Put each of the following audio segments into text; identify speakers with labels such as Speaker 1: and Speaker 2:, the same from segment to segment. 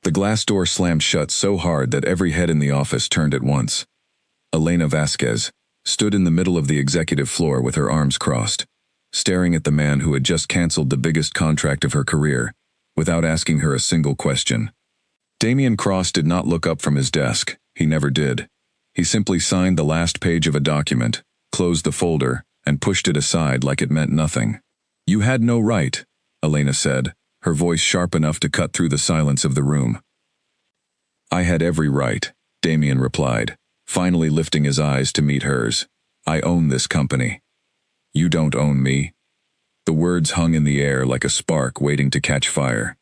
Speaker 1: The glass door slammed shut so hard that every head in the office turned at once. Elena Vasquez stood in the middle of the executive floor with her arms crossed, staring at the man who had just canceled the biggest contract of her career, without asking her a single question. Damian Cross did not look up from his desk. He never did. He simply signed the last page of a document, closed the folder, and pushed it aside like it meant nothing. "You had no right," Elena said, her voice sharp enough to cut through the silence of the room. "I had every right," Damian replied, finally lifting his eyes to meet hers. "I own this company." "You don't own me." The words hung in the air like a spark waiting to catch fire.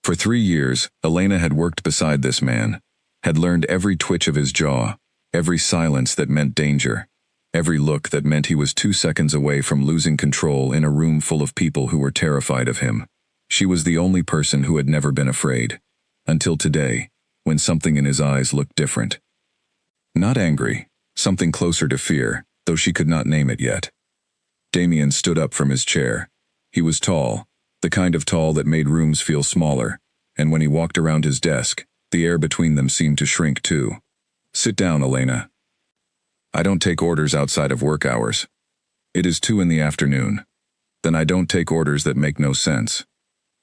Speaker 1: For 3 years, Elena had worked beside this man, had learned every twitch of his jaw, every silence that meant danger, every look that meant he was 2 seconds away from losing control in a room full of people who were terrified of him. She was the only person who had never been afraid. Until today, when something in his eyes looked different. Not angry, something closer to fear, though she could not name it yet. Damian stood up from his chair. He was tall, the kind of tall that made rooms feel smaller, and when he walked around his desk, the air between them seemed to shrink too. "Sit down, Elena. I don't take orders outside of work hours. It is 2 in the afternoon. Then I don't take orders that make no sense."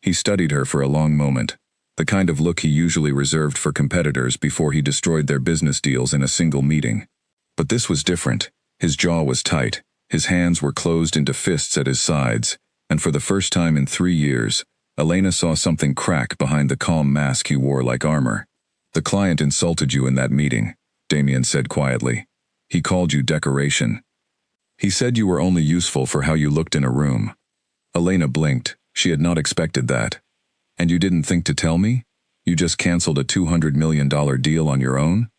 Speaker 1: He studied her for a long moment, the kind of look he usually reserved for competitors before he destroyed their business deals in a single meeting. But this was different. His jaw was tight, his hands were closed into fists at his sides, and for the first time in 3 years, Elena saw something crack behind the calm mask he wore like armor. "The client insulted you in that meeting," Damian said quietly. "He called you decoration. He said you were only useful for how you looked in a room." Elena blinked. She had not expected that. "And you didn't think to tell me? You just canceled a $200 million deal on your own?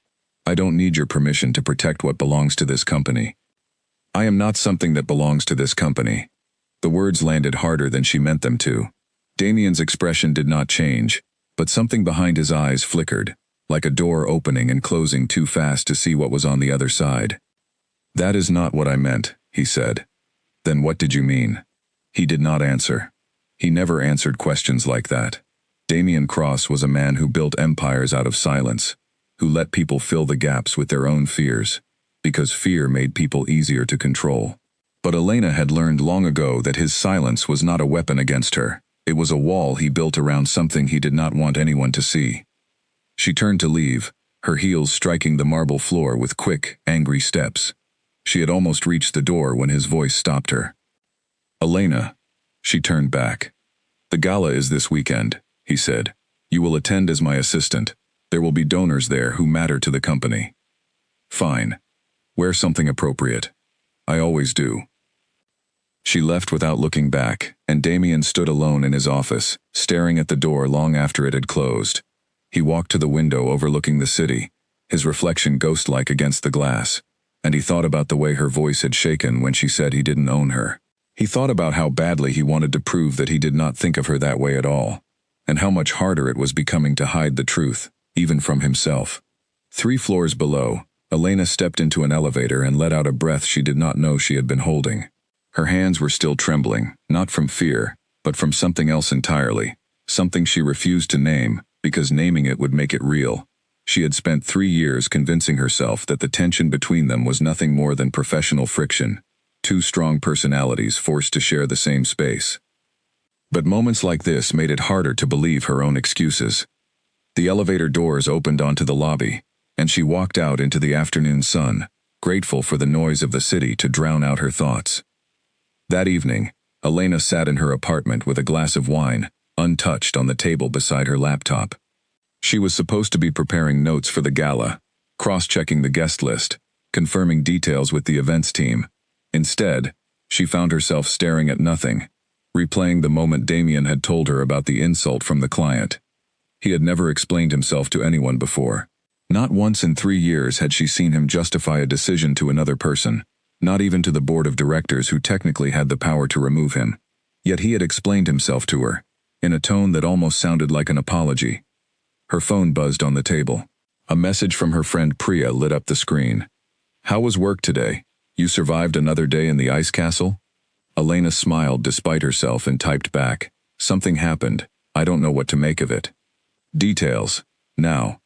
Speaker 1: I don't need your permission to protect what belongs to this company." "I am not something that belongs to this company." The words landed harder than she meant them to. Damian's expression did not change, but something behind his eyes flickered, like a door opening and closing too fast to see what was on the other side. "That is not what I meant," he said. "Then what did you mean?" He did not answer. He never answered questions like that. Damian Cross was a man who built empires out of silence, who let people fill the gaps with their own fears, because fear made people easier to control. But Elena had learned long ago that his silence was not a weapon against her. It was a wall he built around something he did not want anyone to see. She turned to leave, her heels striking the marble floor with quick, angry steps. She had almost reached the door when his voice stopped her. "Elena." She turned back. "The gala is this weekend," he said. "You will attend as my assistant. There will be donors there who matter to the company." "Fine. Wear something appropriate." "I always do." She left without looking back, and Damian stood alone in his office, staring at the door long after it had closed. He walked to the window overlooking the city, his reflection ghost-like against the glass, and he thought about the way her voice had shaken when she said he didn't own her. He thought about how badly he wanted to prove that he did not think of her that way at all, and how much harder it was becoming to hide the truth, even from himself. 3 floors below, Elena stepped into an elevator and let out a breath she did not know she had been holding. Her hands were still trembling, not from fear, but from something else entirely, something she refused to name, because naming it would make it real. She had spent 3 years convincing herself that the tension between them was nothing more than professional friction, 2 strong personalities forced to share the same space. But moments like this made it harder to believe her own excuses. The elevator doors opened onto the lobby, and she walked out into the afternoon sun, grateful for the noise of the city to drown out her thoughts. That evening, Elena sat in her apartment with a glass of wine, untouched, on the table beside her laptop. She was supposed to be preparing notes for the gala, cross-checking the guest list, confirming details with the events team. Instead, she found herself staring at nothing, replaying the moment Damian had told her about the insult from the client. He had never explained himself to anyone before. Not once in 3 years had she seen him justify a decision to another person, not even to the board of directors who technically had the power to remove him. Yet he had explained himself to her, in a tone that almost sounded like an apology. Her phone buzzed on the table. A message from her friend Priya lit up the screen. "How was work today? You survived another day in the ice castle?" Elena smiled despite herself and typed back, "Something happened. I don't know what to make of it." Details. Now.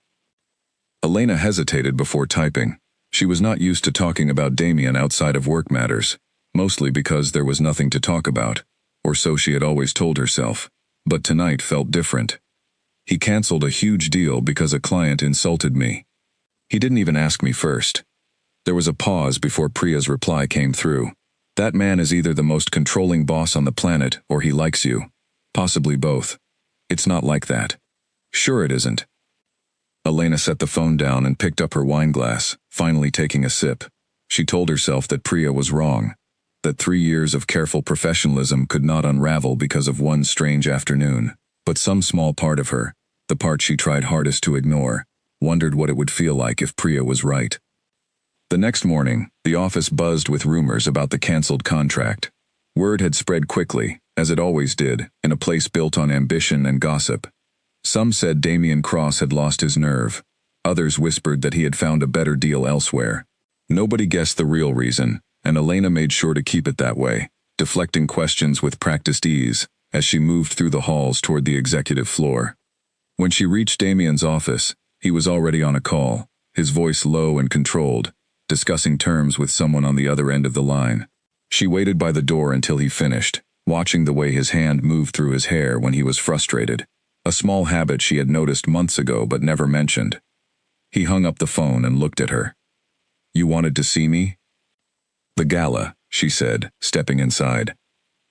Speaker 1: Elena hesitated before typing. She was not used to talking about Damien outside of work matters, mostly because there was nothing to talk about, or so she had always told herself. But tonight felt different. He canceled a huge deal because a client insulted me. He didn't even ask me first. There was a pause before Priya's reply came through. That man is either the most controlling boss on the planet or he likes you. Possibly both. It's not like that. Sure it isn't. Elena set the phone down and picked up her wine glass, finally taking a sip. She told herself that Priya was wrong, that 3 years of careful professionalism could not unravel because of one strange afternoon. But some small part of her, the part she tried hardest to ignore, wondered what it would feel like if Priya was right. The next morning, the office buzzed with rumors about the canceled contract. Word had spread quickly, as it always did, in a place built on ambition and gossip. Some said Damien Cross had lost his nerve. Others whispered that he had found a better deal elsewhere. Nobody guessed the real reason, and Elena made sure to keep it that way, deflecting questions with practiced ease as she moved through the halls toward the executive floor. When she reached Damien's office, he was already on a call, his voice low and controlled, discussing terms with someone on the other end of the line. She waited by the door until he finished, watching the way his hand moved through his hair when he was frustrated, a small habit she had noticed months ago but never mentioned. He hung up the phone and looked at her. "You wanted to see me?" "The gala," she said, stepping inside.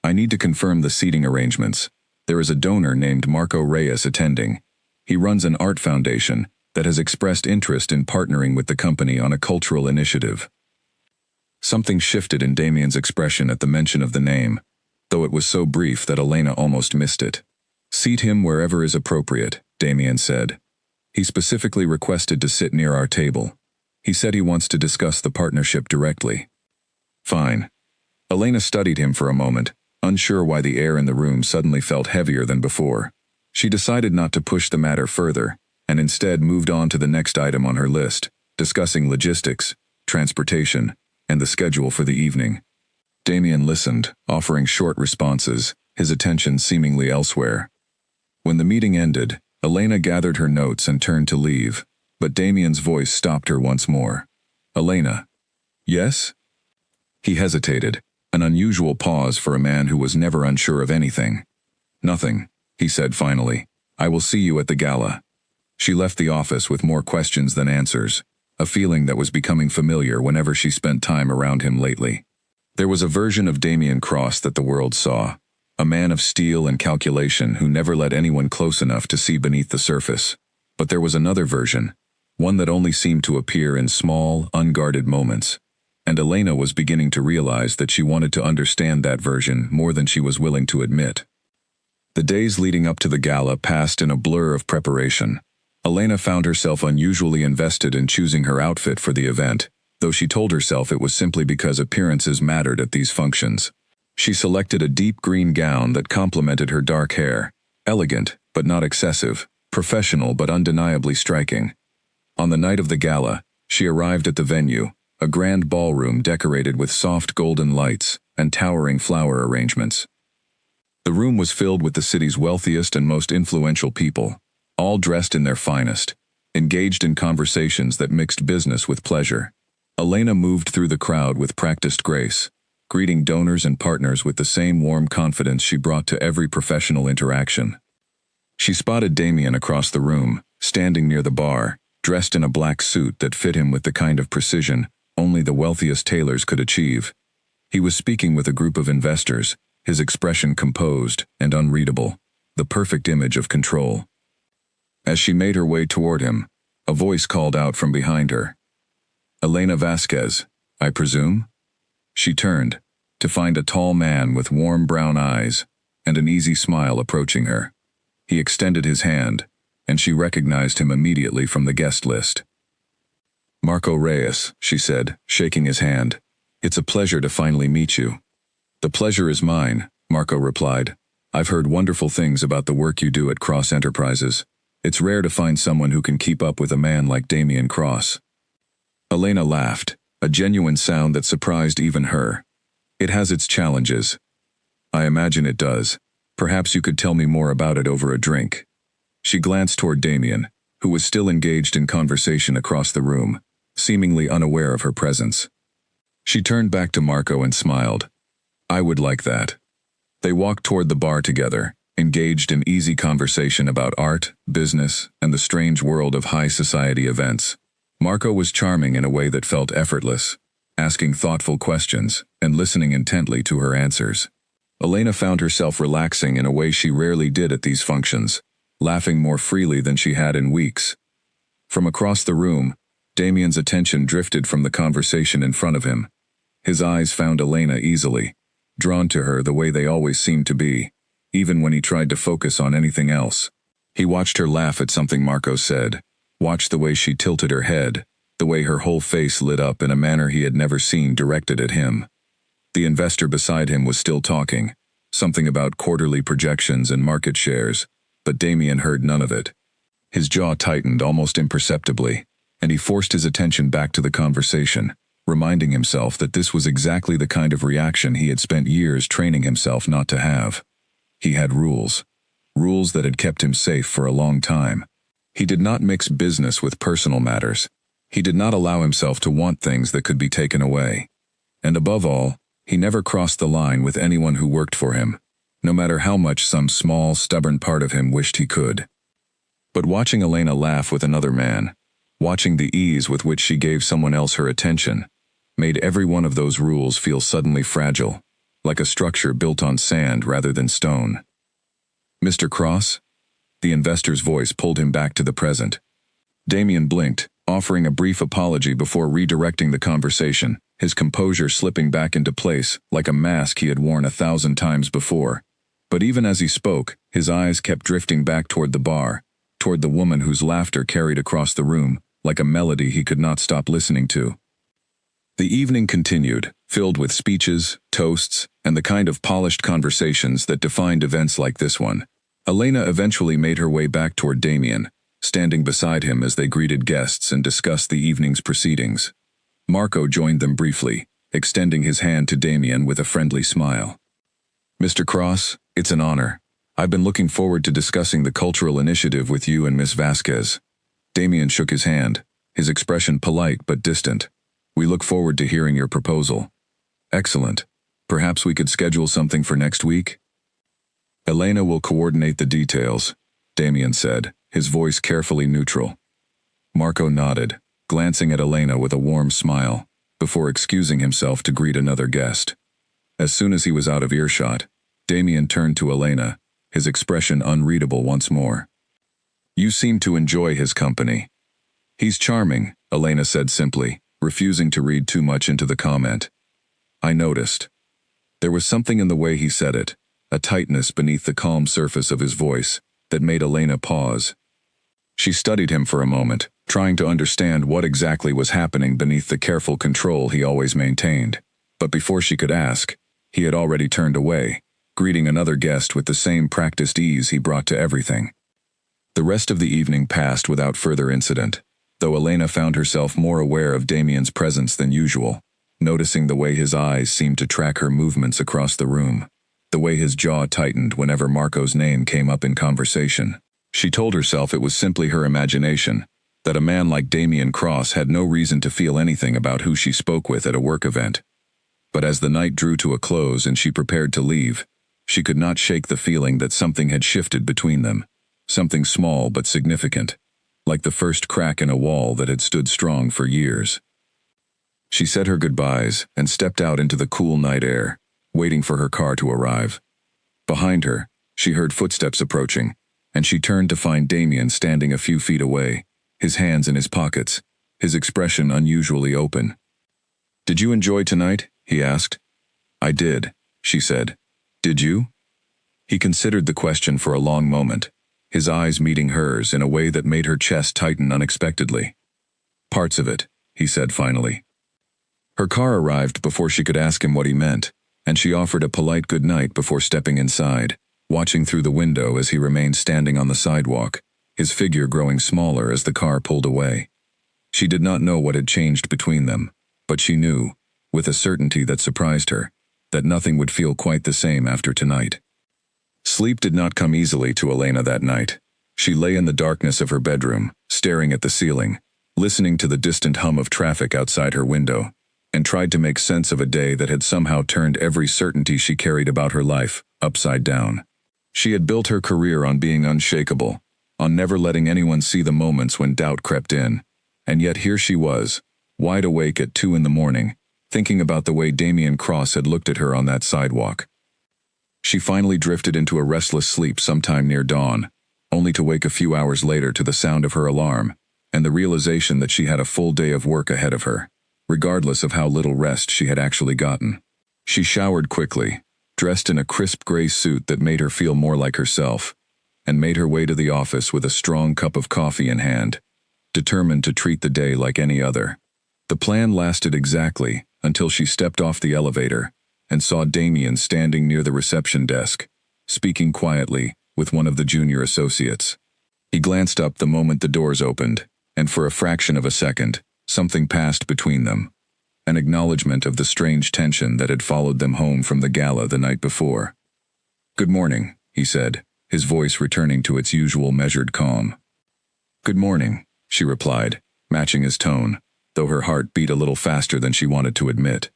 Speaker 1: "I need to confirm the seating arrangements. There is a donor named Marco Reyes attending. He runs an art foundation that has expressed interest in partnering with the company on a cultural initiative." Something shifted in Damien's expression at the mention of the name, though it was so brief that Elena almost missed it. "Seat him wherever is appropriate," Damien said. "He specifically requested to sit near our table. He said he wants to discuss the partnership directly." "Fine." Elena studied him for a moment, unsure why the air in the room suddenly felt heavier than before. She decided not to push the matter further, and instead moved on to the next item on her list, discussing logistics, transportation, and the schedule for the evening. Damien listened, offering short responses, his attention seemingly elsewhere. When the meeting ended, Elena gathered her notes and turned to leave, but Damien's voice stopped her once more. "Elena." "Yes?" He hesitated, an unusual pause for a man who was never unsure of anything. "Nothing," he said finally. "I will see you at the gala." She left the office with more questions than answers, a feeling that was becoming familiar whenever she spent time around him lately. There was a version of Damien Cross that the world saw, a man of steel and calculation who never let anyone close enough to see beneath the surface. But there was another version, one that only seemed to appear in small, unguarded moments, and Elena was beginning to realize that she wanted to understand that version more than she was willing to admit. The days leading up to the gala passed in a blur of preparation. Elena found herself unusually invested in choosing her outfit for the event, though she told herself it was simply because appearances mattered at these functions. She selected a deep green gown that complemented her dark hair, elegant but not excessive, professional but undeniably striking. On the night of the gala, she arrived at the venue, a grand ballroom decorated with soft golden lights and towering flower arrangements. The room was filled with the city's wealthiest and most influential people, all dressed in their finest, engaged in conversations that mixed business with pleasure. Elena moved through the crowd with practiced grace, greeting donors and partners with the same warm confidence she brought to every professional interaction. She spotted Damien across the room, standing near the bar, dressed in a black suit that fit him with the kind of precision only the wealthiest tailors could achieve. He was speaking with a group of investors, his expression composed and unreadable, the perfect image of control. As she made her way toward him, a voice called out from behind her. "Elena Vasquez, I presume?" She turned, to find a tall man with warm brown eyes and an easy smile approaching her. He extended his hand, and she recognized him immediately from the guest list. "Marco Reyes," she said, shaking his hand. "It's a pleasure to finally meet you." "The pleasure is mine," Marco replied. "I've heard wonderful things about the work you do at Cross Enterprises. It's rare to find someone who can keep up with a man like Damien Cross." Elena laughed, a genuine sound that surprised even her. "It has its challenges." "I imagine it does. Perhaps you could tell me more about it over a drink." She glanced toward Damien, who was still engaged in conversation across the room, seemingly unaware of her presence. She turned back to Marco and smiled. I would like that. They walked toward the bar together, engaged in easy conversation about art, business, and the strange world of high society events. Marco was charming in a way that felt effortless, asking thoughtful questions and listening intently to her answers. Elena found herself relaxing in a way she rarely did at these functions, laughing more freely than she had in weeks. From across the room, Damien's attention drifted from the conversation in front of him. His eyes found Elena easily, drawn to her the way they always seemed to be, even when he tried to focus on anything else. He watched her laugh at something Marco said, watched the way she tilted her head, the way her whole face lit up in a manner he had never seen directed at him. The investor beside him was still talking, something about quarterly projections and market shares, but Damien heard none of it. His jaw tightened almost imperceptibly, and he forced his attention back to the conversation, reminding himself that this was exactly the kind of reaction he had spent years training himself not to have. He had rules. Rules that had kept him safe for a long time. He did not mix business with personal matters. He did not allow himself to want things that could be taken away. And above all, he never crossed the line with anyone who worked for him, no matter how much some small, stubborn part of him wished he could. But watching Elena laugh with another man, watching the ease with which she gave someone else her attention, made every one of those rules feel suddenly fragile, like a structure built on sand rather than stone. Mr. Cross? The investor's voice pulled him back to the present. Damien blinked, offering a brief apology before redirecting the conversation, his composure slipping back into place like a mask he had worn 1,000 times before. But even as he spoke, his eyes kept drifting back toward the bar, toward the woman whose laughter carried across the room, like a melody he could not stop listening to. The evening continued, filled with speeches, toasts, and the kind of polished conversations that defined events like this one. Elena eventually made her way back toward Damien, standing beside him as they greeted guests and discussed the evening's proceedings. Marco joined them briefly, extending his hand to Damien with a friendly smile. Mr. Cross, it's an honor. I've been looking forward to discussing the cultural initiative with you and Miss Vasquez. Damien shook his hand, his expression polite but distant. We look forward to hearing your proposal. Excellent. Perhaps we could schedule something for next week? Elena will coordinate the details, Damien said, his voice carefully neutral. Marco nodded, glancing at Elena with a warm smile, before excusing himself to greet another guest. As soon as he was out of earshot, Damien turned to Elena, his expression unreadable once more. You seem to enjoy his company. He's charming, Elena said simply, refusing to read too much into the comment. I noticed. There was something in the way he said it, a tightness beneath the calm surface of his voice, that made Elena pause. She studied him for a moment, trying to understand what exactly was happening beneath the careful control he always maintained. But before she could ask, he had already turned away, greeting another guest with the same practiced ease he brought to everything. The rest of the evening passed without further incident, though Elena found herself more aware of Damien's presence than usual, noticing the way his eyes seemed to track her movements across the room, the way his jaw tightened whenever Marco's name came up in conversation. She told herself it was simply her imagination, that a man like Damien Cross had no reason to feel anything about who she spoke with at a work event. But as the night drew to a close and she prepared to leave, she could not shake the feeling that something had shifted between them, something small but significant, like the first crack in a wall that had stood strong for years. She said her goodbyes and stepped out into the cool night air, waiting for her car to arrive. Behind her, she heard footsteps approaching, and she turned to find Damien standing a few feet away, his hands in his pockets, his expression unusually open. Did you enjoy tonight? He asked. I did, she said. Did you? He considered the question for a long moment, his eyes meeting hers in a way that made her chest tighten unexpectedly. Parts of it, he said finally. Her car arrived before she could ask him what he meant, and she offered a polite good night before stepping inside, watching through the window as he remained standing on the sidewalk, his figure growing smaller as the car pulled away. She did not know what had changed between them, but she knew, with a certainty that surprised her, that nothing would feel quite the same after tonight. Sleep did not come easily to Elena that night. She lay in the darkness of her bedroom, staring at the ceiling, listening to the distant hum of traffic outside her window, and tried to make sense of a day that had somehow turned every certainty she carried about her life upside down. She had built her career on being unshakable, on never letting anyone see the moments when doubt crept in, and yet here she was, wide awake at 2 in the morning, thinking about the way Damien Cross had looked at her on that sidewalk. She finally drifted into a restless sleep sometime near dawn, only to wake a few hours later to the sound of her alarm, and the realization that she had a full day of work ahead of her, regardless of how little rest she had actually gotten. She showered quickly, dressed in a crisp gray suit that made her feel more like herself, and made her way to the office with a strong cup of coffee in hand, determined to treat the day like any other. The plan lasted exactly until she stepped off the elevator and saw Damien standing near the reception desk, speaking quietly with one of the junior associates. He glanced up the moment the doors opened, and for a fraction of a second, something passed between them, an acknowledgement of the strange tension that had followed them home from the gala the night before. "Good morning," he said, his voice returning to its usual measured calm. "Good morning," she replied, matching his tone, though her heart beat a little faster than she wanted to admit.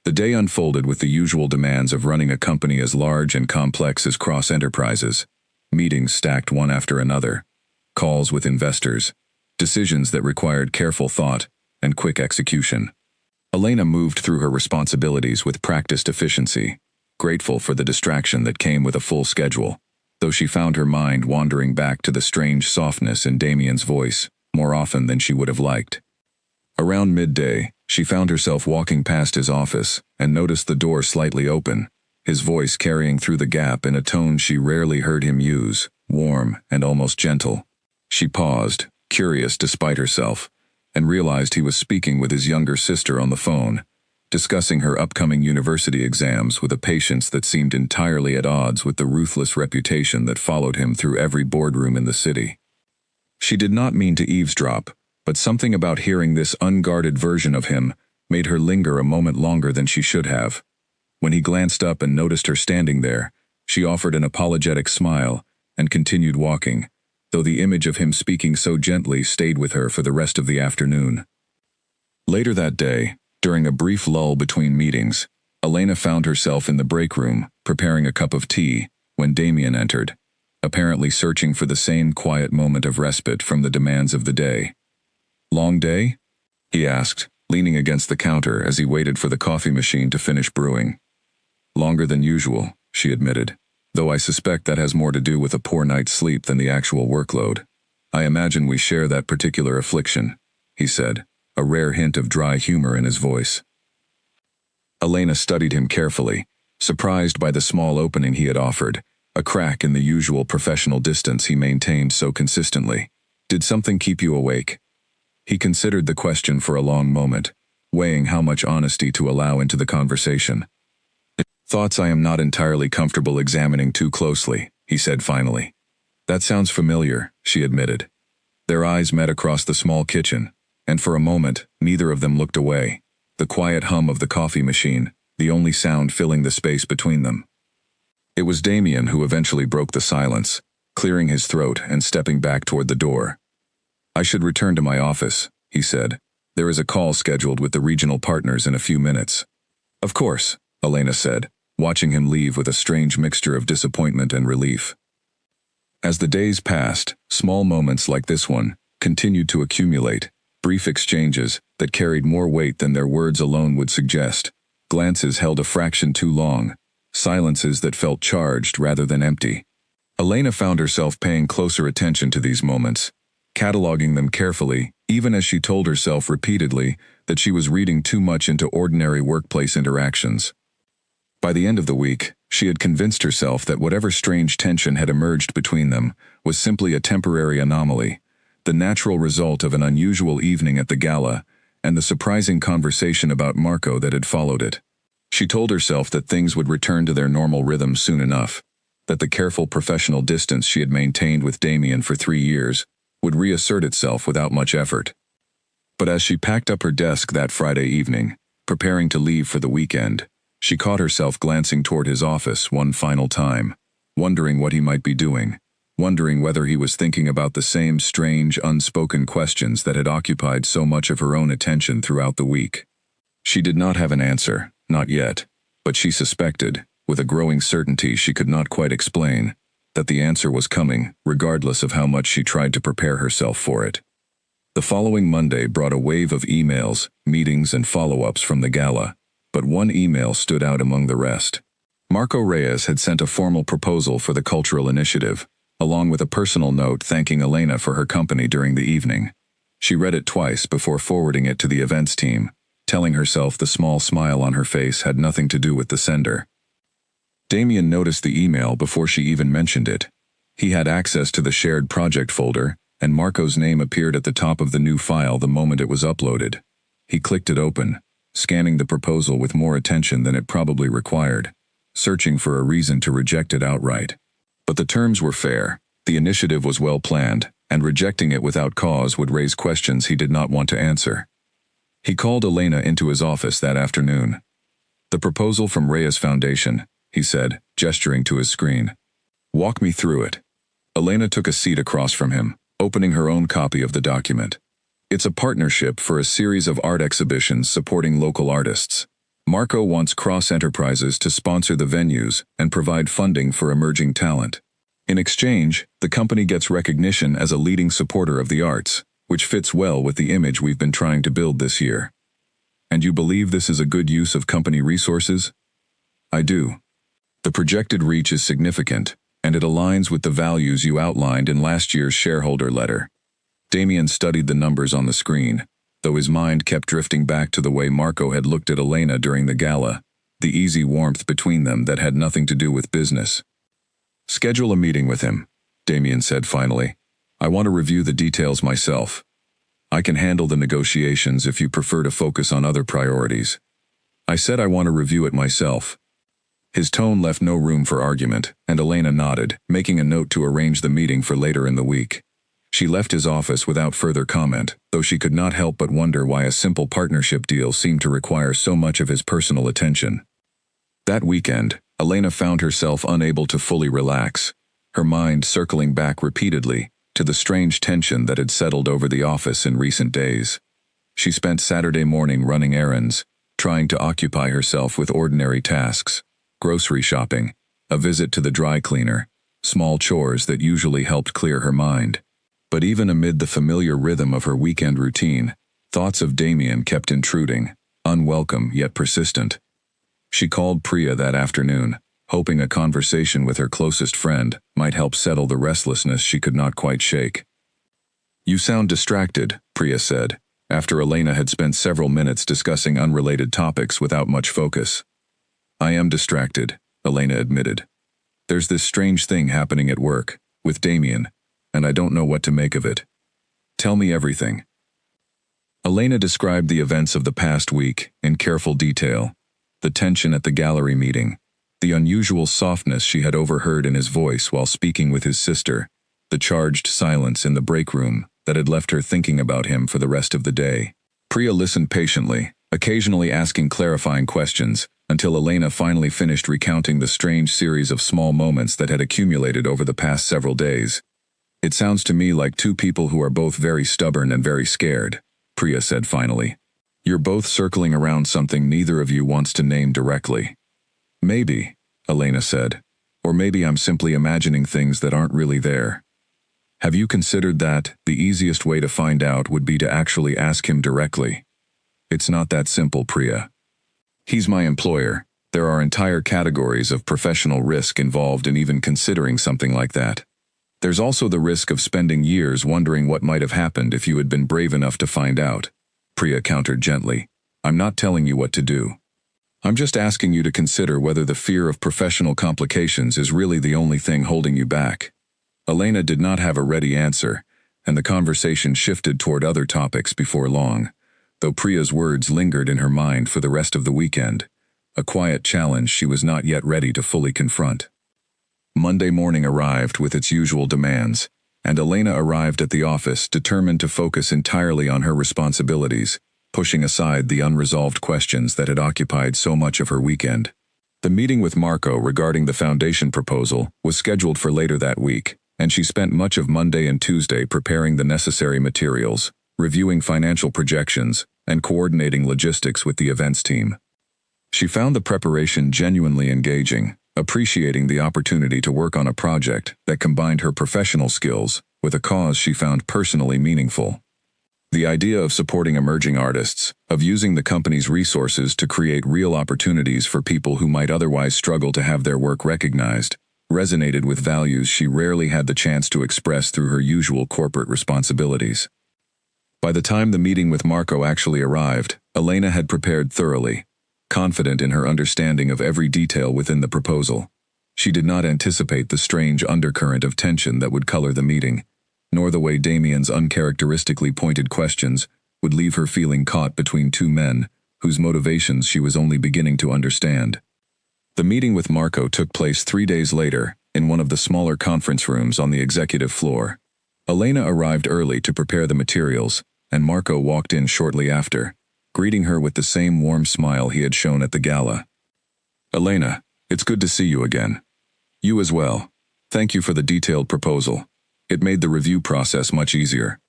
Speaker 1: The day unfolded with the usual demands of running a company as large and complex as Cross Enterprises, meetings stacked one after another, calls with investors, decisions that required careful thought and quick execution. Elena moved through her responsibilities with practiced efficiency, grateful for the distraction that came with a full schedule, though she found her mind wandering back to the strange softness in Damien's voice more often than she would have liked. Around midday, she found herself walking past his office and noticed the door slightly open, his voice carrying through the gap in a tone she rarely heard him use, warm and almost gentle. She paused, curious despite herself, and realized he was speaking with his younger sister on the phone, discussing her upcoming university exams with a patience that seemed entirely at odds with the ruthless reputation that followed him through every boardroom in the city. She did not mean to eavesdrop, but something about hearing this unguarded version of him made her linger a moment longer than she should have. When he glanced up and noticed her standing there, she offered an apologetic smile and continued walking, though the image of him speaking so gently stayed with her for the rest of the afternoon. Later that day, during a brief lull between meetings, Elena found herself in the break room, preparing a cup of tea, when Damien entered, apparently searching for the same quiet moment of respite from the demands of the day. "Long day?" he asked, leaning against the counter as he waited for the coffee machine to finish brewing. "Longer than usual," she admitted, "though I suspect that has more to do with a poor night's sleep than the actual workload. I imagine we share that particular affliction," he said, a rare hint of dry humor in his voice. Elena studied him carefully, surprised by the small opening he had offered, a crack in the usual professional distance he maintained so consistently. "Did something keep you awake?" He considered the question for a long moment, weighing how much honesty to allow into the conversation. "Thoughts I am not entirely comfortable examining too closely," he said finally. "That sounds familiar," she admitted. Their eyes met across the small kitchen, and for a moment, neither of them looked away, the quiet hum of the coffee machine, the only sound filling the space between them. It was Damien who eventually broke the silence, clearing his throat and stepping back toward the door. "I should return to my office," he said. "There is a call scheduled with the regional partners in a few minutes." "Of course," Elena said, watching him leave with a strange mixture of disappointment and relief. As the days passed, small moments like this one continued to accumulate, brief exchanges that carried more weight than their words alone would suggest, glances held a fraction too long, silences that felt charged rather than empty. Elena found herself paying closer attention to these moments, cataloging them carefully, even as she told herself repeatedly that she was reading too much into ordinary workplace interactions. By the end of the week, she had convinced herself that whatever strange tension had emerged between them was simply a temporary anomaly, the natural result of an unusual evening at the gala and the surprising conversation about Marco that had followed it. She told herself that things would return to their normal rhythm soon enough, that the careful professional distance she had maintained with Damien for 3 years would reassert itself without much effort. But as she packed up her desk that Friday evening, preparing to leave for the weekend, she caught herself glancing toward his office one final time, wondering what he might be doing, wondering whether he was thinking about the same strange, unspoken questions that had occupied so much of her own attention throughout the week. She did not have an answer, not yet, but she suspected, with a growing certainty she could not quite explain, that the answer was coming, regardless of how much she tried to prepare herself for it. The following Monday brought a wave of emails, meetings, and follow-ups from the gala, but one email stood out among the rest. Marco Reyes had sent a formal proposal for the cultural initiative, along with a personal note thanking Elena for her company during the evening. She read it twice before forwarding it to the events team, telling herself the small smile on her face had nothing to do with the sender. Damien noticed the email before she even mentioned it. He had access to the shared project folder, and Marco's name appeared at the top of the new file the moment it was uploaded. He clicked it open, scanning the proposal with more attention than it probably required, searching for a reason to reject it outright. But the terms were fair, the initiative was well planned, and rejecting it without cause would raise questions he did not want to answer. He called Elena into his office that afternoon. "The proposal from Reyes Foundation," he said, gesturing to his screen. "Walk me through it." Elena took a seat across from him, opening her own copy of the document. "It's a partnership for a series of art exhibitions supporting local artists. Marco wants Cross Enterprises to sponsor the venues and provide funding for emerging talent. In exchange, the company gets recognition as a leading supporter of the arts, which fits well with the image we've been trying to build this year. And you believe this is a good use of company resources?" "I do. The projected reach is significant, and it aligns with the values you outlined in last year's shareholder letter." Damien studied the numbers on the screen, though his mind kept drifting back to the way Marco had looked at Elena during the gala, the easy warmth between them that had nothing to do with business. "Schedule a meeting with him," Damien said finally. "I want to review the details myself. I can handle the negotiations if you prefer to focus on other priorities." "I said I want to review it myself." His tone left no room for argument, and Elena nodded, making a note to arrange the meeting for later in the week. She left his office without further comment, though she could not help but wonder why a simple partnership deal seemed to require so much of his personal attention. That weekend, Elena found herself unable to fully relax, her mind circling back repeatedly to the strange tension that had settled over the office in recent days. She spent Saturday morning running errands, trying to occupy herself with ordinary tasks, grocery shopping, a visit to the dry cleaner, small chores that usually helped clear her mind. But even amid the familiar rhythm of her weekend routine, thoughts of Damien kept intruding, unwelcome yet persistent. She called Priya that afternoon, hoping a conversation with her closest friend might help settle the restlessness she could not quite shake. "You sound distracted," Priya said, after Elena had spent several minutes discussing unrelated topics without much focus. "I am distracted," Elena admitted. "There's this strange thing happening at work, with Damien, and I don't know what to make of it. Tell me everything." Elena described the events of the past week in careful detail, the tension at the gallery meeting, the unusual softness she had overheard in his voice while speaking with his sister, the charged silence in the break room that had left her thinking about him for the rest of the day. Priya listened patiently, occasionally asking clarifying questions, until Elena finally finished recounting the strange series of small moments that had accumulated over the past several days. "It sounds to me like two people who are both very stubborn and very scared," Priya said finally. "You're both circling around something neither of you wants to name directly." "Maybe," Elena said. "Or maybe I'm simply imagining things that aren't really there. Have you considered that the easiest way to find out would be to actually ask him directly?" "It's not that simple, Priya. He's my employer. There are entire categories of professional risk involved in even considering something like that. There's also the risk of spending years wondering what might have happened if you had been brave enough to find out," Priya countered gently. "I'm not telling you what to do. I'm just asking you to consider whether the fear of professional complications is really the only thing holding you back." Elena did not have a ready answer, and the conversation shifted toward other topics before long, though Priya's words lingered in her mind for the rest of the weekend, a quiet challenge she was not yet ready to fully confront. Monday morning arrived with its usual demands, and Elena arrived at the office determined to focus entirely on her responsibilities, pushing aside the unresolved questions that had occupied so much of her weekend. The meeting with Marco regarding the foundation proposal was scheduled for later that week, and she spent much of Monday and Tuesday preparing the necessary materials, reviewing financial projections, and coordinating logistics with the events team. She found the preparation genuinely engaging, appreciating the opportunity to work on a project that combined her professional skills with a cause she found personally meaningful. The idea of supporting emerging artists, of using the company's resources to create real opportunities for people who might otherwise struggle to have their work recognized, resonated with values she rarely had the chance to express through her usual corporate responsibilities. By the time the meeting with Marco actually arrived, Elena had prepared thoroughly, confident in her understanding of every detail within the proposal. She did not anticipate the strange undercurrent of tension that would color the meeting, nor the way Damien's uncharacteristically pointed questions would leave her feeling caught between two men whose motivations she was only beginning to understand. The meeting with Marco took place 3 days later in one of the smaller conference rooms on the executive floor. Elena arrived early to prepare the materials, and Marco walked in shortly after, greeting her with the same warm smile he had shown at the gala. "Elena, it's good to see you again. You as well. Thank you for the detailed proposal. It made the review process much easier.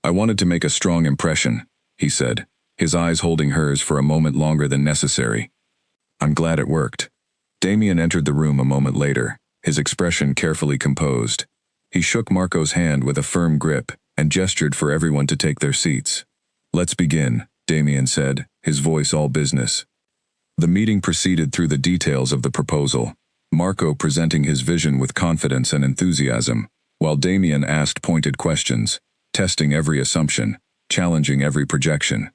Speaker 1: I wanted to make a strong impression," he said, his eyes holding hers for a moment longer than necessary. "I'm glad it worked." Damien entered the room a moment later, his expression carefully composed. He shook Marco's hand with a firm grip and gestured for everyone to take their seats. "Let's begin," Damien said, his voice all business. The meeting proceeded through the details of the proposal, Marco presenting his vision with confidence and enthusiasm, while Damien asked pointed questions, testing every assumption, challenging every projection.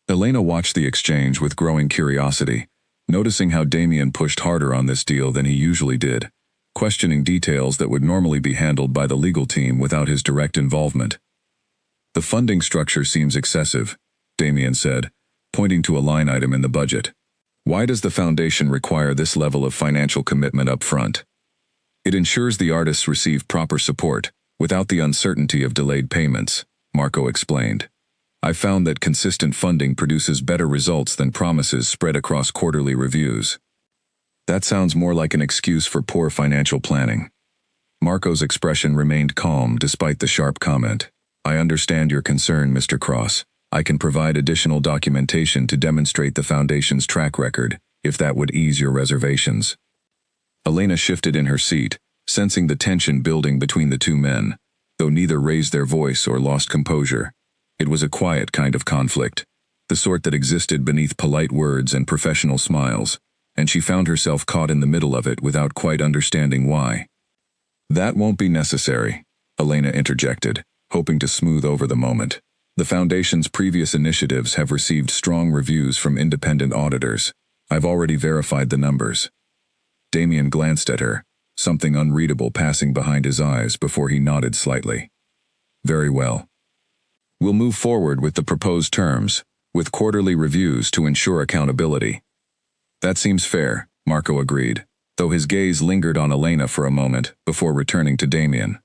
Speaker 1: Elena watched the exchange with growing curiosity, noticing how Damien pushed harder on this deal than he usually did, questioning details that would normally be handled by the legal team without his direct involvement. "The funding structure seems excessive," Damien said, pointing to a line item in the budget. "Why does the foundation require this level of financial commitment up front?" "It ensures the artists receive proper support, without the uncertainty of delayed payments," Marco explained. "I found that consistent funding produces better results than promises spread across quarterly reviews." "That sounds more like an excuse for poor financial planning." Marco's expression remained calm despite the sharp comment. "I understand your concern, Mr. Cross. I can provide additional documentation to demonstrate the Foundation's track record, if that would ease your reservations." Elena shifted in her seat, sensing the tension building between the two men, though neither raised their voice or lost composure. It was a quiet kind of conflict, the sort that existed beneath polite words and professional smiles, and she found herself caught in the middle of it without quite understanding why. "That won't be necessary," Elena interjected, hoping to smooth over the moment. "The Foundation's previous initiatives have received strong reviews from independent auditors. I've already verified the numbers." Damien glanced at her, something unreadable passing behind his eyes before he nodded slightly. "Very well. We'll move forward with the proposed terms, with quarterly reviews to ensure accountability." "That seems fair," Marco agreed, though his gaze lingered on Elena for a moment before returning to Damien.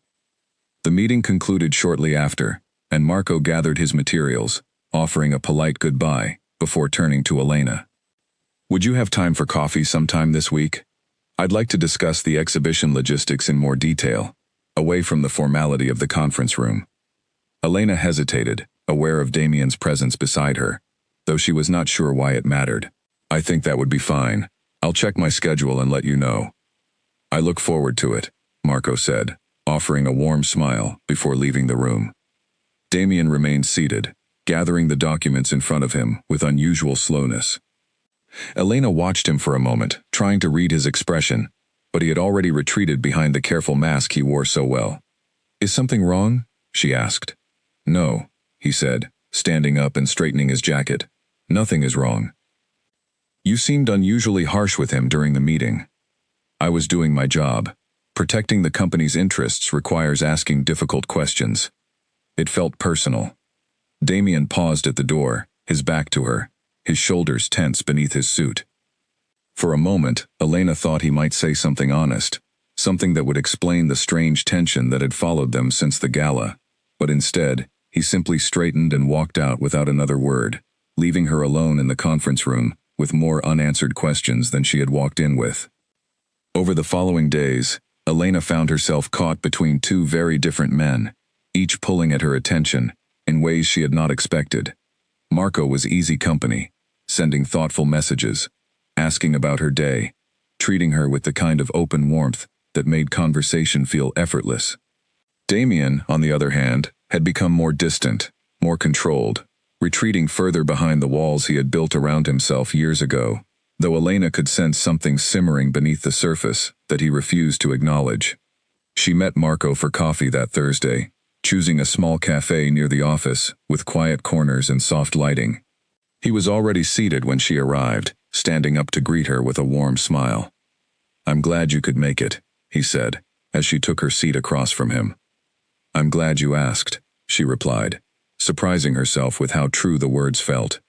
Speaker 1: The meeting concluded shortly after, and Marco gathered his materials, offering a polite goodbye before turning to Elena. "Would you have time for coffee sometime this week? I'd like to discuss the exhibition logistics in more detail, away from the formality of the conference room." Elena hesitated, aware of Damien's presence beside her, though she was not sure why it mattered. "I think that would be fine. I'll check my schedule and let you know." "I look forward to it," Marco said, offering a warm smile before leaving the room. Damien remained seated, gathering the documents in front of him with unusual slowness. Elena watched him for a moment, trying to read his expression, but he had already retreated behind the careful mask he wore so well. "Is something wrong?" she asked. "No," he said, standing up and straightening his jacket. "Nothing is wrong." "You seemed unusually harsh with him during the meeting." "I was doing my job. Protecting the company's interests requires asking difficult questions." It felt personal. Damien paused at the door, his back to her, his shoulders tense beneath his suit. For a moment, Elena thought he might say something honest, something that would explain the strange tension that had followed them since the gala, but instead, he simply straightened and walked out without another word, leaving her alone in the conference room with more unanswered questions than she had walked in with. Over the following days, Elena found herself caught between two very different men, each pulling at her attention in ways she had not expected. Marco was easy company, sending thoughtful messages, asking about her day, treating her with the kind of open warmth that made conversation feel effortless. Damien, on the other hand, had become more distant, more controlled, retreating further behind the walls he had built around himself years ago, though Elena could sense something simmering beneath the surface that he refused to acknowledge. She met Marco for coffee that Thursday, choosing a small cafe near the office with quiet corners and soft lighting. He was already seated when she arrived, standing up to greet her with a warm smile. "I'm glad you could make it," he said, as she took her seat across from him. "I'm glad you asked," she replied, surprising herself with how true the words felt.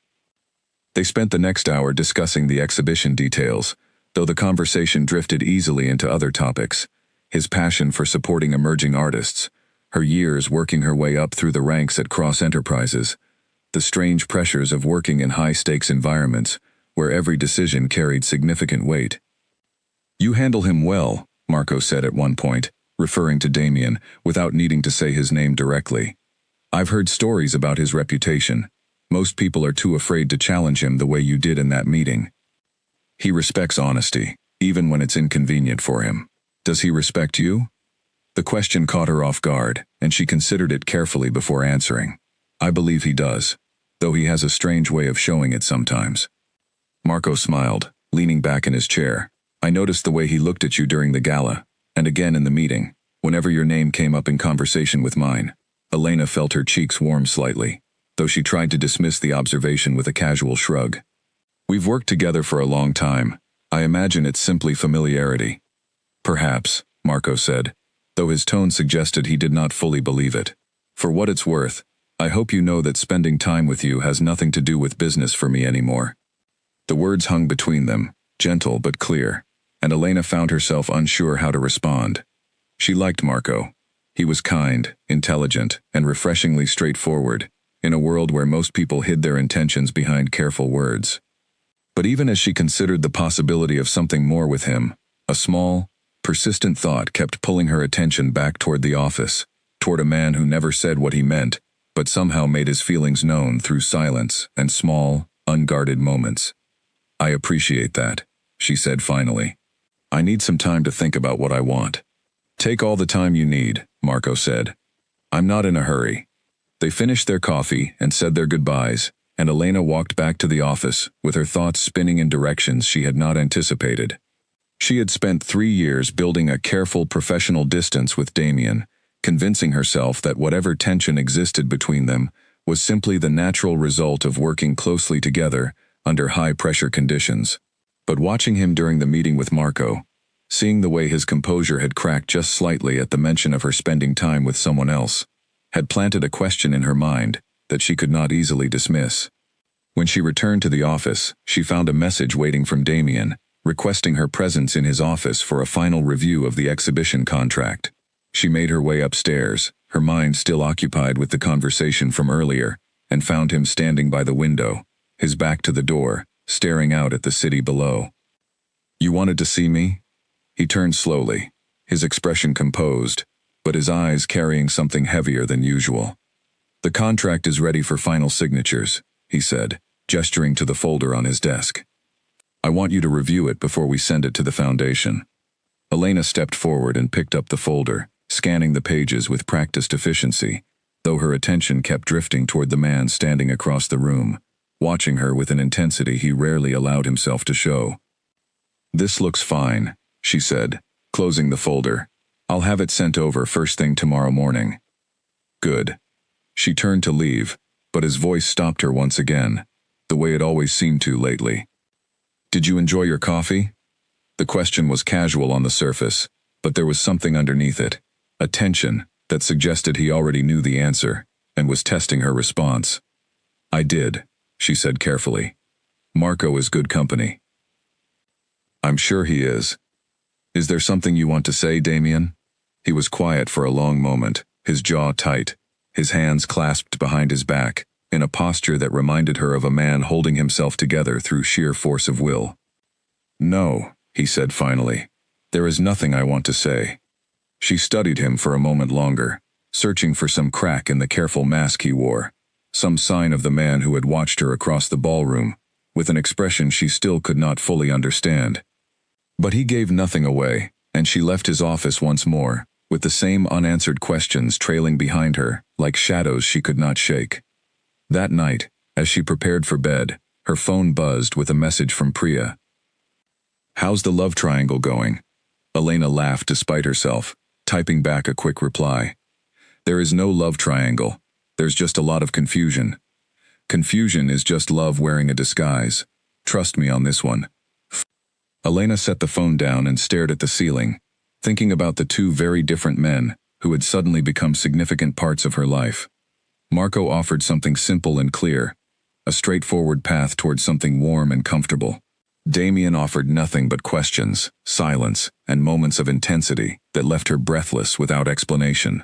Speaker 1: They spent the next hour discussing the exhibition details, though the conversation drifted easily into other topics: his passion for supporting emerging artists, her years working her way up through the ranks at Cross Enterprises, the strange pressures of working in high-stakes environments where every decision carried significant weight. "You handle him well," Marco said at one point, referring to Damien without needing to say his name directly. "I've heard stories about his reputation. Most people are too afraid to challenge him the way you did in that meeting. He respects honesty, even when it's inconvenient for him. Does he respect you?" The question caught her off guard, and she considered it carefully before answering. "I believe he does, though he has a strange way of showing it sometimes." Marco smiled, leaning back in his chair. "I noticed the way he looked at you during the gala, and again in the meeting, whenever your name came up in conversation with mine." Elena felt her cheeks warm slightly, though she tried to dismiss the observation with a casual shrug. "We've worked together for a long time. I imagine it's simply familiarity." "Perhaps," Marco said, though his tone suggested he did not fully believe it. "For what it's worth, I hope you know that spending time with you has nothing to do with business for me anymore." The words hung between them, gentle but clear, and Elena found herself unsure how to respond. She liked Marco. He was kind, intelligent, and refreshingly straightforward, in a world where most people hid their intentions behind careful words. But even as she considered the possibility of something more with him, a small, persistent thought kept pulling her attention back toward the office, toward a man who never said what he meant, but somehow made his feelings known through silence and small, unguarded moments. "I appreciate that," she said finally. "I need some time to think about what I want." "Take all the time you need," Marco said. "I'm not in a hurry." They finished their coffee and said their goodbyes, and Elena walked back to the office with her thoughts spinning in directions she had not anticipated. She had spent 3 years building a careful professional distance with Damien, convincing herself that whatever tension existed between them was simply the natural result of working closely together under high-pressure conditions. But watching him during the meeting with Marco, seeing the way his composure had cracked just slightly at the mention of her spending time with someone else, had planted a question in her mind that she could not easily dismiss. When she returned to the office, she found a message waiting from Damien, requesting her presence in his office for a final review of the exhibition contract. She made her way upstairs, her mind still occupied with the conversation from earlier, and found him standing by the window, his back to the door, staring out at the city below. "You wanted to see me?" He turned slowly, his expression composed, but his eyes carrying something heavier than usual. "The contract is ready for final signatures," he said, gesturing to the folder on his desk. "I want you to review it before we send it to the foundation." Elena stepped forward and picked up the folder, scanning the pages with practiced efficiency, though her attention kept drifting toward the man standing across the room, watching her with an intensity he rarely allowed himself to show. "This looks fine," she said, closing the folder. "I'll have it sent over first thing tomorrow morning." "Good." She turned to leave, but his voice stopped her once again, the way it always seemed to lately. "Did you enjoy your coffee?" The question was casual on the surface, but there was something underneath it, a tension that suggested he already knew the answer and was testing her response. "I did," she said carefully. "Marco is good company." "I'm sure he is. Is there something you want to say, Damien?" He was quiet for a long moment, his jaw tight, his hands clasped behind his back, in a posture that reminded her of a man holding himself together through sheer force of will. "No," he said finally. "There is nothing I want to say. She studied him for a moment longer, searching for some crack in the careful mask he wore, some sign of the man who had watched her across the ballroom, with an expression she still could not fully understand. But he gave nothing away, and she left his office once more, with the same unanswered questions trailing behind her, like shadows she could not shake. That night, as she prepared for bed, her phone buzzed with a message from Priya. "How's the love triangle going?" Elena laughed despite herself, typing back a quick reply. "There is no love triangle. There's just a lot of confusion. Confusion is just love wearing a disguise. Trust me on this one." Elena set the phone down and stared at the ceiling, thinking about the two very different men who had suddenly become significant parts of her life. Marco offered something simple and clear, a straightforward path towards something warm and comfortable. Damien offered nothing but questions, silence, and moments of intensity that left her breathless without explanation.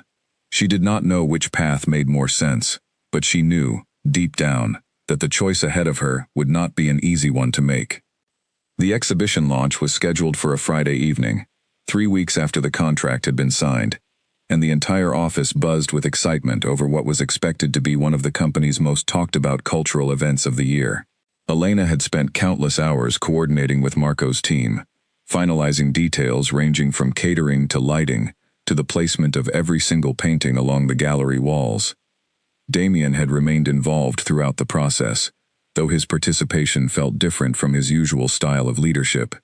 Speaker 1: She did not know which path made more sense, but she knew, deep down, that the choice ahead of her would not be an easy one to make. The exhibition launch was scheduled for a Friday evening, 3 weeks after the contract had been signed, and the entire office buzzed with excitement over what was expected to be one of the company's most talked-about cultural events of the year. Elena had spent countless hours coordinating with Marco's team, finalizing details ranging from catering to lighting, to the placement of every single painting along the gallery walls. Damien had remained involved throughout the process, though his participation felt different from his usual style of leadership.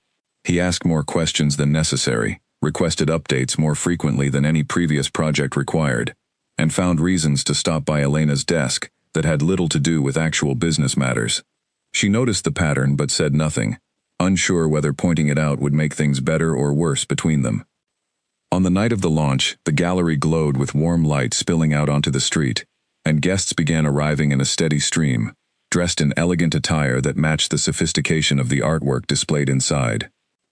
Speaker 1: He asked more questions than necessary, requested updates more frequently than any previous project required, and found reasons to stop by Elena's desk that had little to do with actual business matters. She noticed the pattern but said nothing, unsure whether pointing it out would make things better or worse between them. On the night of the launch, the gallery glowed with warm light spilling out onto the street, and guests began arriving in a steady stream, dressed in elegant attire that matched the sophistication of the artwork displayed inside.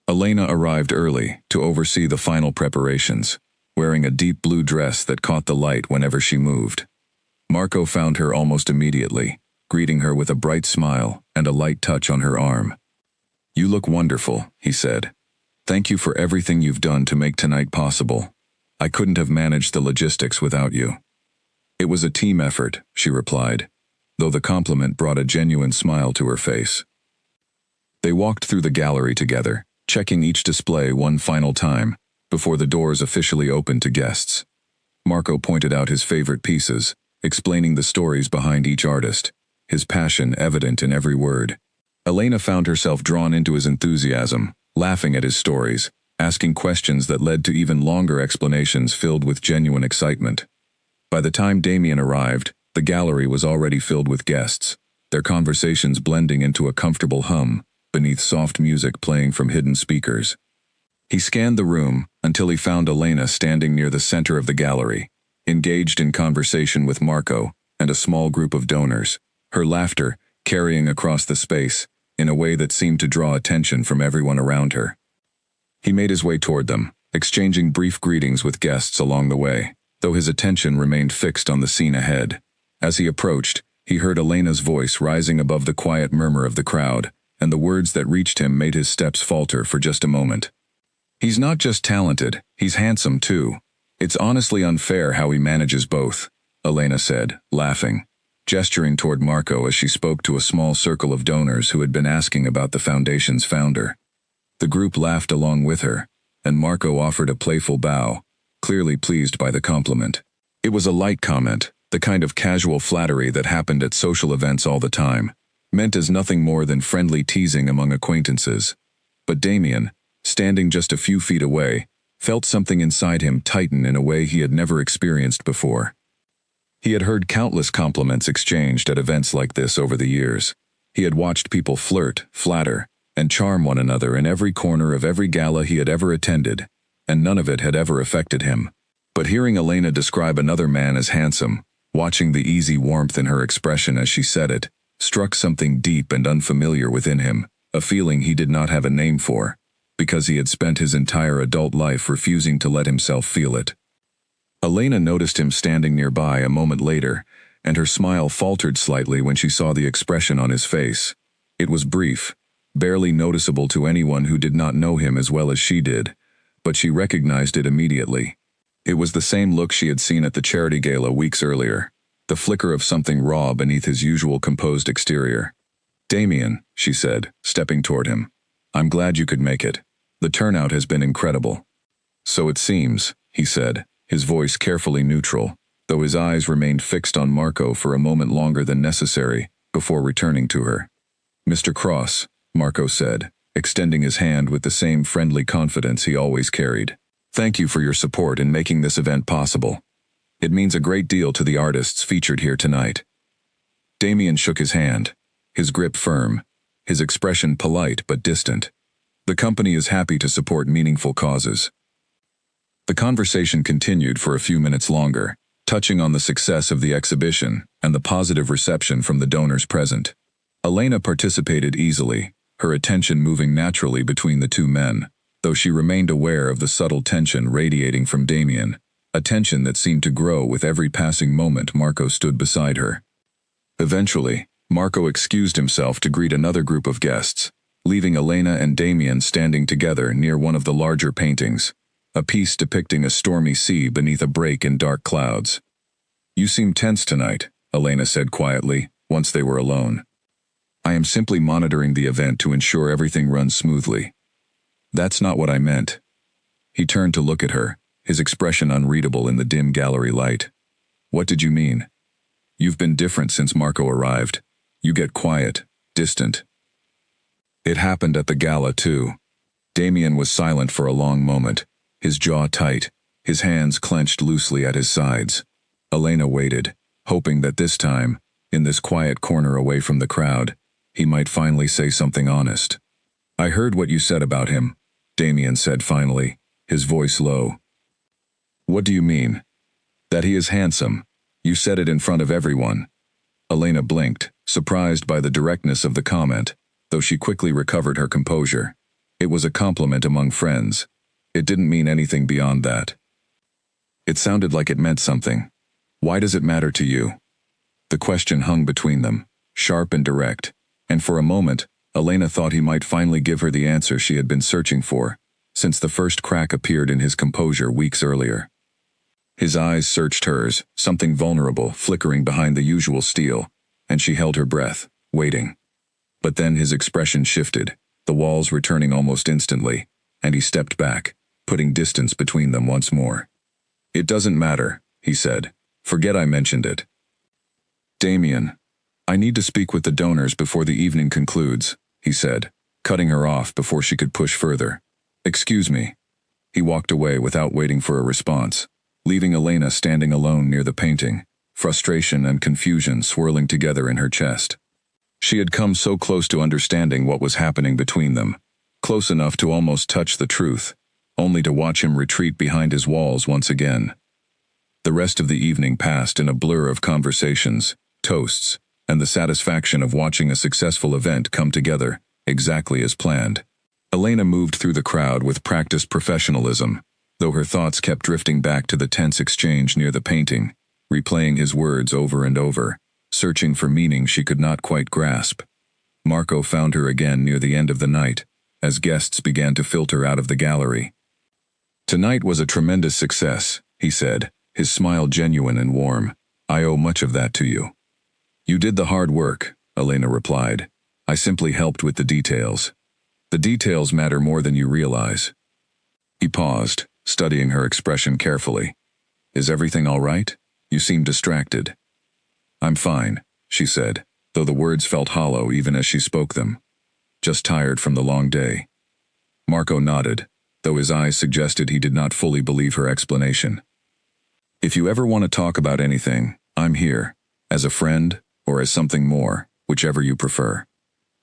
Speaker 1: Elena arrived early to oversee the final preparations, wearing a deep blue dress that caught the light whenever she moved. Marco found her almost immediately, greeting her with a bright smile and a light touch on her arm. "You look wonderful," he said. "Thank you for everything you've done to make tonight possible. I couldn't have managed the logistics without you." "It was a team effort," she replied, though the compliment brought a genuine smile to her face. They walked through the gallery together, checking each display one final time, before the doors officially opened to guests. Marco pointed out his favorite pieces, explaining the stories behind each artist, his passion evident in every word. Elena found herself drawn into his enthusiasm, laughing at his stories, asking questions that led to even longer explanations filled with genuine excitement. By the time Damien arrived, the gallery was already filled with guests, their conversations blending into a comfortable hum, beneath soft music playing from hidden speakers. He scanned the room until he found Elena standing near the center of the gallery, engaged in conversation with Marco and a small group of donors, her laughter carrying across the space in a way that seemed to draw attention from everyone around her. He made his way toward them, exchanging brief greetings with guests along the way, though his attention remained fixed on the scene ahead. As he approached, he heard Elena's voice rising above the quiet murmur of the crowd, and the words that reached him made his steps falter for just a moment. "He's not just talented, he's handsome too. It's honestly unfair how he manages both," Elena said, laughing, gesturing toward Marco as she spoke to a small circle of donors who had been asking about the foundation's founder. The group laughed along with her, and Marco offered a playful bow, clearly pleased by the compliment. It was a light comment, the kind of casual flattery that happened at social events all the time, meant as nothing more than friendly teasing among acquaintances. But Damien, standing just a few feet away, felt something inside him tighten in a way he had never experienced before. He had heard countless compliments exchanged at events like this over the years. He had watched people flirt, flatter, and charm one another in every corner of every gala he had ever attended, and none of it had ever affected him. But hearing Elena describe another man as handsome, watching the easy warmth in her expression as she said it, struck something deep and unfamiliar within him, a feeling he did not have a name for, because he had spent his entire adult life refusing to let himself feel it. Elena noticed him standing nearby a moment later, and her smile faltered slightly when she saw the expression on his face. It was brief, barely noticeable to anyone who did not know him as well as she did, but she recognized it immediately. It was the same look she had seen at the charity gala weeks earlier, the flicker of something raw beneath his usual composed exterior. "Damien," she said, stepping toward him. "I'm glad you could make it. The turnout has been incredible." "So it seems," he said, his voice carefully neutral, though his eyes remained fixed on Marco for a moment longer than necessary, before returning to her. "Mr. Cross," Marco said, extending his hand with the same friendly confidence he always carried. "Thank you for your support in making this event possible. It means a great deal to the artists featured here tonight." Damien shook his hand, his grip firm, his expression polite but distant. "The company is happy to support meaningful causes." The conversation continued for a few minutes longer, touching on the success of the exhibition and the positive reception from the donors present. Elena participated easily, her attention moving naturally between the two men, though she remained aware of the subtle tension radiating from Damien, a tension that seemed to grow with every passing moment Marco stood beside her. Eventually, Marco excused himself to greet another group of guests, leaving Elena and Damien standing together near one of the larger paintings, a piece depicting a stormy sea beneath a break in dark clouds. "You seem tense tonight," Elena said quietly, once they were alone. "I am simply monitoring the event to ensure everything runs smoothly." "That's not what I meant." He turned to look at her, his expression unreadable in the dim gallery light. "What did you mean? You've been different since Marco arrived. You get quiet, distant." "It happened at the gala, too." Damien was silent for a long moment, his jaw tight, his hands clenched loosely at his sides. Elena waited, hoping that this time, in this quiet corner away from the crowd, he might finally say something honest. "I heard what you said about him," Damien said finally, his voice low. "What do you mean?" "That he is handsome. You said it in front of everyone." Elena blinked, surprised by the directness of the comment, though she quickly recovered her composure. It was a compliment among friends. It didn't mean anything beyond that. It sounded like it meant something. "Why does it matter to you?" The question hung between them, sharp and direct, and for a moment, Elena thought he might finally give her the answer she had been searching for, since the first crack appeared in his composure weeks earlier. His eyes searched hers, something vulnerable flickering behind the usual steel, and she held her breath, waiting. But then his expression shifted, the walls returning almost instantly, and he stepped back, putting distance between them once more. "It doesn't matter," he said. "Forget I mentioned it." "Damien, I need to speak with the donors before the evening concludes," he said, cutting her off before she could push further. "Excuse me." He walked away without waiting for a response, leaving Elena standing alone near the painting, frustration and confusion swirling together in her chest. She had come so close to understanding what was happening between them, close enough to almost touch the truth, only to watch him retreat behind his walls once again. The rest of the evening passed in a blur of conversations, toasts, and the satisfaction of watching a successful event come together, exactly as planned. Elena moved through the crowd with practiced professionalism, though her thoughts kept drifting back to the tense exchange near the painting, replaying his words over and over, searching for meaning she could not quite grasp. Marco found her again near the end of the night, as guests began to filter out of the gallery. "Tonight was a tremendous success," he said, his smile genuine and warm. "I owe much of that to you." "You did the hard work," Elena replied. "I simply helped with the details. The details matter more than you realize." He paused, studying her expression carefully. "Is everything all right? You seem distracted." "I'm fine," she said, though the words felt hollow even as she spoke them. "Just tired from the long day." Marco nodded, though his eyes suggested he did not fully believe her explanation. "If you ever want to talk about anything, I'm here, as a friend or as something more, whichever you prefer."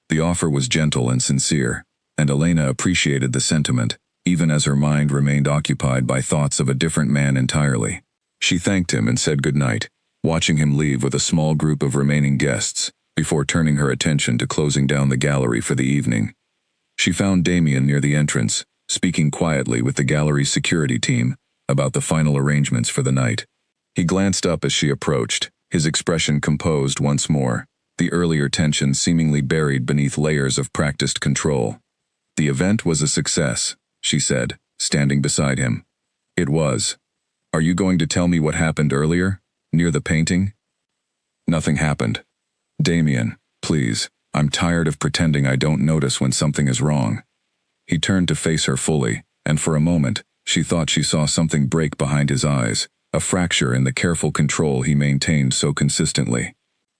Speaker 1: The offer was gentle and sincere, and Elena appreciated the sentiment, even as her mind remained occupied by thoughts of a different man entirely. She thanked him and said goodnight, watching him leave with a small group of remaining guests, before turning her attention to closing down the gallery for the evening. She found Damien near the entrance, speaking quietly with the gallery's security team about the final arrangements for the night. He glanced up as she approached, his expression composed once more, the earlier tension seemingly buried beneath layers of practiced control. "The event was a success," she said, standing beside him. "It was." Are you going to tell me what happened earlier, near the painting? Nothing happened. Damien, please, I'm tired of pretending I don't notice when something is wrong. He turned to face her fully, and for a moment, she thought she saw something break behind his eyes, a fracture in the careful control he maintained so consistently.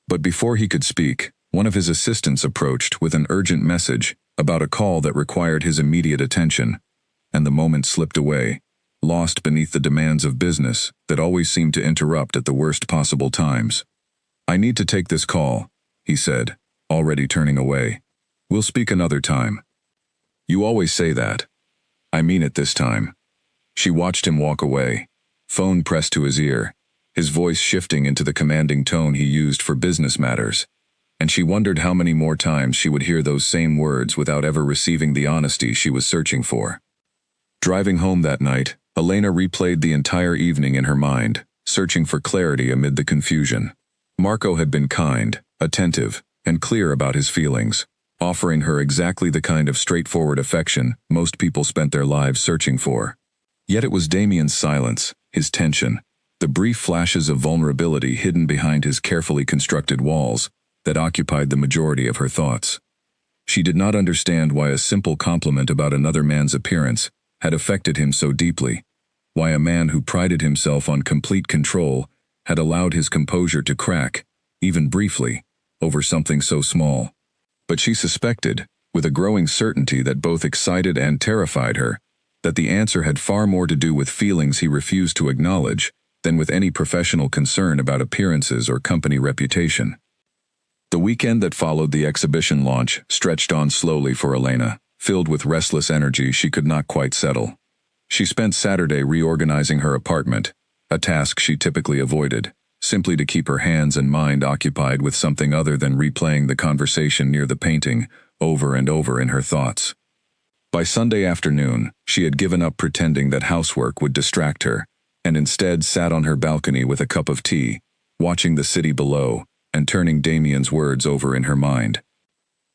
Speaker 1: But before he could speak, one of his assistants approached with an urgent message about a call that required his immediate attention, and the moment slipped away, lost beneath the demands of business that always seemed to interrupt at the worst possible times. I need to take this call, he said, already turning away. We'll speak another time. You always say that. I mean it this time. She watched him walk away, phone pressed to his ear, his voice shifting into the commanding tone he used for business matters, and she wondered how many more times she would hear those same words without ever receiving the honesty she was searching for. Driving home that night, Elena replayed the entire evening in her mind, searching for clarity amid the confusion. Marco had been kind, attentive, and clear about his feelings, offering her exactly the kind of straightforward affection most people spent their lives searching for. Yet it was Damien's silence, his tension, the brief flashes of vulnerability hidden behind his carefully constructed walls, that occupied the majority of her thoughts. She did not understand why a simple compliment about another man's appearance had affected him so deeply, why a man who prided himself on complete control had allowed his composure to crack, even briefly, over something so small. But she suspected, with a growing certainty that both excited and terrified her, that the answer had far more to do with feelings he refused to acknowledge than with any professional concern about appearances or company reputation. The weekend that followed the exhibition launch stretched on slowly for Elena, filled with restless energy she could not quite settle. She spent Saturday reorganizing her apartment, a task she typically avoided, simply to keep her hands and mind occupied with something other than replaying the conversation near the painting over and over in her thoughts. By Sunday afternoon, she had given up pretending that housework would distract her, and instead sat on her balcony with a cup of tea, watching the city below, and turning Damien's words over in her mind.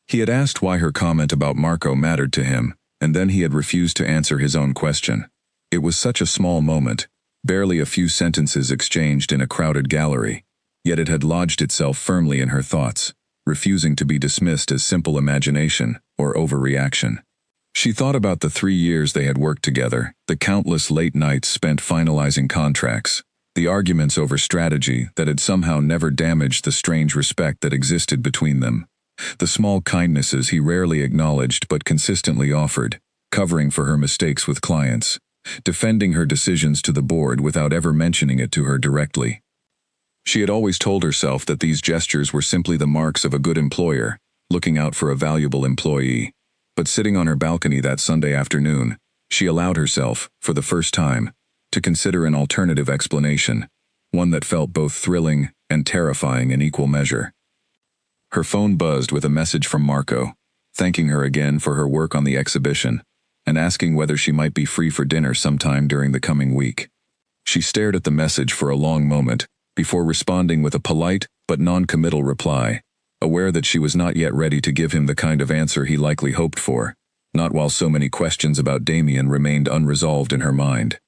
Speaker 1: He had asked why her comment about Marco mattered to him, and then he had refused to answer his own question. It was such a small moment, barely a few sentences exchanged in a crowded gallery, yet it had lodged itself firmly in her thoughts, refusing to be dismissed as simple imagination or overreaction. She thought about the 3 years they had worked together, the countless late nights spent finalizing contracts, the arguments over strategy that had somehow never damaged the strange respect that existed between them, the small kindnesses he rarely acknowledged but consistently offered, covering for her mistakes with clients, defending her decisions to the board without ever mentioning it to her directly. She had always told herself that these gestures were simply the marks of a good employer, looking out for a valuable employee. But sitting on her balcony that Sunday afternoon, she allowed herself, for the first time, to consider an alternative explanation, one that felt both thrilling and terrifying in equal measure. Her phone buzzed with a message from Marco, thanking her again for her work on the exhibition, and asking whether she might be free for dinner sometime during the coming week. She stared at the message for a long moment, before responding with a polite but non-committal reply, aware that she was not yet ready to give him the kind of answer he likely hoped for, not while so many questions about Damien remained unresolved in her mind.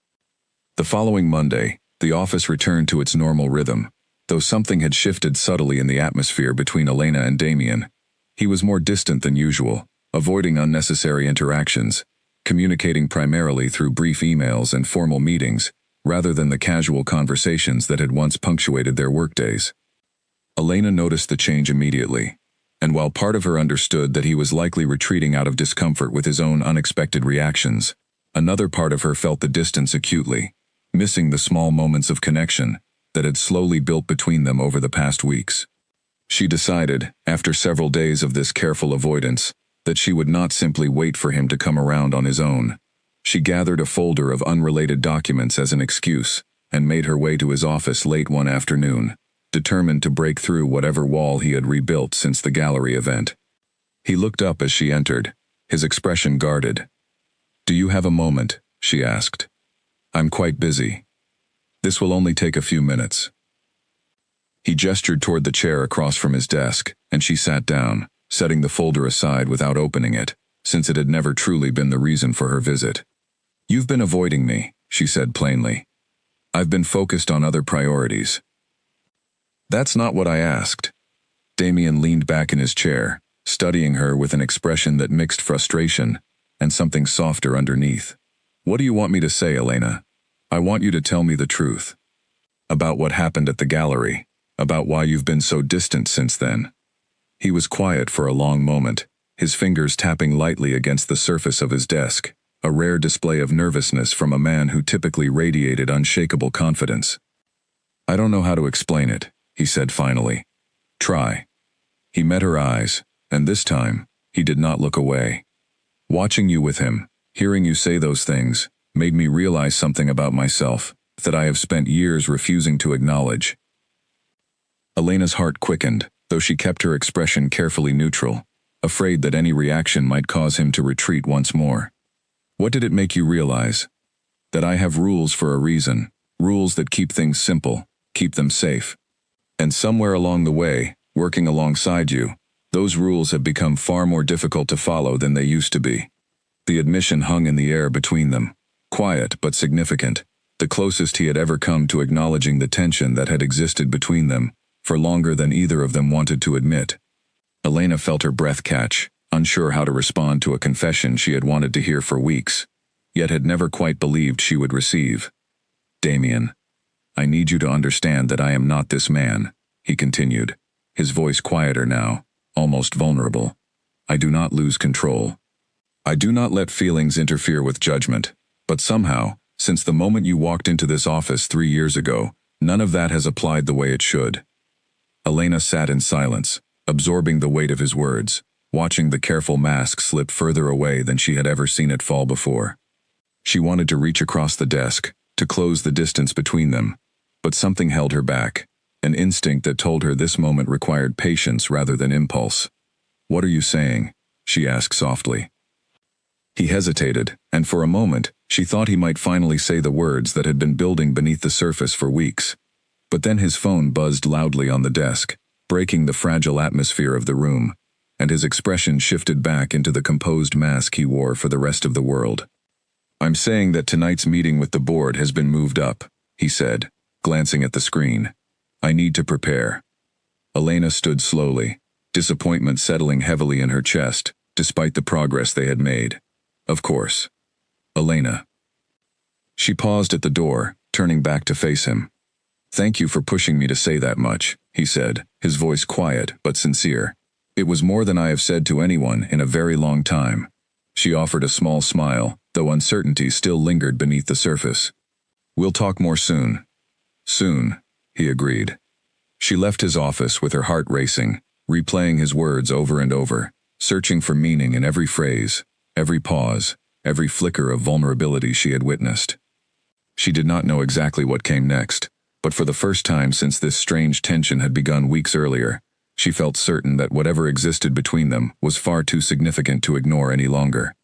Speaker 1: The following Monday, the office returned to its normal rhythm, though something had shifted subtly in the atmosphere between Elena and Damien. He was more distant than usual, avoiding unnecessary interactions, communicating primarily through brief emails and formal meetings, rather than the casual conversations that had once punctuated their workdays. Elena noticed the change immediately, and while part of her understood that he was likely retreating out of discomfort with his own unexpected reactions, another part of her felt the distance acutely, missing the small moments of connection that had slowly built between them over the past weeks. She decided, after several days of this careful avoidance, that she would not simply wait for him to come around on his own. She gathered a folder of unrelated documents as an excuse, and made her way to his office late one afternoon, determined to break through whatever wall he had rebuilt since the gallery event. He looked up as she entered, his expression guarded. "Do you have a moment?" she asked. "I'm quite busy. This will only take a few minutes." He gestured toward the chair across from his desk, and she sat down, setting the folder aside without opening it, since it had never truly been the reason for her visit. "You've been avoiding me," she said plainly. I've been focused on other priorities. That's not what I asked. Damien leaned back in his chair, studying her with an expression that mixed frustration and something softer underneath. What do you want me to say, Elena? I want you to tell me the truth. About what happened at the gallery, about why you've been so distant since then. He was quiet for a long moment, his fingers tapping lightly against the surface of his desk, a rare display of nervousness from a man who typically radiated unshakable confidence. I don't know how to explain it, he said finally. Try. He met her eyes, and this time, he did not look away. Watching you with him, hearing you say those things, made me realize something about myself that I have spent years refusing to acknowledge. Elena's heart quickened, though she kept her expression carefully neutral, afraid that any reaction might cause him to retreat once more. What did it make you realize? That I have rules for a reason, rules that keep things simple, keep them safe. And somewhere along the way, working alongside you, those rules have become far more difficult to follow than they used to be. The admission hung in the air between them, quiet but significant, the closest he had ever come to acknowledging the tension that had existed between them, for longer than either of them wanted to admit. Elena felt her breath catch, unsure how to respond to a confession she had wanted to hear for weeks, yet had never quite believed she would receive. Damien, I need you to understand that I am not this man, he continued, his voice quieter now, almost vulnerable. I do not lose control. I do not let feelings interfere with judgment, but somehow, since the moment you walked into this office 3 years ago, none of that has applied the way it should. Elena sat in silence, absorbing the weight of his words, watching the careful mask slip further away than she had ever seen it fall before. She wanted to reach across the desk, to close the distance between them, but something held her back, an instinct that told her this moment required patience rather than impulse. What are you saying? She asked softly. He hesitated, and for a moment, she thought he might finally say the words that had been building beneath the surface for weeks. But then his phone buzzed loudly on the desk, breaking the fragile atmosphere of the room, and his expression shifted back into the composed mask he wore for the rest of the world. I'm saying that tonight's meeting with the board has been moved up, he said, glancing at the screen. I need to prepare. Elena stood slowly, disappointment settling heavily in her chest, despite the progress they had made. Of course. Elena. She paused at the door, turning back to face him. Thank you for pushing me to say that much, he said, his voice quiet but sincere. It was more than I have said to anyone in a very long time. She offered a small smile, though uncertainty still lingered beneath the surface. We'll talk more soon. Soon, he agreed. She left his office with her heart racing, replaying his words over and over, searching for meaning in every phrase, every pause, every flicker of vulnerability she had witnessed. She did not know exactly what came next, but for the first time since this strange tension had begun weeks earlier, she felt certain that whatever existed between them was far too significant to ignore any longer.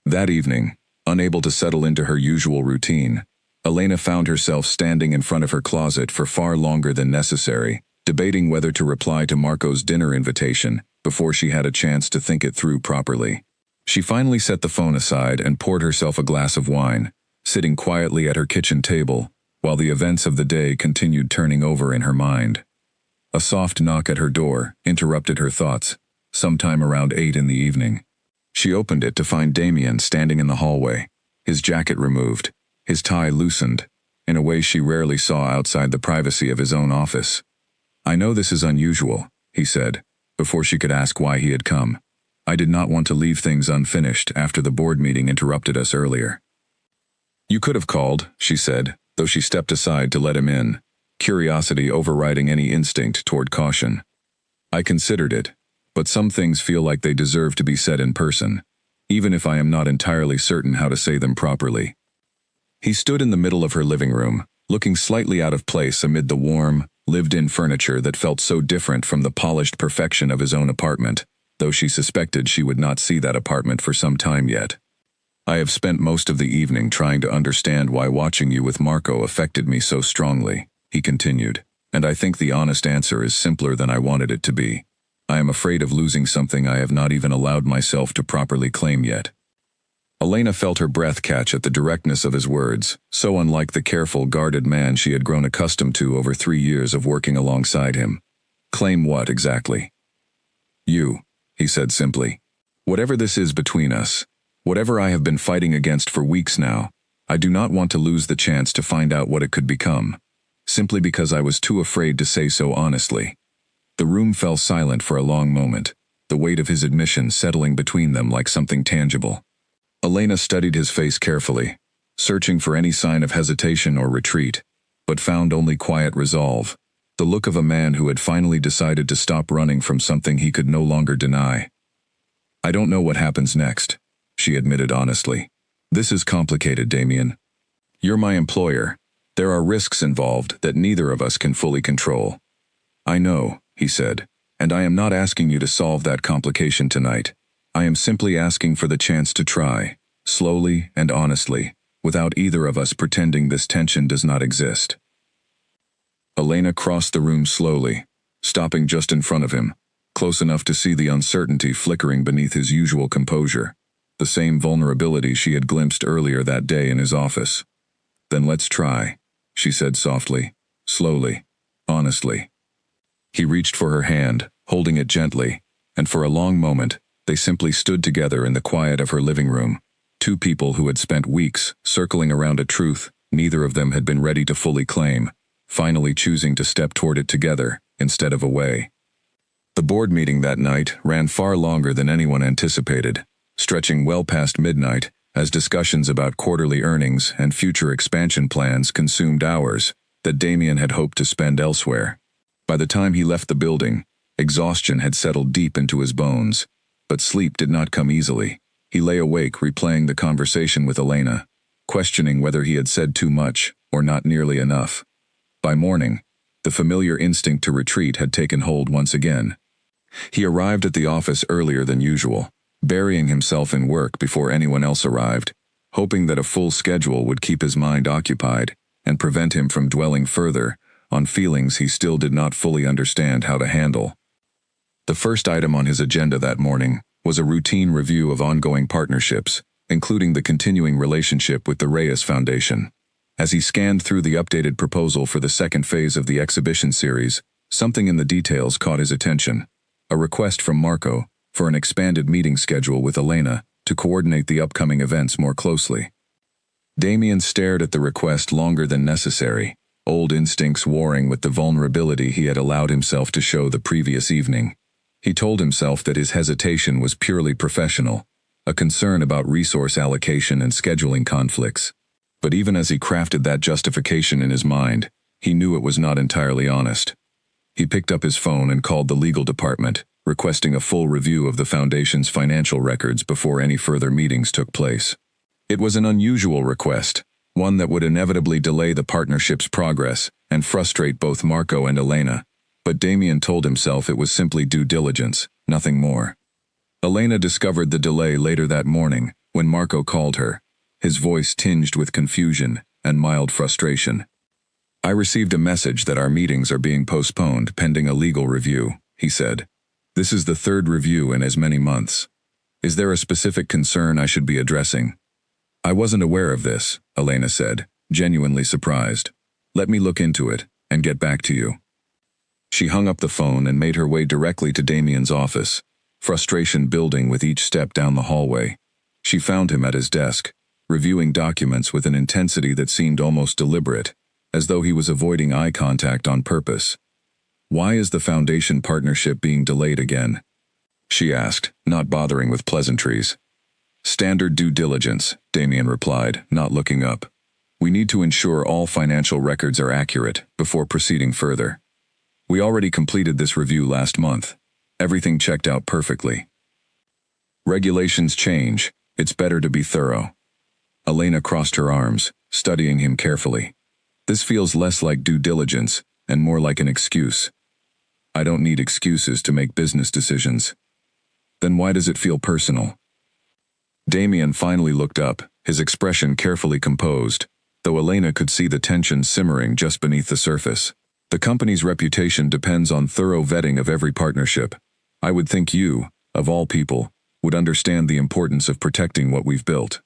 Speaker 1: That evening, unable to settle into her usual routine, Elena found herself standing in front of her closet for far longer than necessary, debating whether to reply to Marco's dinner invitation before she had a chance to think it through properly. She finally set the phone aside and poured herself a glass of wine, sitting quietly at her kitchen table, while the events of the day continued turning over in her mind. A soft knock at her door interrupted her thoughts, sometime around 8 in the evening. She opened it to find Damien standing in the hallway, his jacket removed, his tie loosened, in a way she rarely saw outside the privacy of his own office. I know this is unusual, he said, before she could ask why he had come. I did not want to leave things unfinished after the board meeting interrupted us earlier. You could have called, she said, though she stepped aside to let him in, curiosity overriding any instinct toward caution. I considered it, but some things feel like they deserve to be said in person, even if I am not entirely certain how to say them properly. He stood in the middle of her living room, looking slightly out of place amid the warm, lived-in furniture that felt so different from the polished perfection of his own apartment, though she suspected she would not see that apartment for some time yet. I have spent most of the evening trying to understand why watching you with Marco affected me so strongly, he continued, and I think the honest answer is simpler than I wanted it to be. I am afraid of losing something I have not even allowed myself to properly claim yet. Elena felt her breath catch at the directness of his words, so unlike the careful, guarded man she had grown accustomed to over 3 years of working alongside him. Claim what, exactly? You, he said simply. Whatever this is between us, whatever I have been fighting against for weeks now, I do not want to lose the chance to find out what it could become, simply because I was too afraid to say so honestly. The room fell silent for a long moment, the weight of his admission settling between them like something tangible. Elena studied his face carefully, searching for any sign of hesitation or retreat, but found only quiet resolve, the look of a man who had finally decided to stop running from something he could no longer deny. I don't know what happens next, she admitted honestly. This is complicated, Damien. You're my employer. There are risks involved that neither of us can fully control. I know, he said, and I am not asking you to solve that complication tonight. I am simply asking for the chance to try, slowly and honestly, without either of us pretending this tension does not exist. Elena crossed the room slowly, stopping just in front of him, close enough to see the uncertainty flickering beneath his usual composure, the same vulnerability she had glimpsed earlier that day in his office. Then let's try, she said softly, slowly, honestly. He reached for her hand, holding it gently, and for a long moment, they simply stood together in the quiet of her living room, two people who had spent weeks circling around a truth neither of them had been ready to fully claim, finally choosing to step toward it together instead of away. The board meeting that night ran far longer than anyone anticipated, stretching well past midnight as discussions about quarterly earnings and future expansion plans consumed hours that Damien had hoped to spend elsewhere. By the time he left the building, exhaustion had settled deep into his bones, but sleep did not come easily. He lay awake replaying the conversation with Elena, questioning whether he had said too much or not nearly enough. By morning, the familiar instinct to retreat had taken hold once again. He arrived at the office earlier than usual, burying himself in work before anyone else arrived, hoping that a full schedule would keep his mind occupied and prevent him from dwelling further on feelings he still did not fully understand how to handle. The first item on his agenda that morning was a routine review of ongoing partnerships, including the continuing relationship with the Reyes Foundation. As he scanned through the updated proposal for the second phase of the exhibition series, something in the details caught his attention: a request from Marco for an expanded meeting schedule with Elena to coordinate the upcoming events more closely. Damien stared at the request longer than necessary, old instincts warring with the vulnerability he had allowed himself to show the previous evening. He told himself that his hesitation was purely professional, a concern about resource allocation and scheduling conflicts. But even as he crafted that justification in his mind, he knew it was not entirely honest. He picked up his phone and called the legal department, requesting a full review of the Foundation's financial records before any further meetings took place. It was an unusual request, one that would inevitably delay the partnership's progress and frustrate both Marco and Elena. But Damien told himself it was simply due diligence, nothing more. Elena discovered the delay later that morning when Marco called her, his voice tinged with confusion and mild frustration. I received a message that our meetings are being postponed pending a legal review, he said. This is the third review in as many months. Is there a specific concern I should be addressing? I wasn't aware of this, Elena said, genuinely surprised. Let me look into it and get back to you. She hung up the phone and made her way directly to Damien's office, frustration building with each step down the hallway. She found him at his desk, reviewing documents with an intensity that seemed almost deliberate, as though he was avoiding eye contact on purpose. Why is the Foundation partnership being delayed again? She asked, not bothering with pleasantries. Standard due diligence, Damien replied, not looking up. We need to ensure all financial records are accurate before proceeding further. We already completed this review last month. Everything checked out perfectly. Regulations change. It's better to be thorough. Elena crossed her arms, studying him carefully. This feels less like due diligence and more like an excuse. I don't need excuses to make business decisions. Then why does it feel personal? Damien finally looked up, his expression carefully composed, though Elena could see the tension simmering just beneath the surface. The company's reputation depends on thorough vetting of every partnership. I would think you, of all people, would understand the importance of protecting what we've built.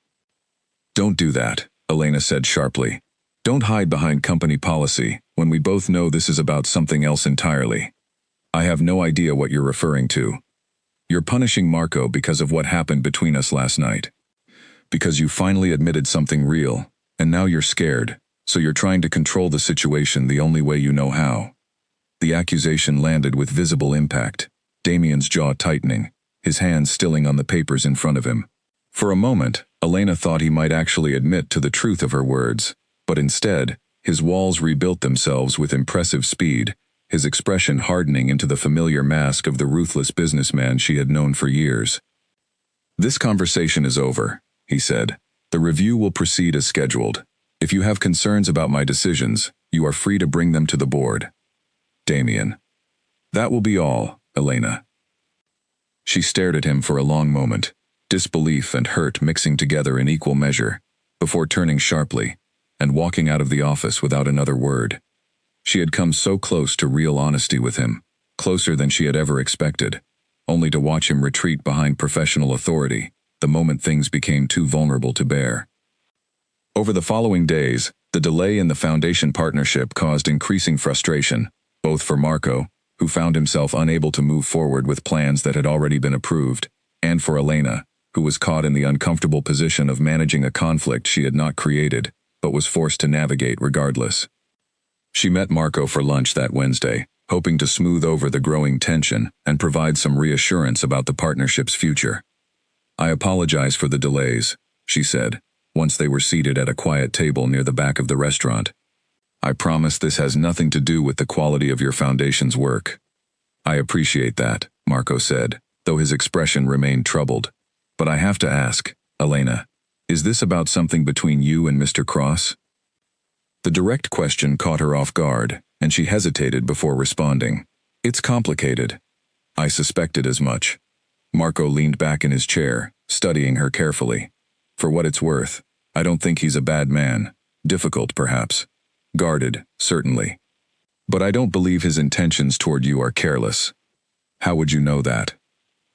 Speaker 1: Don't do that, Elena said sharply. Don't hide behind company policy when we both know this is about something else entirely. I have no idea what you're referring to. You're punishing Marco because of what happened between us last night. Because you finally admitted something real, and now you're scared, so you're trying to control the situation the only way you know how. The accusation landed with visible impact, Damien's jaw tightening, his hands stilling on the papers in front of him. For a moment, Elena thought he might actually admit to the truth of her words, but instead, his walls rebuilt themselves with impressive speed, his expression hardening into the familiar mask of the ruthless businessman she had known for years. This conversation is over, he said. The review will proceed as scheduled. If you have concerns about my decisions, you are free to bring them to the board. Damien. That will be all, Elena. She stared at him for a long moment, disbelief and hurt mixing together in equal measure, before turning sharply and walking out of the office without another word. She had come so close to real honesty with him, closer than she had ever expected, only to watch him retreat behind professional authority the moment things became too vulnerable to bear. Over the following days, the delay in the foundation partnership caused increasing frustration, both for Marco, who found himself unable to move forward with plans that had already been approved, and for Elena, who was caught in the uncomfortable position of managing a conflict she had not created, but was forced to navigate regardless. She met Marco for lunch that Wednesday, hoping to smooth over the growing tension and provide some reassurance about the partnership's future. I apologize for the delays, she said, once they were seated at a quiet table near the back of the restaurant. I promise this has nothing to do with the quality of your foundation's work. I appreciate that, Marco said, though his expression remained troubled. But I have to ask, Elena, is this about something between you and Mr. Cross? The direct question caught her off guard, and she hesitated before responding. It's complicated. I suspected as much. Marco leaned back in his chair, studying her carefully. For what it's worth, I don't think he's a bad man. Difficult, perhaps. Guarded, certainly. But I don't believe his intentions toward you are careless. How would you know that?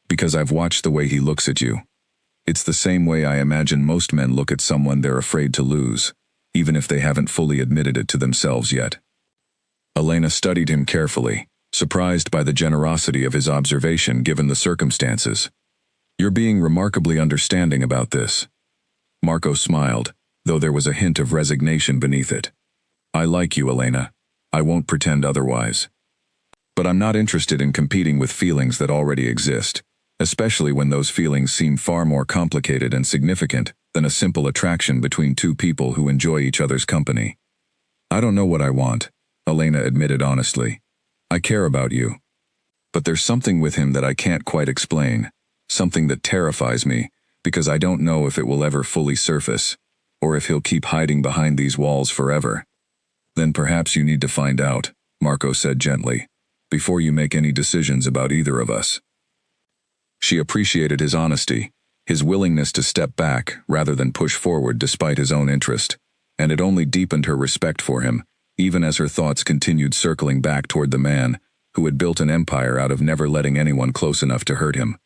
Speaker 1: Because I've watched the way he looks at you. It's the same way I imagine most men look at someone they're afraid to lose, even if they haven't fully admitted it to themselves yet. Elena studied him carefully, surprised by the generosity of his observation given the circumstances. You're being remarkably understanding about this. Marco smiled, though there was a hint of resignation beneath it. I like you, Elena. I won't pretend otherwise. But I'm not interested in competing with feelings that already exist, especially when those feelings seem far more complicated and significant than a simple attraction between two people who enjoy each other's company. I don't know what I want, Elena admitted honestly. I care about you. But there's something with him that I can't quite explain, something that terrifies me, because I don't know if it will ever fully surface, or if he'll keep hiding behind these walls forever. Then perhaps you need to find out, Marco said gently, before you make any decisions about either of us. She appreciated his honesty, his willingness to step back rather than push forward despite his own interest, and it only deepened her respect for him, even as her thoughts continued circling back toward the man who had built an empire out of never letting anyone close enough to hurt him.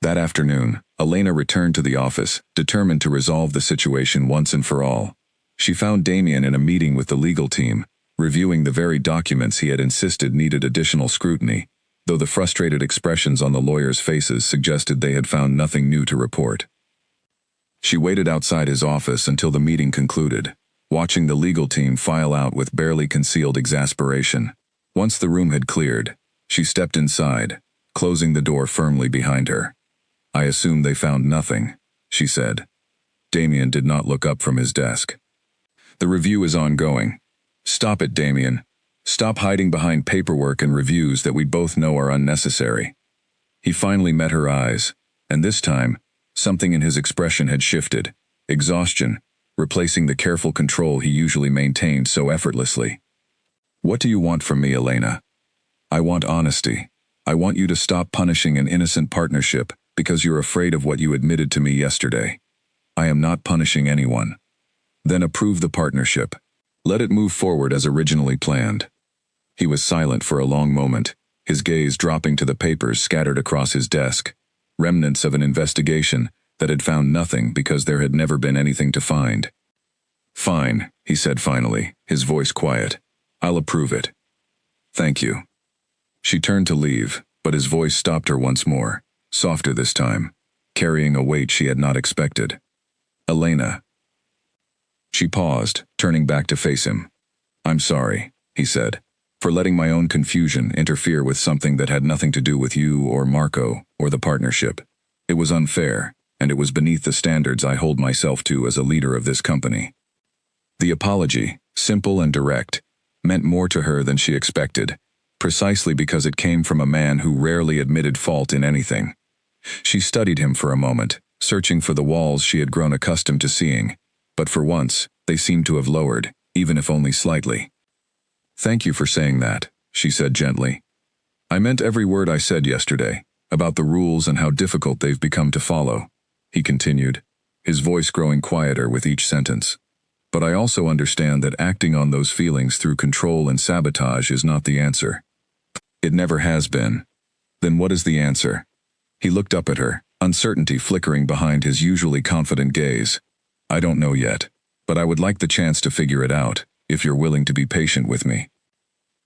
Speaker 1: That afternoon, Elena returned to the office, determined to resolve the situation once and for all. She found Damien in a meeting with the legal team, reviewing the very documents he had insisted needed additional scrutiny, though the frustrated expressions on the lawyers' faces suggested they had found nothing new to report. She waited outside his office until the meeting concluded, watching the legal team file out with barely concealed exasperation. Once the room had cleared, she stepped inside, closing the door firmly behind her. I assume they found nothing, she said. Damien did not look up from his desk. The review is ongoing. Stop it, Damien. Stop hiding behind paperwork and reviews that we both know are unnecessary. He finally met her eyes, and this time, something in his expression had shifted, exhaustion, replacing the careful control he usually maintained so effortlessly. What do you want from me, Elena? I want honesty. I want you to stop punishing an innocent partnership because you're afraid of what you admitted to me yesterday. I am not punishing anyone. Then approve the partnership. Let it move forward as originally planned. He was silent for a long moment, his gaze dropping to the papers scattered across his desk, remnants of an investigation that had found nothing because there had never been anything to find. "Fine," he said finally, his voice quiet. "I'll approve it. Thank you." She turned to leave, but his voice stopped her once more, softer this time, carrying a weight she had not expected. "Elena." She paused, turning back to face him. "I'm sorry," he said, "for letting my own confusion interfere with something that had nothing to do with you or Marco or the partnership. It was unfair, and it was beneath the standards I hold myself to as a leader of this company." The apology, simple and direct, meant more to her than she expected, precisely because it came from a man who rarely admitted fault in anything. She studied him for a moment, searching for the walls she had grown accustomed to seeing, but for once, they seemed to have lowered, even if only slightly. "Thank you for saying that," she said gently. "I meant every word I said yesterday, about the rules and how difficult they've become to follow," he continued, his voice growing quieter with each sentence. "But I also understand that acting on those feelings through control and sabotage is not the answer. It never has been. Then what is the answer?" He looked up at her, uncertainty flickering behind his usually confident gaze. "I don't know yet, but I would like the chance to figure it out, if you're willing to be patient with me."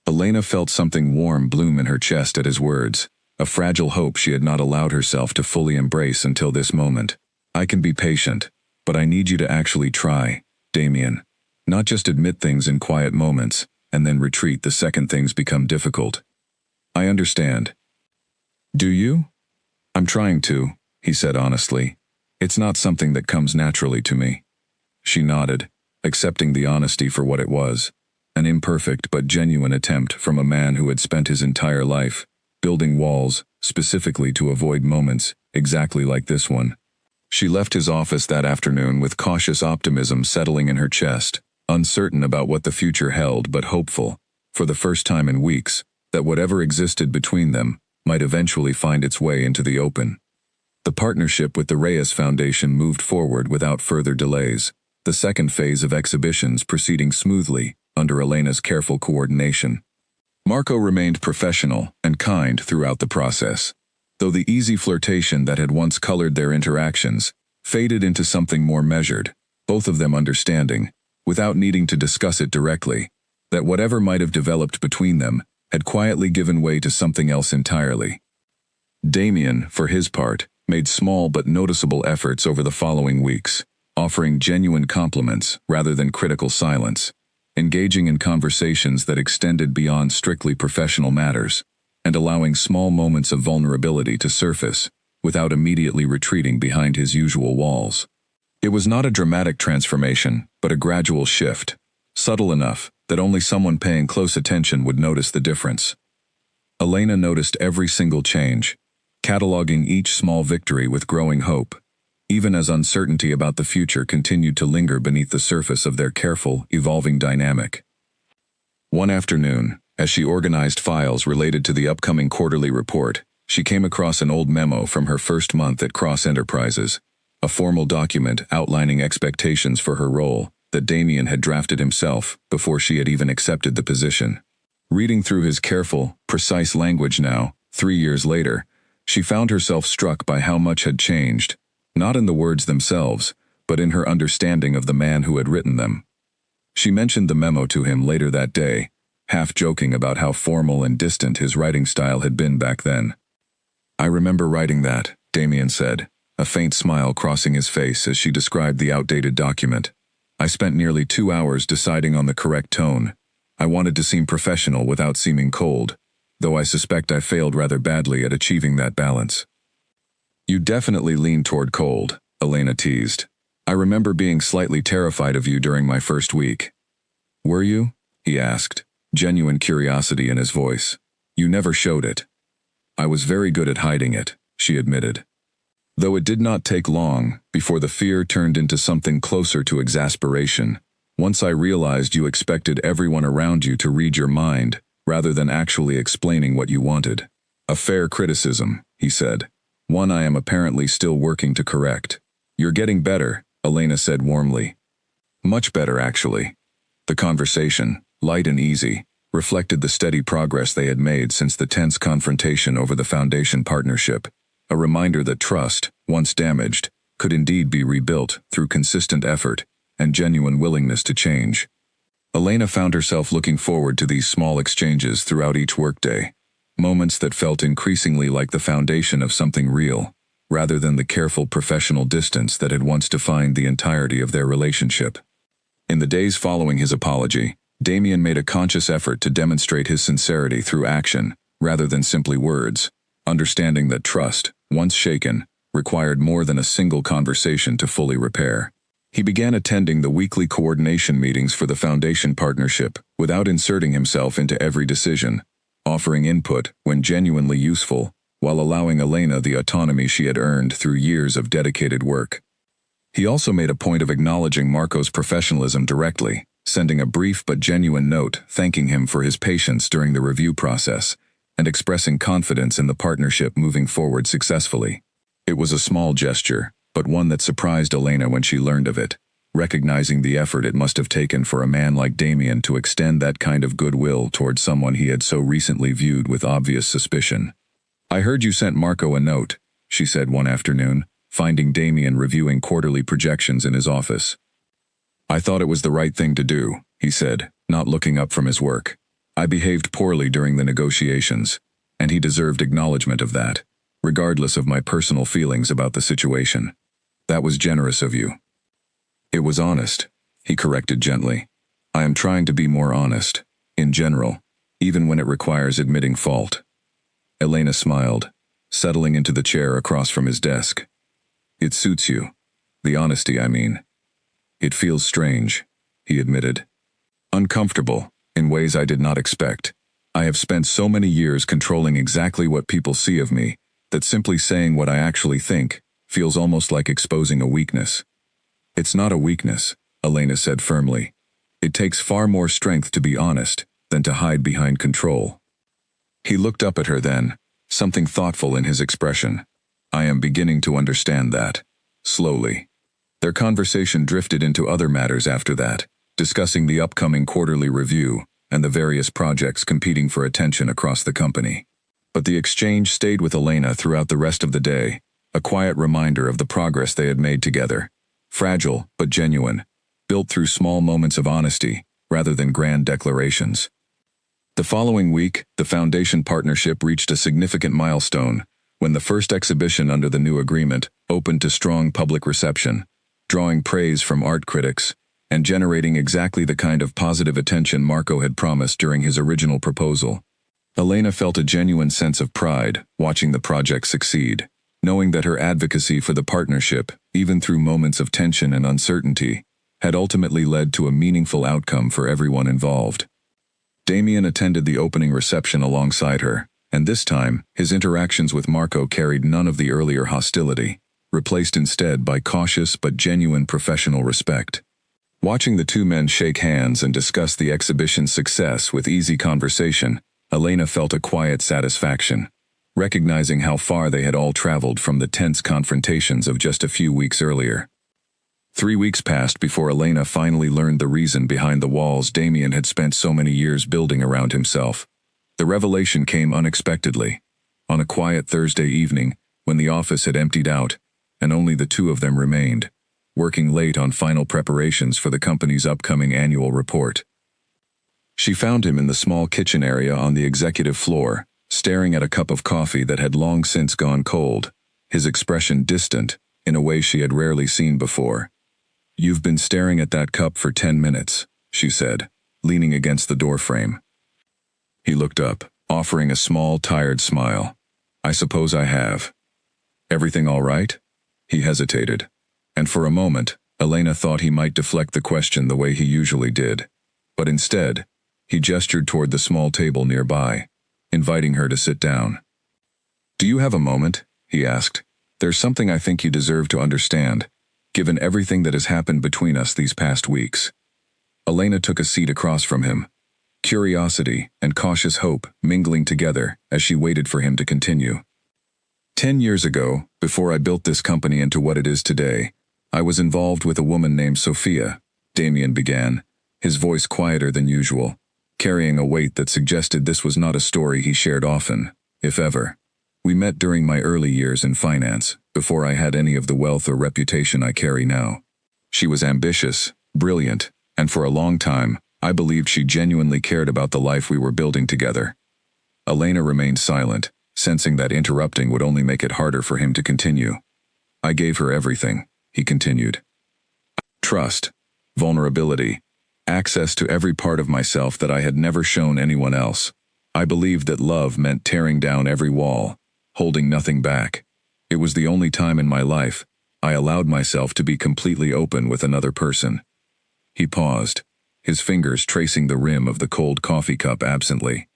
Speaker 1: Elena felt something warm bloom in her chest at his words, a fragile hope she had not allowed herself to fully embrace until this moment. "I can be patient, but I need you to actually try, Damien. Not just admit things in quiet moments, and then retreat the second things become difficult." "I understand." "Do you?" "I'm trying to," he said honestly. "It's not something that comes naturally to me." She nodded, accepting the honesty for what it was, an imperfect but genuine attempt from a man who had spent his entire life building walls, specifically to avoid moments exactly like this one. She left his office that afternoon with cautious optimism settling in her chest, uncertain about what the future held but hopeful, for the first time in weeks, that whatever existed between them might eventually find its way into the open. The partnership with the Reyes Foundation moved forward without further delays, the second phase of exhibitions proceeding smoothly under Elena's careful coordination. Marco remained professional and kind throughout the process, though the easy flirtation that had once colored their interactions faded into something more measured, both of them understanding, without needing to discuss it directly, that whatever might have developed between them had quietly given way to something else entirely. Damien, for his part, made small but noticeable efforts over the following weeks, offering genuine compliments rather than critical silence, engaging in conversations that extended beyond strictly professional matters, and allowing small moments of vulnerability to surface, without immediately retreating behind his usual walls. It was not a dramatic transformation, but a gradual shift, subtle enough that only someone paying close attention would notice the difference. Elena noticed every single change, cataloging each small victory with growing hope, even as uncertainty about the future continued to linger beneath the surface of their careful, evolving dynamic. One afternoon, as she organized files related to the upcoming quarterly report, she came across an old memo from her first month at Cross Enterprises, a formal document outlining expectations for her role that Damien had drafted himself before she had even accepted the position. Reading through his careful, precise language now, 3 years later, she found herself struck by how much had changed, not in the words themselves, but in her understanding of the man who had written them. She mentioned the memo to him later that day, half joking about how formal and distant his writing style had been back then. "I remember writing that," Damien said, a faint smile crossing his face as she described the outdated document. "I spent nearly 2 hours deciding on the correct tone. I wanted to seem professional without seeming cold, though I suspect I failed rather badly at achieving that balance." "You definitely lean toward cold," Elena teased. "I remember being slightly terrified of you during my first week." "Were you?" he asked, genuine curiosity in his voice. "You never showed it." "I was very good at hiding it," she admitted. Though it did not take long before the fear turned into something closer to exasperation, once I realized you expected everyone around you to read your mind, rather than actually explaining what you wanted. "A fair criticism," he said. "One I am apparently still working to correct." "You're getting better," Elena said warmly. "Much better, actually." The conversation, light and easy, reflected the steady progress they had made since the tense confrontation over the foundation partnership, a reminder that trust, once damaged, could indeed be rebuilt through consistent effort and genuine willingness to change. Elena found herself looking forward to these small exchanges throughout each workday, moments that felt increasingly like the foundation of something real, rather than the careful professional distance that had once defined the entirety of their relationship. In the days following his apology, Damien made a conscious effort to demonstrate his sincerity through action, rather than simply words, understanding that trust, once shaken, required more than a single conversation to fully repair. He began attending the weekly coordination meetings for the foundation partnership without inserting himself into every decision, offering input when genuinely useful, while allowing Elena the autonomy she had earned through years of dedicated work. He also made a point of acknowledging Marco's professionalism directly, sending a brief but genuine note thanking him for his patience during the review process, and expressing confidence in the partnership moving forward successfully. It was a small gesture, but one that surprised Elena when she learned of it, recognizing the effort it must have taken for a man like Damien to extend that kind of goodwill towards someone he had so recently viewed with obvious suspicion. "I heard you sent Marco a note," she said one afternoon, finding Damien reviewing quarterly projections in his office. "I thought it was the right thing to do," he said, not looking up from his work. "I behaved poorly during the negotiations, and he deserved acknowledgement of that, regardless of my personal feelings about the situation. That was generous of you." "It was honest," he corrected gently. "I am trying to be more honest, in general, even when it requires admitting fault." Elena smiled, settling into the chair across from his desk. "It suits you. The honesty, I mean." "It feels strange," he admitted. "Uncomfortable, in ways I did not expect. I have spent so many years controlling exactly what people see of me, that simply saying what I actually think feels almost like exposing a weakness." "It's not a weakness," Elena said firmly. "It takes far more strength to be honest than to hide behind control." He looked up at her then, something thoughtful in his expression. "I am beginning to understand that." Slowly. Their conversation drifted into other matters after that, discussing the upcoming quarterly review and the various projects competing for attention across the company. But the exchange stayed with Elena throughout the rest of the day, a quiet reminder of the progress they had made together. Fragile but genuine, built through small moments of honesty rather than grand declarations. The following week, the foundation partnership reached a significant milestone when the first exhibition under the new agreement opened to strong public reception, drawing praise from art critics and generating exactly the kind of positive attention Marco had promised during his original proposal. Elena felt a genuine sense of pride watching the project succeed, knowing that her advocacy for the partnership, even through moments of tension and uncertainty, had ultimately led to a meaningful outcome for everyone involved. Damien attended the opening reception alongside her, and this time, his interactions with Marco carried none of the earlier hostility, replaced instead by cautious but genuine professional respect. Watching the two men shake hands and discuss the exhibition's success with easy conversation, Elena felt a quiet satisfaction, recognizing how far they had all traveled from the tense confrontations of just a few weeks earlier. 3 weeks passed before Elena finally learned the reason behind the walls Damien had spent so many years building around himself. The revelation came unexpectedly, on a quiet Thursday evening when the office had emptied out, and only the two of them remained, working late on final preparations for the company's upcoming annual report. She found him in the small kitchen area on the executive floor, staring at a cup of coffee that had long since gone cold, his expression distant in a way she had rarely seen before. "You've been staring at that cup for 10 minutes, she said, leaning against the doorframe. He looked up, offering a small, tired smile. "I suppose I have." "Everything all right?" He hesitated, and for a moment, Elena thought he might deflect the question the way he usually did. But instead, he gestured toward the small table nearby, inviting her to sit down. "Do you have a moment?" he asked. "There's something I think you deserve to understand, given everything that has happened between us these past weeks." Elena took a seat across from him, curiosity and cautious hope mingling together as she waited for him to continue. 10 years ago, before I built this company into what it is today, I was involved with a woman named Sophia," Damien began, his voice quieter than usual, carrying a weight that suggested this was not a story he shared often, if ever. We met during my early years in finance, before I had any of the wealth or reputation I carry now. She was ambitious, brilliant, and for a long time, I believed she genuinely cared about the life we were building together. Elena remained silent, sensing that interrupting would only make it harder for him to continue. I gave her everything, he continued. Trust, vulnerability, access to every part of myself that I had never shown anyone else. I believed that love meant tearing down every wall, holding nothing back. It was the only time in my life I allowed myself to be completely open with another person. He paused, his fingers tracing the rim of the cold coffee cup absently.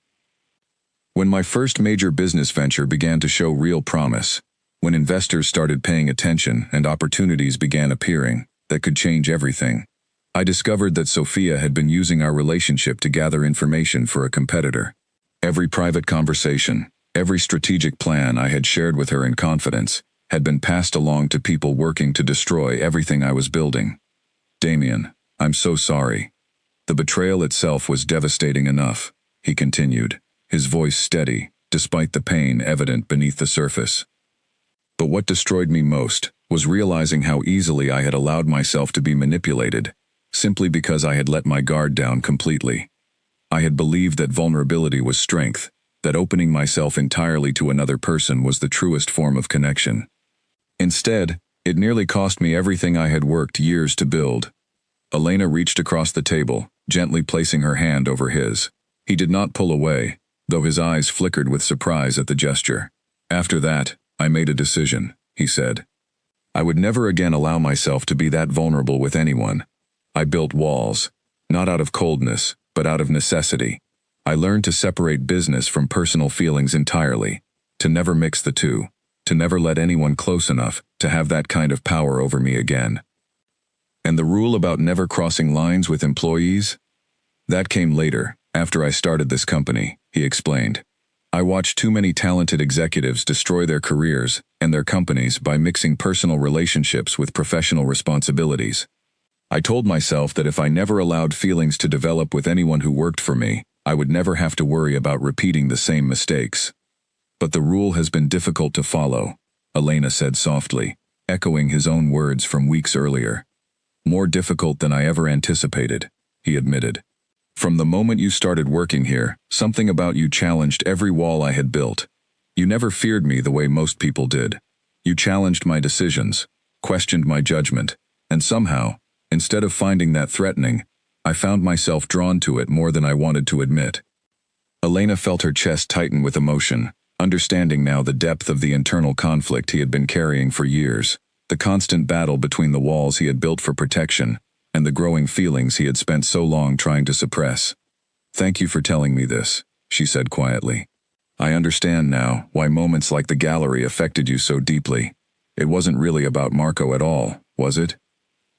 Speaker 1: When my first major business venture began to show real promise, when investors started paying attention and opportunities began appearing that could change everything, I discovered that Sophia had been using our relationship to gather information for a competitor. Every private conversation, every strategic plan I had shared with her in confidence, had been passed along to people working to destroy everything I was building. Damien, I'm so sorry. The betrayal itself was devastating enough, he continued, his voice steady, despite the pain evident beneath the surface. But what destroyed me most was realizing how easily I had allowed myself to be manipulated, simply because I had let my guard down completely. I had believed that vulnerability was strength, that opening myself entirely to another person was the truest form of connection. Instead, it nearly cost me everything I had worked years to build. Elena reached across the table, gently placing her hand over his. He did not pull away, though his eyes flickered with surprise at the gesture. After that, I made a decision, he said. I would never again allow myself to be that vulnerable with anyone. I built walls, not out of coldness, but out of necessity. I learned to separate business from personal feelings entirely, to never mix the two, to never let anyone close enough to have that kind of power over me again. And the rule about never crossing lines with employees? That came later, after I started this company, he explained. I watched too many talented executives destroy their careers and their companies by mixing personal relationships with professional responsibilities. I told myself that if I never allowed feelings to develop with anyone who worked for me, I would never have to worry about repeating the same mistakes. But the rule has been difficult to follow, Elena said softly, echoing his own words from weeks earlier. More difficult than I ever anticipated, he admitted. From the moment you started working here, something about you challenged every wall I had built. You never feared me the way most people did. You challenged my decisions, questioned my judgment, and somehow, instead of finding that threatening, I found myself drawn to it more than I wanted to admit. Elena felt her chest tighten with emotion, understanding now the depth of the internal conflict he had been carrying for years, the constant battle between the walls he had built for protection, and the growing feelings he had spent so long trying to suppress. Thank you for telling me this, she said quietly. I understand now why moments like the gallery affected you so deeply. It wasn't really about Marco at all, was it?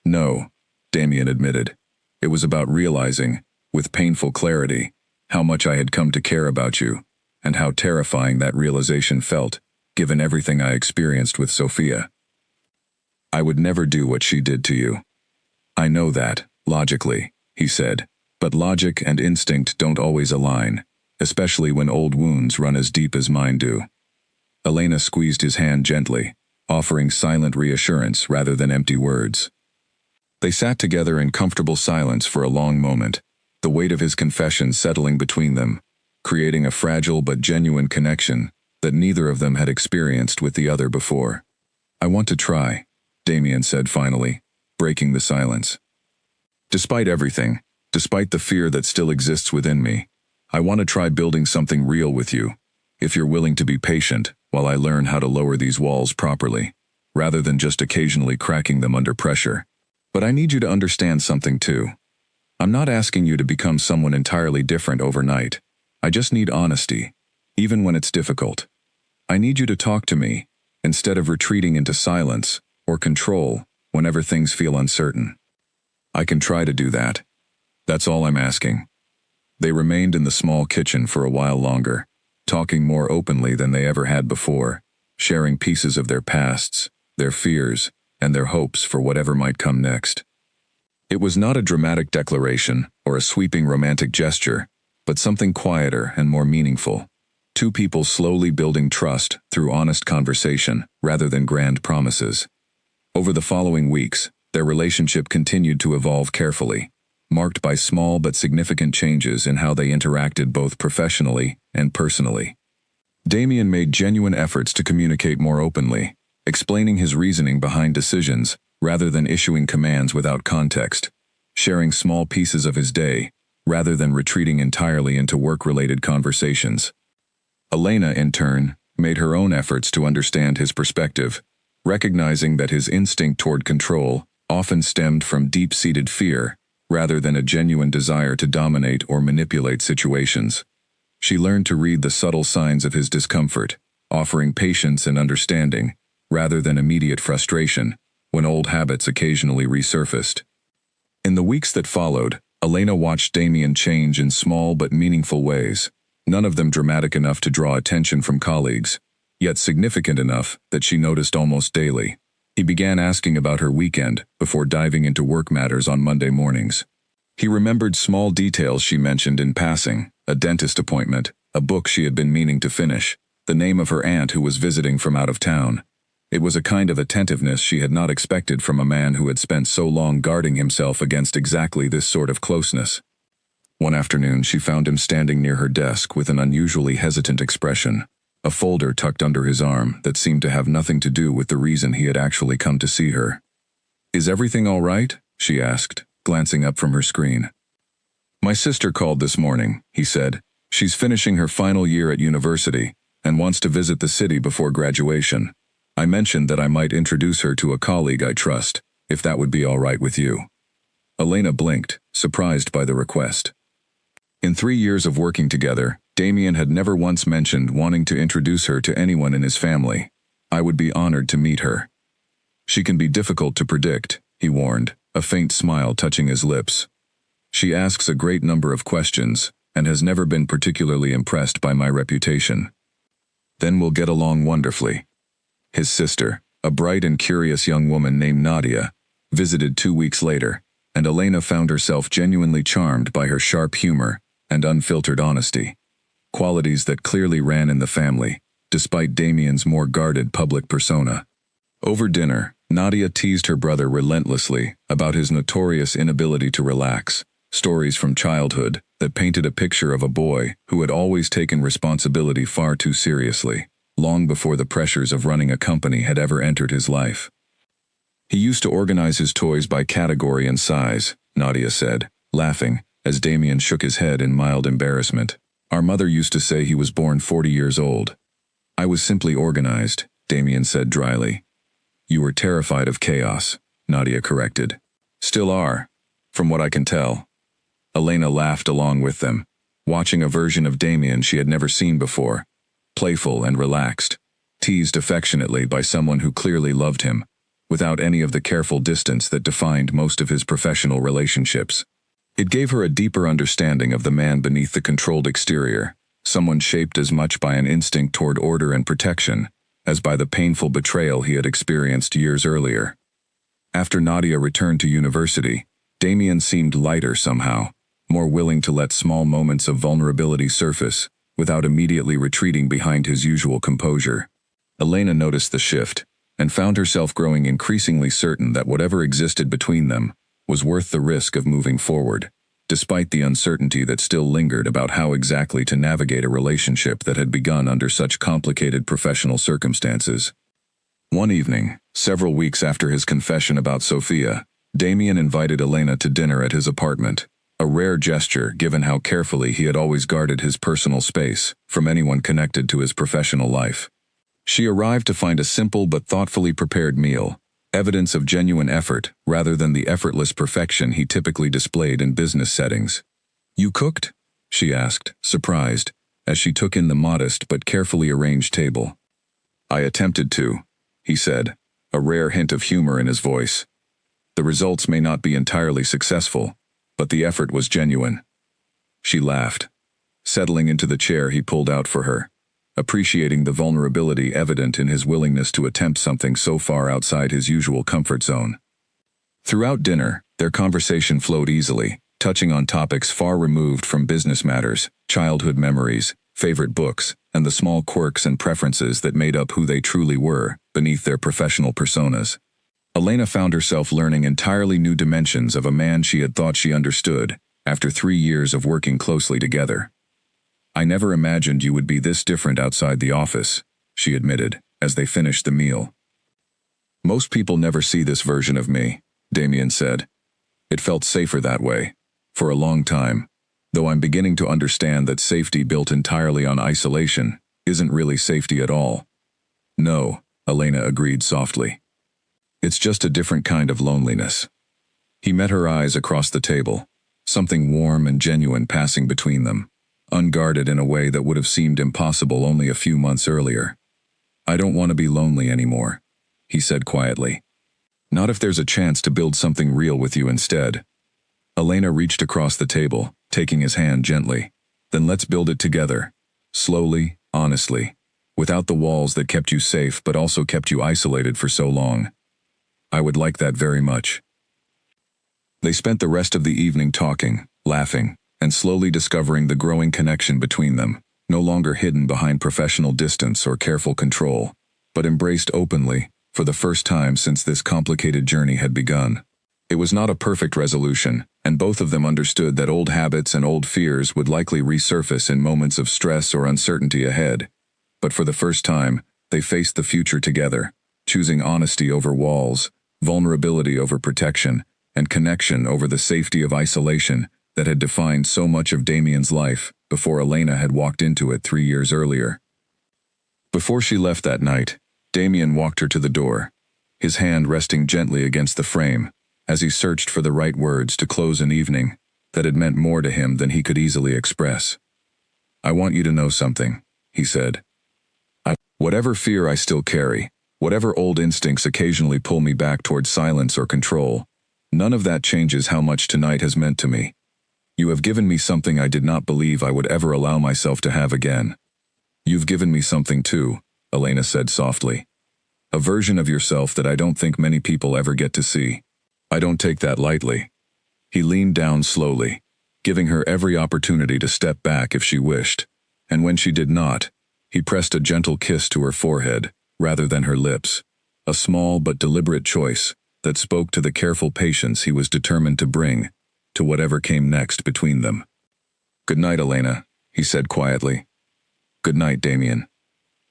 Speaker 1: No, Damien admitted. It was about realizing, with painful clarity, how much I had come to care about you, and how terrifying that realization felt, given everything I experienced with Sophia. I would never do what she did to you. I know that, logically, he said, but logic and instinct don't always align, especially when old wounds run as deep as mine do. Elena squeezed his hand gently, offering silent reassurance rather than empty words. They sat together in comfortable silence for a long moment, the weight of his confession settling between them, creating a fragile but genuine connection that neither of them had experienced with the other before. I want to try, Damien said finally, breaking the silence. Despite everything, despite the fear that still exists within me, I want to try building something real with you, if you're willing to be patient while I learn how to lower these walls properly, rather than just occasionally cracking them under pressure. But I need you to understand something too. I'm not asking you to become someone entirely different overnight. I just need honesty, even when it's difficult. I need you to talk to me, instead of retreating into silence or control whenever things feel uncertain. I can try to do that. That's all I'm asking. They remained in the small kitchen for a while longer, talking more openly than they ever had before, sharing pieces of their pasts, their fears, and their hopes for whatever might come next. It was not a dramatic declaration or a sweeping romantic gesture, but something quieter and more meaningful. Two people slowly building trust through honest conversation rather than grand promises. Over the following weeks, their relationship continued to evolve carefully, marked by small but significant changes in how they interacted both professionally and personally. Damien made genuine efforts to communicate more openly, explaining his reasoning behind decisions rather than issuing commands without context, sharing small pieces of his day rather than retreating entirely into work-related conversations. Elena, in turn, made her own efforts to understand his perspective, recognizing that his instinct toward control often stemmed from deep-seated fear rather than a genuine desire to dominate or manipulate situations. She learned to read the subtle signs of his discomfort, offering patience and understanding rather than immediate frustration when old habits occasionally resurfaced. In the weeks that followed, Elena watched Damien change in small but meaningful ways, none of them dramatic enough to draw attention from colleagues, yet significant enough that she noticed almost daily. He began asking about her weekend before diving into work matters on Monday mornings. He remembered small details she mentioned in passing, a dentist appointment, a book she had been meaning to finish, the name of her aunt who was visiting from out of town. It was a kind of attentiveness she had not expected from a man who had spent so long guarding himself against exactly this sort of closeness. One afternoon she found him standing near her desk with an unusually hesitant expression, a folder tucked under his arm that seemed to have nothing to do with the reason he had actually come to see her. "Is everything all right?" she asked, glancing up from her screen. "My sister called this morning," he said. "She's finishing her final year at university and wants to visit the city before graduation. I mentioned that I might introduce her to a colleague I trust, if that would be all right with you." Elena blinked, surprised by the request. In 3 years of working together, Damien had never once mentioned wanting to introduce her to anyone in his family. "I would be honored to meet her." "She can be difficult to predict," he warned, a faint smile touching his lips. "She asks a great number of questions and has never been particularly impressed by my reputation." "Then we'll get along wonderfully." His sister, a bright and curious young woman named Nadia, visited 2 weeks later, and Elena found herself genuinely charmed by her sharp humor and unfiltered honesty, qualities that clearly ran in the family, despite Damien's more guarded public persona. Over dinner, Nadia teased her brother relentlessly about his notorious inability to relax, stories from childhood that painted a picture of a boy who had always taken responsibility far too seriously, long before the pressures of running a company had ever entered his life. "He used to organize his toys by category and size," Nadia said, laughing, as Damien shook his head in mild embarrassment. "Our mother used to say he was born 40 years old. I was simply organized," Damien said dryly. "You were terrified of chaos," Nadia corrected. "Still are, from what I can tell." Elena laughed along with them, watching a version of Damien she had never seen before, playful and relaxed, teased affectionately by someone who clearly loved him, without any of the careful distance that defined most of his professional relationships. It gave her a deeper understanding of the man beneath the controlled exterior, someone shaped as much by an instinct toward order and protection as by the painful betrayal he had experienced years earlier. After Nadia returned to university, Damien seemed lighter somehow, more willing to let small moments of vulnerability surface without immediately retreating behind his usual composure. Elena noticed the shift and found herself growing increasingly certain that whatever existed between them was worth the risk of moving forward, despite the uncertainty that still lingered about how exactly to navigate a relationship that had begun under such complicated professional circumstances. One evening, several weeks after his confession about Sophia, Damien invited Elena to dinner at his apartment, a rare gesture given how carefully he had always guarded his personal space from anyone connected to his professional life. She arrived to find a simple but thoughtfully prepared meal, evidence of genuine effort rather than the effortless perfection he typically displayed in business settings. "You cooked?" she asked, surprised, as she took in the modest but carefully arranged table. "I attempted to," he said, a rare hint of humor in his voice. "The results may not be entirely successful, but the effort was genuine." She laughed, settling into the chair he pulled out for her, appreciating the vulnerability evident in his willingness to attempt something so far outside his usual comfort zone. Throughout dinner, their conversation flowed easily, touching on topics far removed from business matters, childhood memories, favorite books, and the small quirks and preferences that made up who they truly were beneath their professional personas. Elena found herself learning entirely new dimensions of a man she had thought she understood after 3 years of working closely together. "I never imagined you would be this different outside the office," she admitted, as they finished the meal. "Most people never see this version of me," Damien said. "It felt safer that way, for a long time, though I'm beginning to understand that safety built entirely on isolation isn't really safety at all." "No," Elena agreed softly. "It's just a different kind of loneliness." He met her eyes across the table, something warm and genuine passing between them, unguarded in a way that would have seemed impossible only a few months earlier. "I don't want to be lonely anymore," he said quietly. "Not if there's a chance to build something real with you instead." Elena reached across the table, taking his hand gently. "Then let's build it together. Slowly, honestly, without the walls that kept you safe but also kept you isolated for so long. I would like that very much." They spent the rest of the evening talking, laughing, and slowly discovering the growing connection between them, no longer hidden behind professional distance or careful control, but embraced openly, for the first time since this complicated journey had begun. It was not a perfect resolution, and both of them understood that old habits and old fears would likely resurface in moments of stress or uncertainty ahead. But for the first time, they faced the future together, choosing honesty over walls, vulnerability over protection, and connection over the safety of isolation that had defined so much of Damien's life before Elena had walked into it 3 years earlier. Before she left that night, Damien walked her to the door, his hand resting gently against the frame, as he searched for the right words to close an evening that had meant more to him than he could easily express. "I want you to know something," he said. Whatever fear I still carry, whatever old instincts occasionally pull me back toward silence or control, none of that changes how much tonight has meant to me. You have given me something I did not believe I would ever allow myself to have again." "You've given me something too," Elena said softly. "A version of yourself that I don't think many people ever get to see. I don't take that lightly." He leaned down slowly, giving her every opportunity to step back if she wished, and when she did not, he pressed a gentle kiss to her forehead rather than her lips, a small but deliberate choice that spoke to the careful patience he was determined to bring to whatever came next between them. "Good night, Elena," he said quietly. "Good night, Damien."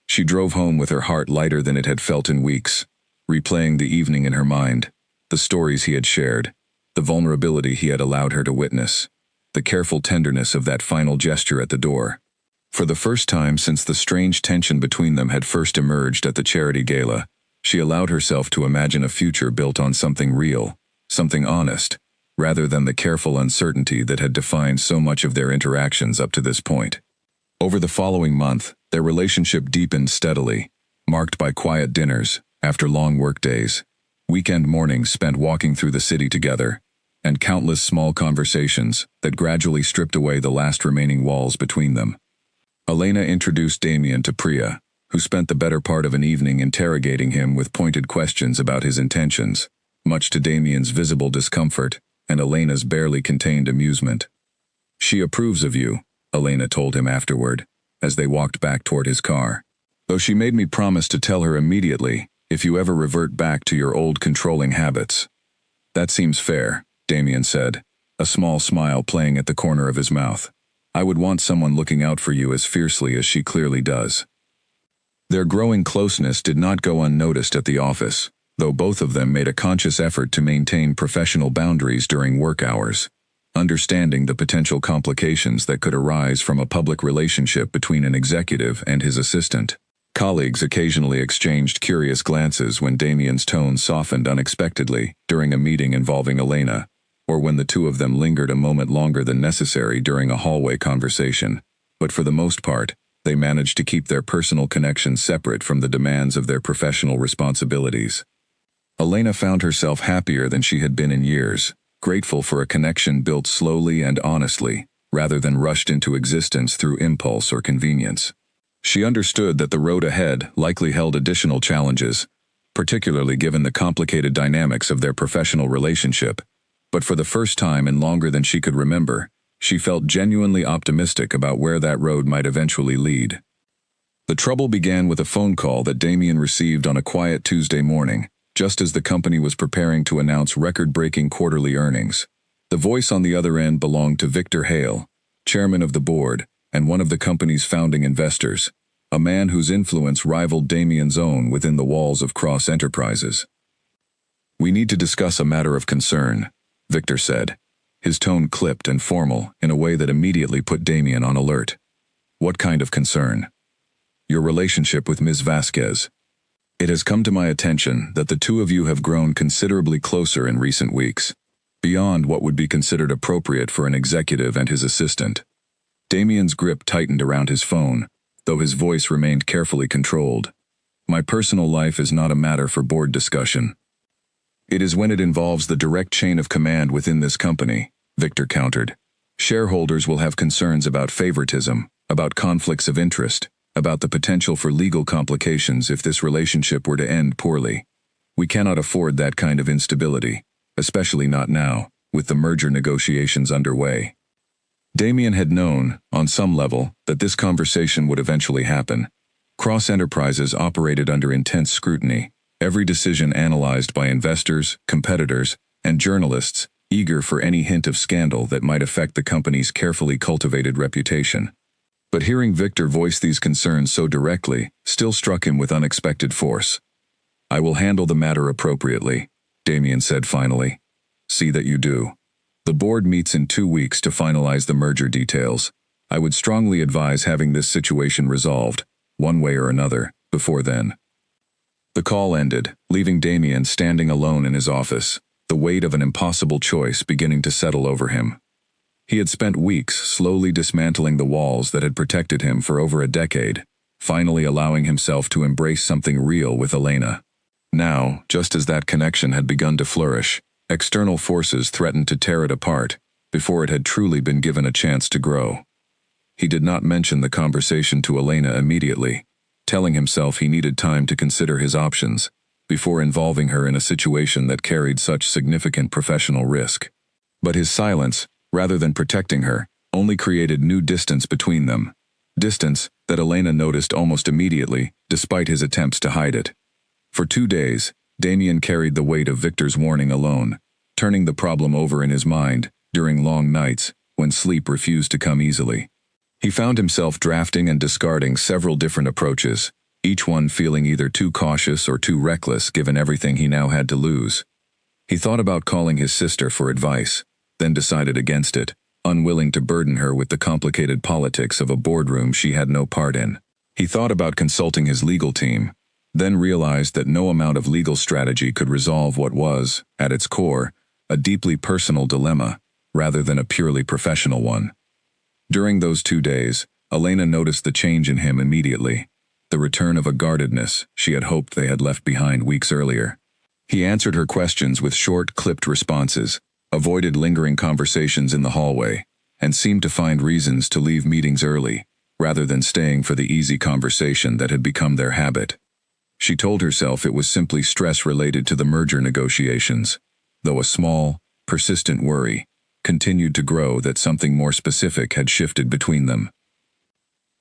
Speaker 1: She drove home with her heart lighter than it had felt in weeks, replaying the evening in her mind, the stories he had shared, the vulnerability he had allowed her to witness, the careful tenderness of that final gesture at the door. For the first time since the strange tension between them had first emerged at the charity gala, she allowed herself to imagine a future built on something real, something honest, rather than the careful uncertainty that had defined so much of their interactions up to this point. Over the following month, their relationship deepened steadily, marked by quiet dinners after long workdays, weekend mornings spent walking through the city together, and countless small conversations that gradually stripped away the last remaining walls between them. Elena introduced Damien to Priya, who spent the better part of an evening interrogating him with pointed questions about his intentions, much to Damien's visible discomfort and Elena's barely contained amusement. "She approves of you," Elena told him afterward, as they walked back toward his car. "Though she made me promise to tell her immediately if you ever revert back to your old controlling habits." "That seems fair," Damien said, a small smile playing at the corner of his mouth. "I would want someone looking out for you as fiercely as she clearly does." Their growing closeness did not go unnoticed at the office, though both of them made a conscious effort to maintain professional boundaries during work hours, understanding the potential complications that could arise from a public relationship between an executive and his assistant. Colleagues occasionally exchanged curious glances when Damien's tone softened unexpectedly during a meeting involving Elena, or when the two of them lingered a moment longer than necessary during a hallway conversation, but for the most part, they managed to keep their personal connections separate from the demands of their professional responsibilities. Elena found herself happier than she had been in years, grateful for a connection built slowly and honestly, rather than rushed into existence through impulse or convenience. She understood that the road ahead likely held additional challenges, particularly given the complicated dynamics of their professional relationship, but for the first time in longer than she could remember, She felt genuinely optimistic about where that road might eventually lead. The trouble began with a phone call that Damien received on a quiet Tuesday morning, just as the company was preparing to announce record-breaking quarterly earnings. The voice on the other end belonged to Victor Hale, chairman of the board and one of the company's founding investors, a man whose influence rivaled Damien's own within the walls of Cross Enterprises. "We need to discuss a matter of concern," Victor said, his tone clipped and formal in a way that immediately put Damien on alert. "What kind of concern?" "Your relationship with Ms. Vasquez. It has come to my attention that the two of you have grown considerably closer in recent weeks, beyond what would be considered appropriate for an executive and his assistant." Damien's grip tightened around his phone, though his voice remained carefully controlled. "My personal life is not a matter for board discussion. It is when it involves the direct chain of command within this company," Victor countered. "Shareholders will have concerns about favoritism, about conflicts of interest, about the potential for legal complications if this relationship were to end poorly. We cannot afford that kind of instability, especially not now, with the merger negotiations underway." Damien had known, on some level, that this conversation would eventually happen. Cross Enterprises operated under intense scrutiny, every decision analyzed by investors, competitors, and journalists, eager for any hint of scandal that might affect the company's carefully cultivated reputation. But hearing Victor voice these concerns so directly still struck him with unexpected force. "I will handle the matter appropriately," Damien said finally. "See that you do. The board meets in 2 weeks to finalize the merger details. I would strongly advise having this situation resolved, one way or another, before then." The call ended, leaving Damien standing alone in his office, the weight of an impossible choice beginning to settle over him. He had spent weeks slowly dismantling the walls that had protected him for over a decade, finally allowing himself to embrace something real with Elena. Now, just as that connection had begun to flourish, external forces threatened to tear it apart before it had truly been given a chance to grow. He did not mention the conversation to Elena immediately, telling himself he needed time to consider his options before involving her in a situation that carried such significant professional risk. But his silence, rather than protecting her, only created new distance between them. Distance that Elena noticed almost immediately, despite his attempts to hide it. For 2 days, Damien carried the weight of Victor's warning alone, turning the problem over in his mind during long nights when sleep refused to come easily. He found himself drafting and discarding several different approaches, each one feeling either too cautious or too reckless given everything he now had to lose. He thought about calling his sister for advice, then decided against it, unwilling to burden her with the complicated politics of a boardroom she had no part in. He thought about consulting his legal team, then realized that no amount of legal strategy could resolve what was, at its core, a deeply personal dilemma, rather than a purely professional one. During those 2 days, Elena noticed the change in him immediately, the return of a guardedness she had hoped they had left behind weeks earlier. He answered her questions with short, clipped responses, avoided lingering conversations in the hallway, and seemed to find reasons to leave meetings early, rather than staying for the easy conversation that had become their habit. She told herself it was simply stress related to the merger negotiations, though a small, persistent worry continued to grow that something more specific had shifted between them.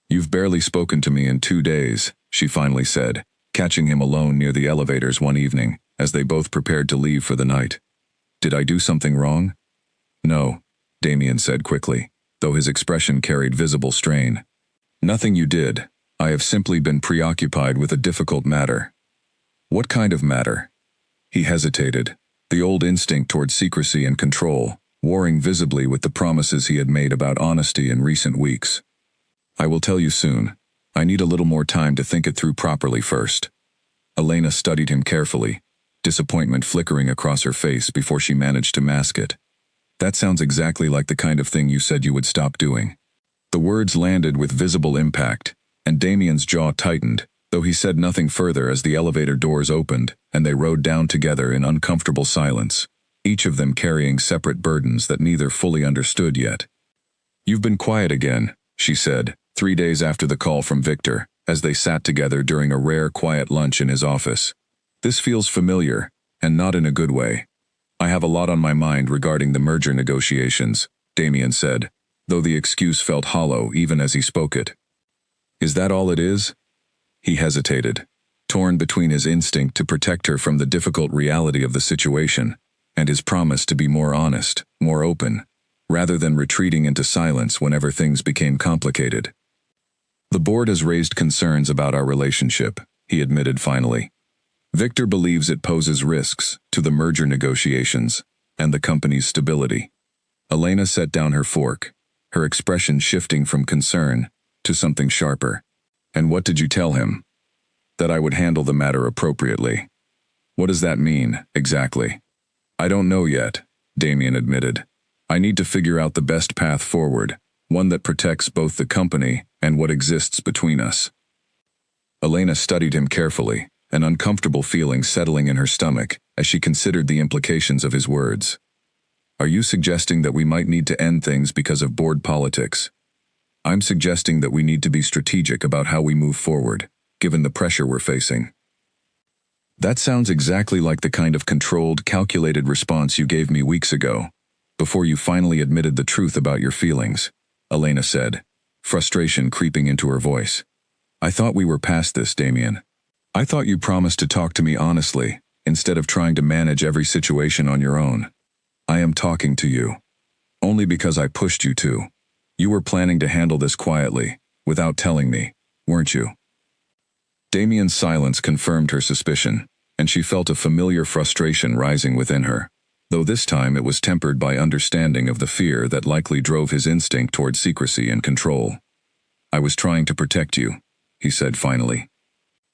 Speaker 1: "You've barely spoken to me in 2 days, she finally said, catching him alone near the elevators one evening as they both prepared to leave for the night. "Did I do something wrong?" "No," Damien said quickly, though his expression carried visible strain. "Nothing you did. I have simply been preoccupied with a difficult matter." "What kind of matter?" He hesitated, the old instinct toward secrecy and control, warring visibly with the promises he had made about honesty in recent weeks. "I will tell you soon. I need a little more time to think it through properly first." Elena studied him carefully, disappointment flickering across her face before she managed to mask it. "That sounds exactly like the kind of thing you said you would stop doing." The words landed with visible impact, and Damien's jaw tightened, though he said nothing further as the elevator doors opened and they rode down together in uncomfortable silence, each of them carrying separate burdens that neither fully understood yet. "You've been quiet again," she said, 3 days after the call from Victor, as they sat together during a rare quiet lunch in his office. "This feels familiar, and not in a good way." "I have a lot on my mind regarding the merger negotiations," Damien said, though the excuse felt hollow even as he spoke it. Is that all it is? He hesitated, torn between his instinct to protect her from the difficult reality of the situation and his promise to be more honest, more open, rather than retreating into silence whenever things became complicated. The board has raised concerns about our relationship, he admitted finally. Victor believes it poses risks to the merger negotiations and the company's stability. Elena set down her fork, her expression shifting from concern to something sharper. And what did you tell him? That I would handle the matter appropriately. What does that mean, exactly? I don't know yet, Damien admitted. I need to figure out the best path forward, one that protects both the company and what exists between us. Elena studied him carefully, an uncomfortable feeling settling in her stomach as she considered the implications of his words. Are you suggesting that we might need to end things because of board politics? I'm suggesting that we need to be strategic about how we move forward, given the pressure we're facing. That sounds exactly like the kind of controlled, calculated response you gave me weeks ago, before you finally admitted the truth about your feelings, Elena said, frustration creeping into her voice. I thought we were past this, Damien. I thought you promised to talk to me honestly, instead of trying to manage every situation on your own. I am talking to you. Only because I pushed you to. You were planning to handle this quietly, without telling me, weren't you? Damien's silence confirmed her suspicion, and she felt a familiar frustration rising within her, though this time it was tempered by understanding of the fear that likely drove his instinct toward secrecy and control. I was trying to protect you, he said finally.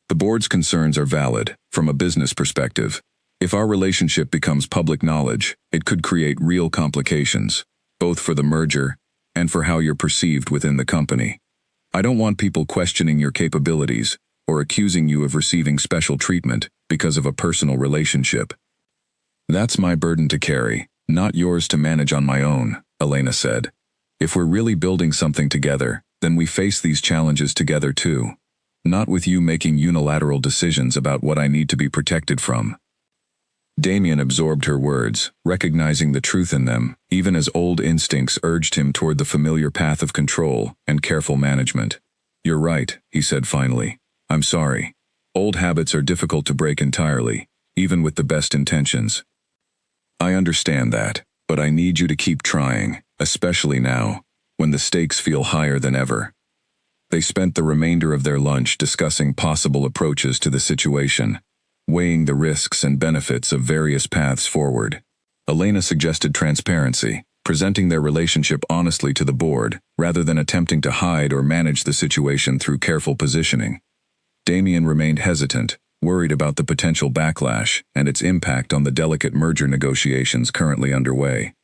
Speaker 1: The board's concerns are valid, from a business perspective. If our relationship becomes public knowledge, it could create real complications, both for the merger and for how you're perceived within the company. I don't want people questioning your capabilities or accusing you of receiving special treatment because of a personal relationship. That's my burden to carry, not yours to manage on my own, Elena said. If we're really building something together, then we face these challenges together too, not with you making unilateral decisions about what I need to be protected from. Damien absorbed her words, recognizing the truth in them, even as old instincts urged him toward the familiar path of control and careful management. You're right, he said finally. I'm sorry. Old habits are difficult to break entirely, even with the best intentions. I understand that, but I need you to keep trying, especially now, when the stakes feel higher than ever. They spent the remainder of their lunch discussing possible approaches to the situation, weighing the risks and benefits of various paths forward. Elena suggested transparency, presenting their relationship honestly to the board, rather than attempting to hide or manage the situation through careful positioning. Damien remained hesitant, worried about the potential backlash and its impact on the delicate merger negotiations currently underway.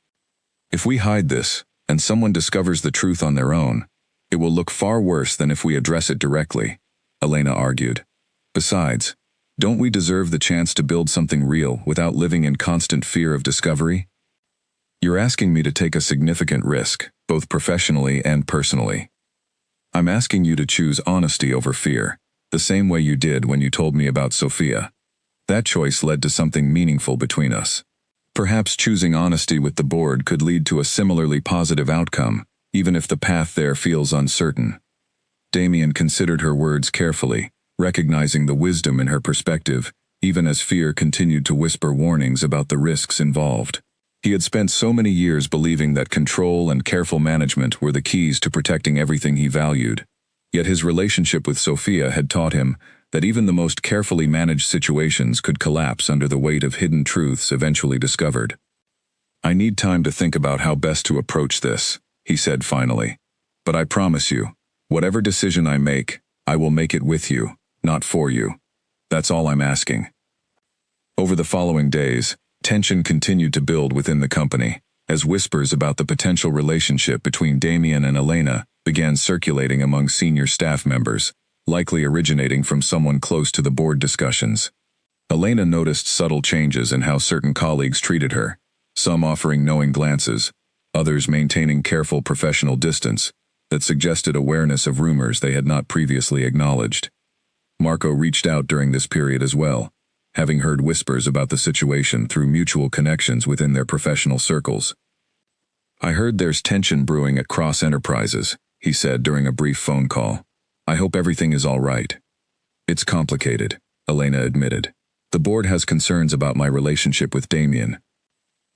Speaker 1: If we hide this, and someone discovers the truth on their own, it will look far worse than if we address it directly, Elena argued. Besides, don't we deserve the chance to build something real without living in constant fear of discovery? You're asking me to take a significant risk, both professionally and personally. I'm asking you to choose honesty over fear, the same way you did when you told me about Sophia. That choice led to something meaningful between us. Perhaps choosing honesty with the board could lead to a similarly positive outcome, even if the path there feels uncertain. Damien considered her words carefully, recognizing the wisdom in her perspective, even as fear continued to whisper warnings about the risks involved. He had spent so many years believing that control and careful management were the keys to protecting everything he valued. Yet his relationship with Sophia had taught him that even the most carefully managed situations could collapse under the weight of hidden truths eventually discovered. I need time to think about how best to approach this, he said finally. But I promise you, whatever decision I make, I will make it with you, not for you. That's all I'm asking. Over the following days, tension continued to build within the company, as whispers about the potential relationship between Damien and Elena began circulating among senior staff members, likely originating from someone close to the board discussions. Elena noticed subtle changes in how certain colleagues treated her, some offering knowing glances, others maintaining careful professional distance that suggested awareness of rumors they had not previously acknowledged. Marco reached out during this period as well, having heard whispers about the situation through mutual connections within their professional circles. I heard there's tension brewing at Cross Enterprises, he said during a brief phone call. I hope everything is all right. It's complicated, Elena admitted. The board has concerns about my relationship with Damien.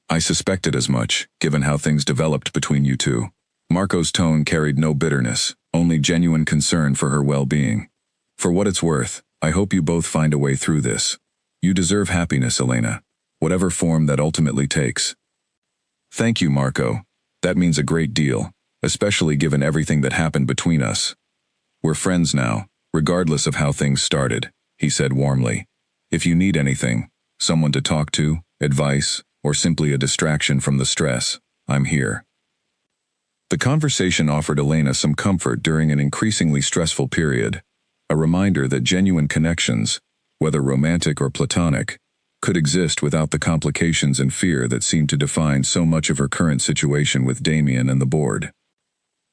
Speaker 1: I suspected as much, given how things developed between you two. Marco's tone carried no bitterness, only genuine concern for her well-being. For what it's worth, I hope you both find a way through this. You deserve happiness, Elena, whatever form that ultimately takes. Thank you, Marco. That means a great deal, especially given everything that happened between us. We're friends now, regardless of how things started, he said warmly. If you need anything, someone to talk to, advice, or simply a distraction from the stress, I'm here. The conversation offered Elena some comfort during an increasingly stressful period, a reminder that genuine connections, whether romantic or platonic, could exist without the complications and fear that seemed to define so much of her current situation with Damien and the board.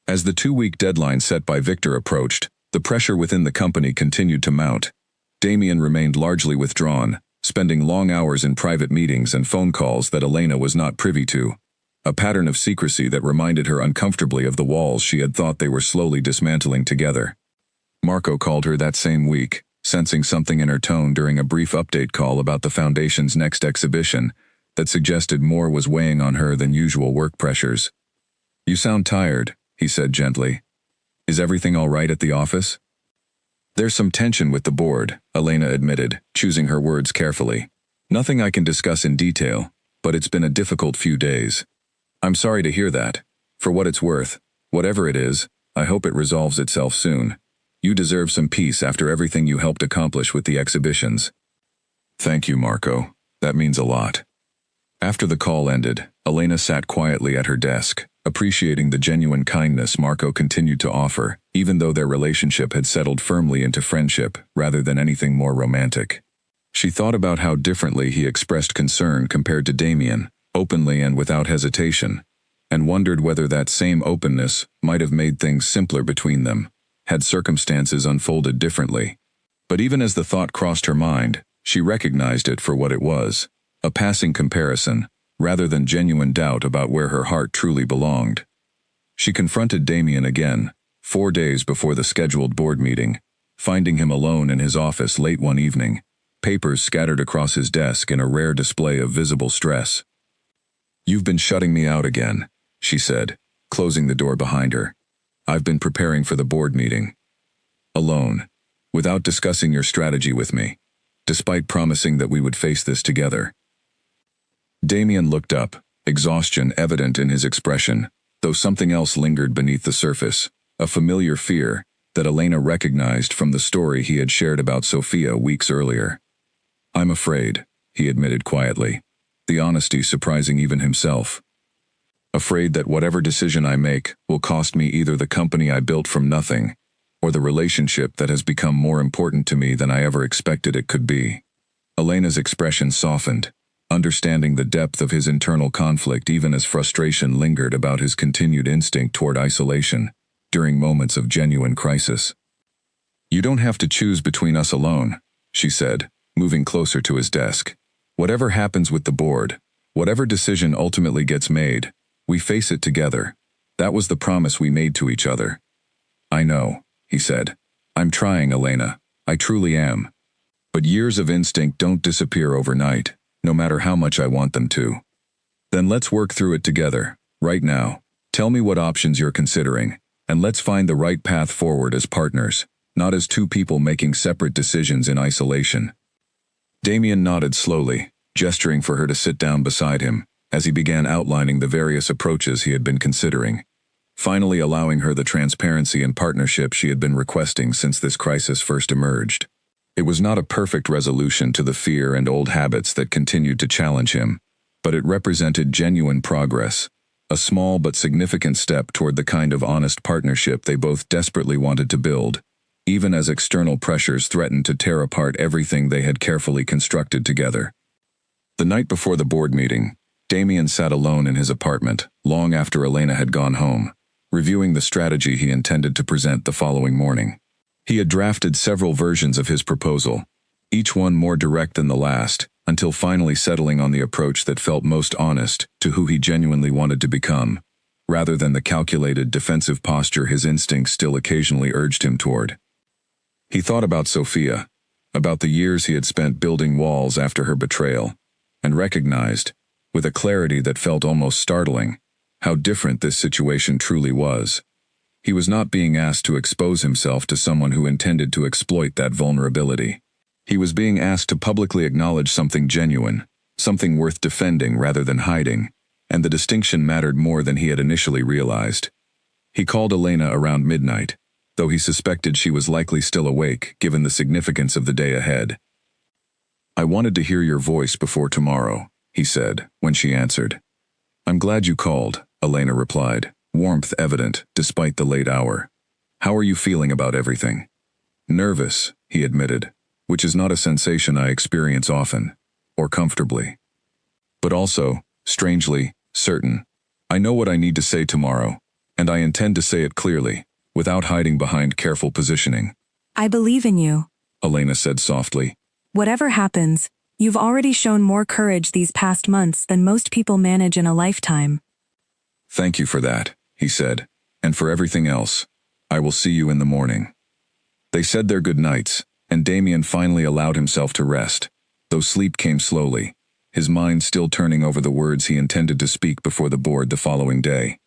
Speaker 1: As the 2-week deadline set by Victor approached, the pressure within the company continued to mount. Damien remained largely withdrawn, spending long hours in private meetings and phone calls that Elena was not privy to, a pattern of secrecy that reminded her uncomfortably of the walls she had thought they were slowly dismantling together. Marco called her that same week, sensing something in her tone during a brief update call about the Foundation's next exhibition that suggested more was weighing on her than usual work pressures. You sound tired, he said gently. Is everything all right at the office? There's some tension with the board, Elena admitted, choosing her words carefully. Nothing I can discuss in detail, but it's been a difficult few days. I'm sorry to hear that. For what it's worth, whatever it is, I hope it resolves itself soon. You deserve some peace after everything you helped accomplish with the exhibitions. Thank you, Marco. That means a lot. After the call ended, Elena sat quietly at her desk, appreciating the genuine kindness Marco continued to offer, even though their relationship had settled firmly into friendship rather than anything more romantic. She thought about how differently he expressed concern compared to Damien, openly and without hesitation, and wondered whether that same openness might have made things simpler between them, had circumstances unfolded differently. But even as the thought crossed her mind, she recognized it for what it was, a passing comparison, rather than genuine doubt about where her heart truly belonged. She confronted Damien again, 4 days before the scheduled board meeting, finding him alone in his office late one evening, papers scattered across his desk in a rare display of visible stress. You've been shutting me out again, she said, closing the door behind her. I've been preparing for the board meeting. Alone, without discussing your strategy with me, despite promising that we would face this together. Damien looked up, exhaustion evident in his expression, though something else lingered beneath the surface, a familiar fear that Elena recognized from the story he had shared about Sophia weeks earlier. I'm afraid, he admitted quietly, the honesty surprising even himself. Afraid that whatever decision I make will cost me either the company I built from nothing, or the relationship that has become more important to me than I ever expected it could be. Elena's expression softened, understanding the depth of his internal conflict even as frustration lingered about his continued instinct toward isolation during moments of genuine crisis. You don't have to choose between us alone, she said, moving closer to his desk. Whatever happens with the board, whatever decision ultimately gets made, we face it together. That was the promise we made to each other. I know, he said. I'm trying, Elena. I truly am. But years of instinct don't disappear overnight, no matter how much I want them to. Then let's work through it together, right now. Tell me what options you're considering, and let's find the right path forward as partners, not as two people making separate decisions in isolation. Damien nodded slowly, gesturing for her to sit down beside him, as he began outlining the various approaches he had been considering, finally allowing her the transparency and partnership she had been requesting since this crisis first emerged. It was not a perfect resolution to the fear and old habits that continued to challenge him, but it represented genuine progress, a small but significant step toward the kind of honest partnership they both desperately wanted to build, even as external pressures threatened to tear apart everything they had carefully constructed together. The night before the board meeting, Damien sat alone in his apartment, long after Elena had gone home, reviewing the strategy he intended to present the following morning. He had drafted several versions of his proposal, each one more direct than the last, until finally settling on the approach that felt most honest to who he genuinely wanted to become, rather than the calculated defensive posture his instincts still occasionally urged him toward. He thought about Sophia, about the years he had spent building walls after her betrayal, and recognized, with a clarity that felt almost startling, how different this situation truly was. He was not being asked to expose himself to someone who intended to exploit that vulnerability. He was being asked to publicly acknowledge something genuine, something worth defending rather than hiding, and the distinction mattered more than he had initially realized. He called Elena around midnight, though he suspected she was likely still awake given the significance of the day ahead. "I wanted to hear your voice before tomorrow," he said, when she answered. "I'm glad you called," Elena replied, warmth evident despite the late hour. "How are you feeling about everything?" "Nervous," he admitted, which is not a sensation I experience often, or comfortably. "But also, strangely, certain. I know what I need to say tomorrow, and I intend to say it clearly, without hiding behind careful positioning."
Speaker 2: "I believe in you,"
Speaker 1: Elena said softly.
Speaker 2: "Whatever happens, you've already shown more courage these past months than most people manage in a lifetime."
Speaker 1: "Thank you for that," he said, "and for everything else. I will see you in the morning." They said their good nights, and Damien finally allowed himself to rest, though sleep came slowly, his mind still turning over the words he intended to speak before the board the following day.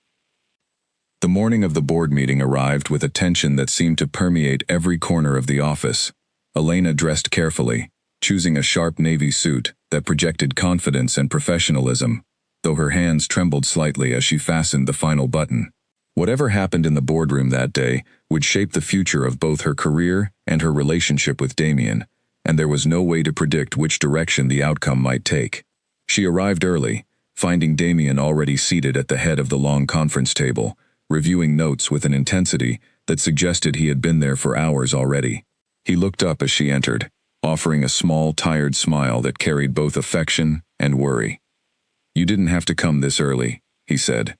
Speaker 1: The morning of the board meeting arrived with a tension that seemed to permeate every corner of the office. Elena dressed carefully, choosing a sharp navy suit that projected confidence and professionalism, though her hands trembled slightly as she fastened the final button. Whatever happened in the boardroom that day would shape the future of both her career and her relationship with Damien, and there was no way to predict which direction the outcome might take. She arrived early, finding Damien already seated at the head of the long conference table, reviewing notes with an intensity that suggested he had been there for hours already. He looked up as she entered, offering a small, tired smile that carried both affection and worry. "You didn't have to come this early," he said.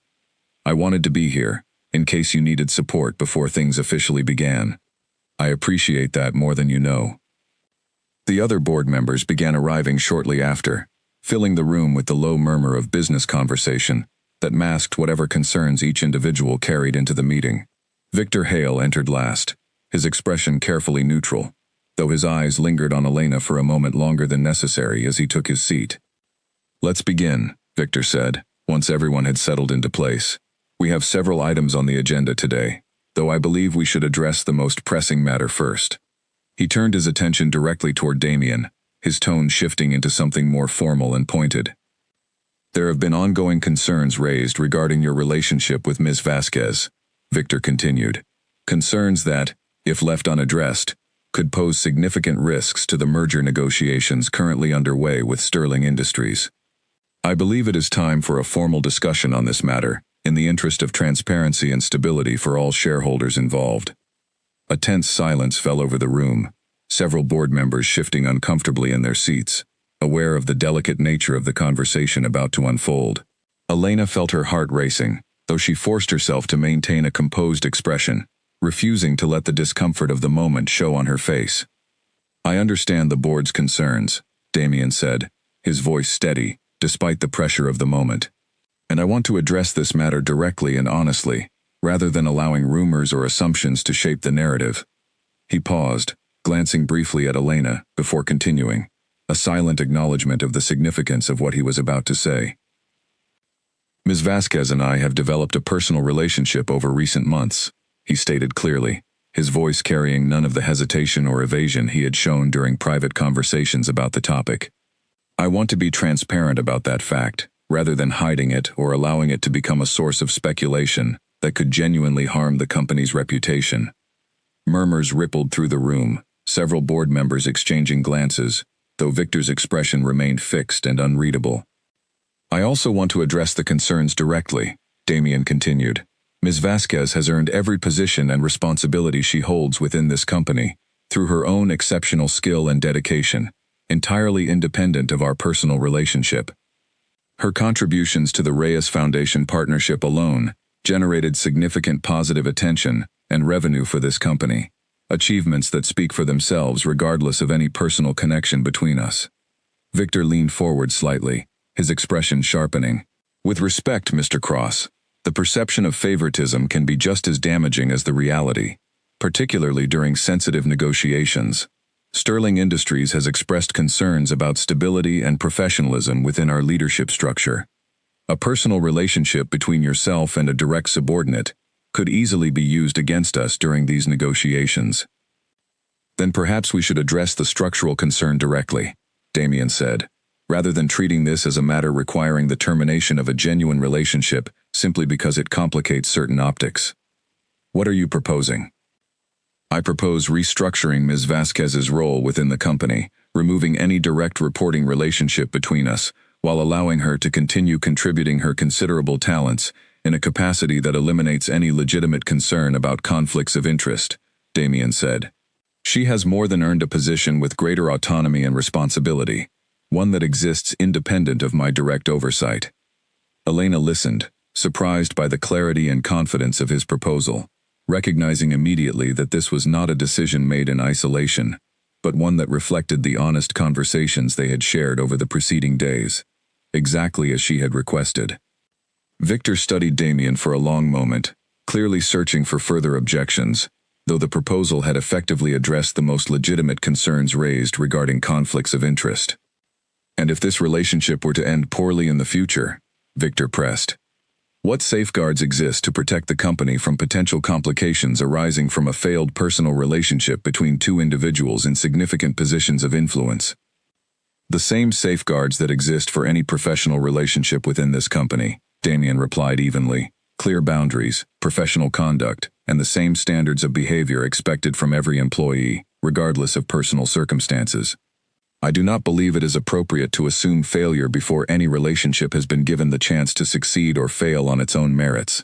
Speaker 1: "I wanted to be here, in case you needed support before things officially began. I appreciate that more than you know." The other board members began arriving shortly after, filling the room with the low murmur of business conversation that masked whatever concerns each individual carried into the meeting. Victor Hale entered last, his expression carefully neutral, though his eyes lingered on Elena for a moment longer than necessary as he took his seat. "Let's begin," Victor said, once everyone had settled into place. "We have several items on the agenda today, though I believe we should address the most pressing matter first." He turned his attention directly toward Damien, his tone shifting into something more formal and pointed. "There have been ongoing concerns raised regarding your relationship with Ms. Vasquez," Victor continued. "Concerns that, if left unaddressed, could pose significant risks to the merger negotiations currently underway with Sterling Industries. I believe it is time for a formal discussion on this matter, in the interest of transparency and stability for all shareholders involved." A tense silence fell over the room, several board members shifting uncomfortably in their seats, aware of the delicate nature of the conversation about to unfold. Elena felt her heart racing, though she forced herself to maintain a composed expression, refusing to let the discomfort of the moment show on her face. "I understand the board's concerns," Damien said, his voice steady, despite the pressure of the moment. "And I want to address this matter directly and honestly, rather than allowing rumors or assumptions to shape the narrative." He paused, glancing briefly at Elena, before continuing, a silent acknowledgement of the significance of what he was about to say. "Ms. Vasquez and I have developed a personal relationship over recent months," he stated clearly, his voice carrying none of the hesitation or evasion he had shown during private conversations about the topic. "I want to be transparent about that fact, rather than hiding it or allowing it to become a source of speculation that could genuinely harm the company's reputation." Murmurs rippled through the room, several board members exchanging glances, though Victor's expression remained fixed and unreadable. "I also want to address the concerns directly," Damien continued. "Ms. Vasquez has earned every position and responsibility she holds within this company, through her own exceptional skill and dedication, entirely independent of our personal relationship. Her contributions to the Reyes Foundation partnership alone generated significant positive attention and revenue for this company, achievements that speak for themselves regardless of any personal connection between us." Victor leaned forward slightly, his expression sharpening. "With respect, Mr. Cross, The perception of favoritism can be just as damaging as the reality, particularly during sensitive negotiations. Sterling Industries has expressed concerns about stability and professionalism within our leadership structure. A personal relationship between yourself and a direct subordinate could easily be used against us during these negotiations. Then perhaps we should address the structural concern directly, Damien said, rather than treating this as a matter requiring the termination of a genuine relationship simply because it complicates certain optics. What are you proposing? I propose restructuring Ms. Vasquez's role within the company, removing any direct reporting relationship between us, while allowing her to continue contributing her considerable talents in a capacity that eliminates any legitimate concern about conflicts of interest, Damien said. She has more than earned a position with greater autonomy and responsibility, one that exists independent of my direct oversight. Elena listened, surprised by the clarity and confidence of his proposal, recognizing immediately that this was not a decision made in isolation, but one that reflected the honest conversations they had shared over the preceding days, exactly as she had requested. Victor studied Damien for a long moment, clearly searching for further objections, though the proposal had effectively addressed the most legitimate concerns raised regarding conflicts of interest. And if this relationship were to end poorly in the future, Victor pressed, what safeguards exist to protect the company from potential complications arising from a failed personal relationship between two individuals in significant positions of influence? The same safeguards that exist for any professional relationship within this company, Damien replied evenly. Clear boundaries, professional conduct, and the same standards of behavior expected from every employee, regardless of personal circumstances. I do not believe it is appropriate to assume failure before any relationship has been given the chance to succeed or fail on its own merits.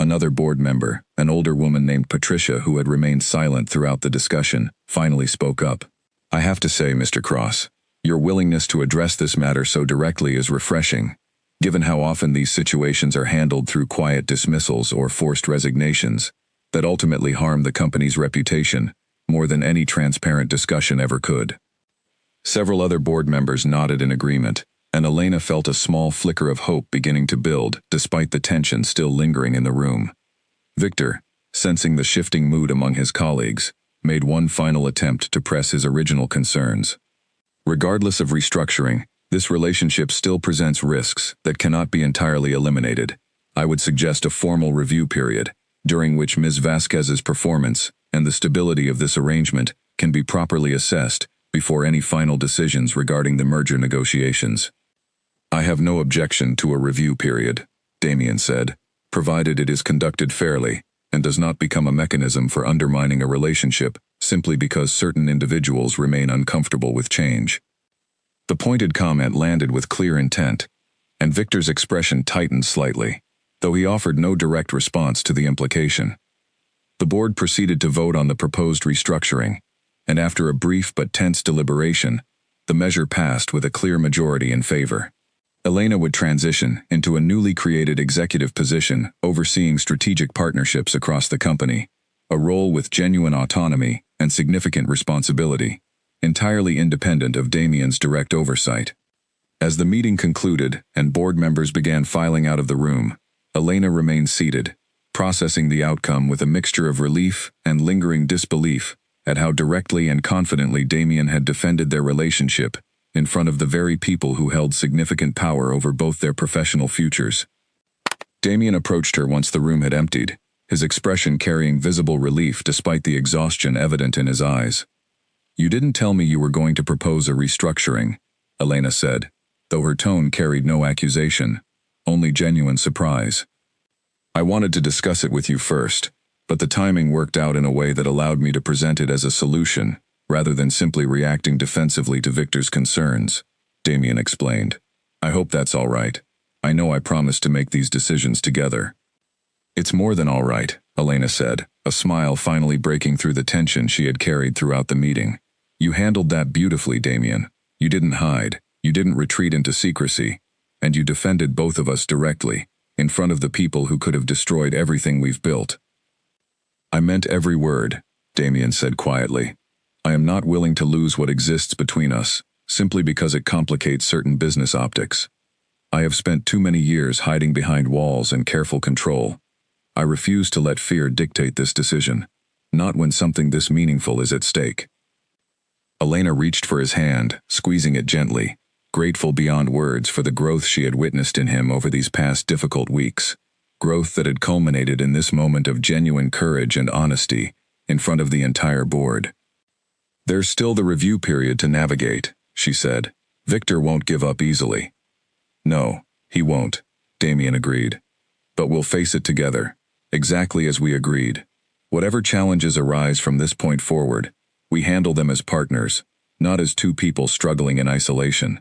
Speaker 1: Another board member, an older woman named Patricia who had remained silent throughout the discussion, finally spoke up. I have to say, Mr. Cross, your willingness to address this matter so directly is refreshing, given how often these situations are handled through quiet dismissals or forced resignations that ultimately harm the company's reputation more than any transparent discussion ever could. Several other board members nodded in agreement, and Elena felt a small flicker of hope beginning to build despite the tension still lingering in the room. Victor, sensing the shifting mood among his colleagues, made one final attempt to press his original concerns. Regardless of restructuring, this relationship still presents risks that cannot be entirely eliminated. I would suggest a formal review period, during which Ms. Vasquez's performance and the stability of this arrangement can be properly assessed before any final decisions regarding the merger negotiations. I have no objection to a review period, Damien said, provided it is conducted fairly and does not become a mechanism for undermining a relationship simply because certain individuals remain uncomfortable with change. The pointed comment landed with clear intent, and Victor's expression tightened slightly, though he offered no direct response to the implication. The board proceeded to vote on the proposed restructuring, and after a brief but tense deliberation, the measure passed with a clear majority in favor. Elena would transition into a newly created executive position overseeing strategic partnerships across the company, a role with genuine autonomy and significant responsibility, entirely independent of Damien's direct oversight. As the meeting concluded and board members began filing out of the room, Elena remained seated, processing the outcome with a mixture of relief and lingering disbelief at how directly and confidently Damien had defended their relationship in front of the very people who held significant power over both their professional futures. Damien approached her once the room had emptied, his expression carrying visible relief despite the exhaustion evident in his eyes. You didn't tell me you were going to propose a restructuring, Elena said, though her tone carried no accusation, only genuine surprise. I wanted to discuss it with you first, but the timing worked out in a way that allowed me to present it as a solution, rather than simply reacting defensively to Victor's concerns, Damien explained. I hope that's all right. I know I promised to make these decisions together. It's more than all right, Elena said, a smile finally breaking through the tension she had carried throughout the meeting. You handled that beautifully, Damien. You didn't hide, you didn't retreat into secrecy, and you defended both of us directly, in front of the people who could have destroyed everything we've built. I meant every word, Damien said quietly. I am not willing to lose what exists between us, simply because it complicates certain business optics. I have spent too many years hiding behind walls and careful control. I refuse to let fear dictate this decision, not when something this meaningful is at stake. Elena reached for his hand, squeezing it gently, grateful beyond words for the growth she had witnessed in him over these past difficult weeks, growth that had culminated in this moment of genuine courage and honesty in front of the entire board. "There's still the review period to navigate," she said. "Victor won't give up easily." "No, he won't," Damien agreed. "But we'll face it together, exactly as we agreed. Whatever challenges arise from this point forward, we handle them as partners, not as two people struggling in isolation."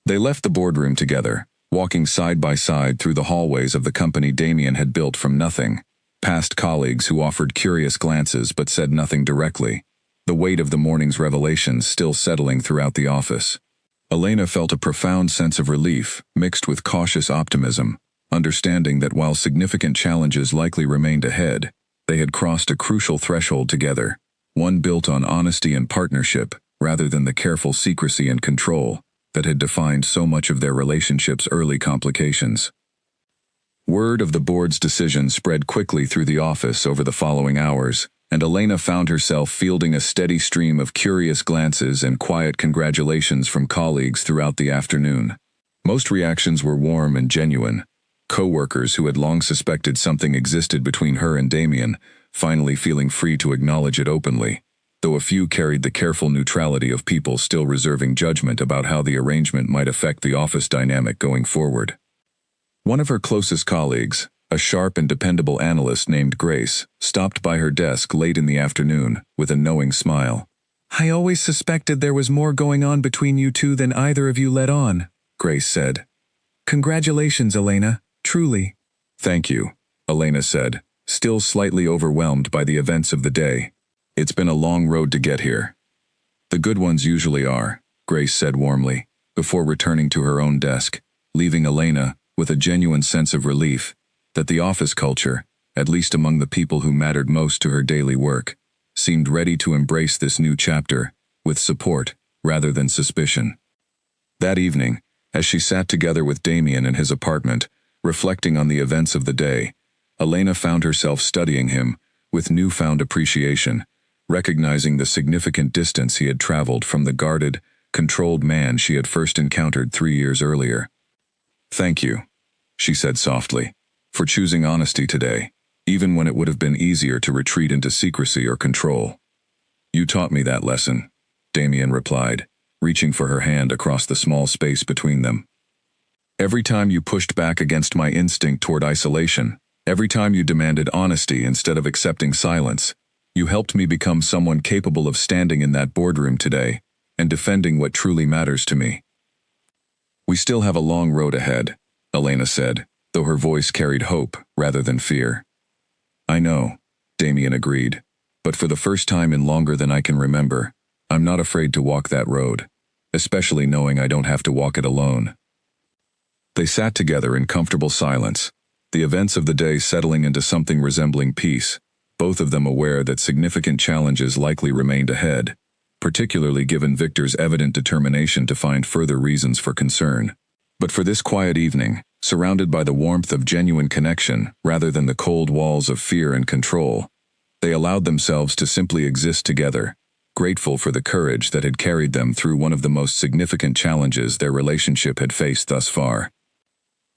Speaker 1: They left the boardroom together, walking side by side through the hallways of the company Damien had built from nothing, past colleagues who offered curious glances but said nothing directly, the weight of the morning's revelations still settling throughout the office. Elena felt a profound sense of relief, mixed with cautious optimism, understanding that while significant challenges likely remained ahead, they had crossed a crucial threshold together, one built on honesty and partnership, rather than the careful secrecy and control that had defined so much of their relationship's early complications. Word of the board's decision spread quickly through the office over the following hours, and Elena found herself fielding a steady stream of curious glances and quiet congratulations from colleagues throughout the afternoon. Most reactions were warm and genuine. Co-workers who had long suspected something existed between her and Damien, finally feeling free to acknowledge it openly, though a few carried the careful neutrality of people still reserving judgment about how the arrangement might affect the office dynamic going forward. One of her closest colleagues, a sharp and dependable analyst named Grace, stopped by her desk late in the afternoon with a knowing smile. "I always suspected there was more going on between you two than either of you let on," Grace said. "Congratulations, Elena, truly." "Thank you," Elena said, still slightly overwhelmed by the events of the day. "It's been a long road to get here." "The good ones usually are," Grace said warmly, before returning to her own desk, leaving Elena with a genuine sense of relief that the office culture, at least among the people who mattered most to her daily work, seemed ready to embrace this new chapter with support rather than suspicion. That evening, as she sat together with Damien in his apartment, reflecting on the events of the day, Elena found herself studying him with newfound appreciation, recognizing the significant distance he had traveled from the guarded, controlled man she had first encountered 3 years earlier. "Thank you," she said softly, "for choosing honesty today, even when it would have been easier to retreat into secrecy or control." "You taught me that lesson," Damien replied, reaching for her hand across the small space between them. "Every time you pushed back against my instinct toward isolation, every time you demanded honesty instead of accepting silence, you helped me become someone capable of standing in that boardroom today and defending what truly matters to me." "We still have a long road ahead," Elena said, though her voice carried hope rather than fear. "I know," Damien agreed, "but for the first time in longer than I can remember, I'm not afraid to walk that road, especially knowing I don't have to walk it alone." They sat together in comfortable silence, the events of the day settling into something resembling peace, both of them aware that significant challenges likely remained ahead, particularly given Victor's evident determination to find further reasons for concern. But for this quiet evening, surrounded by the warmth of genuine connection rather than the cold walls of fear and control, they allowed themselves to simply exist together, grateful for the courage that had carried them through one of the most significant challenges their relationship had faced thus far.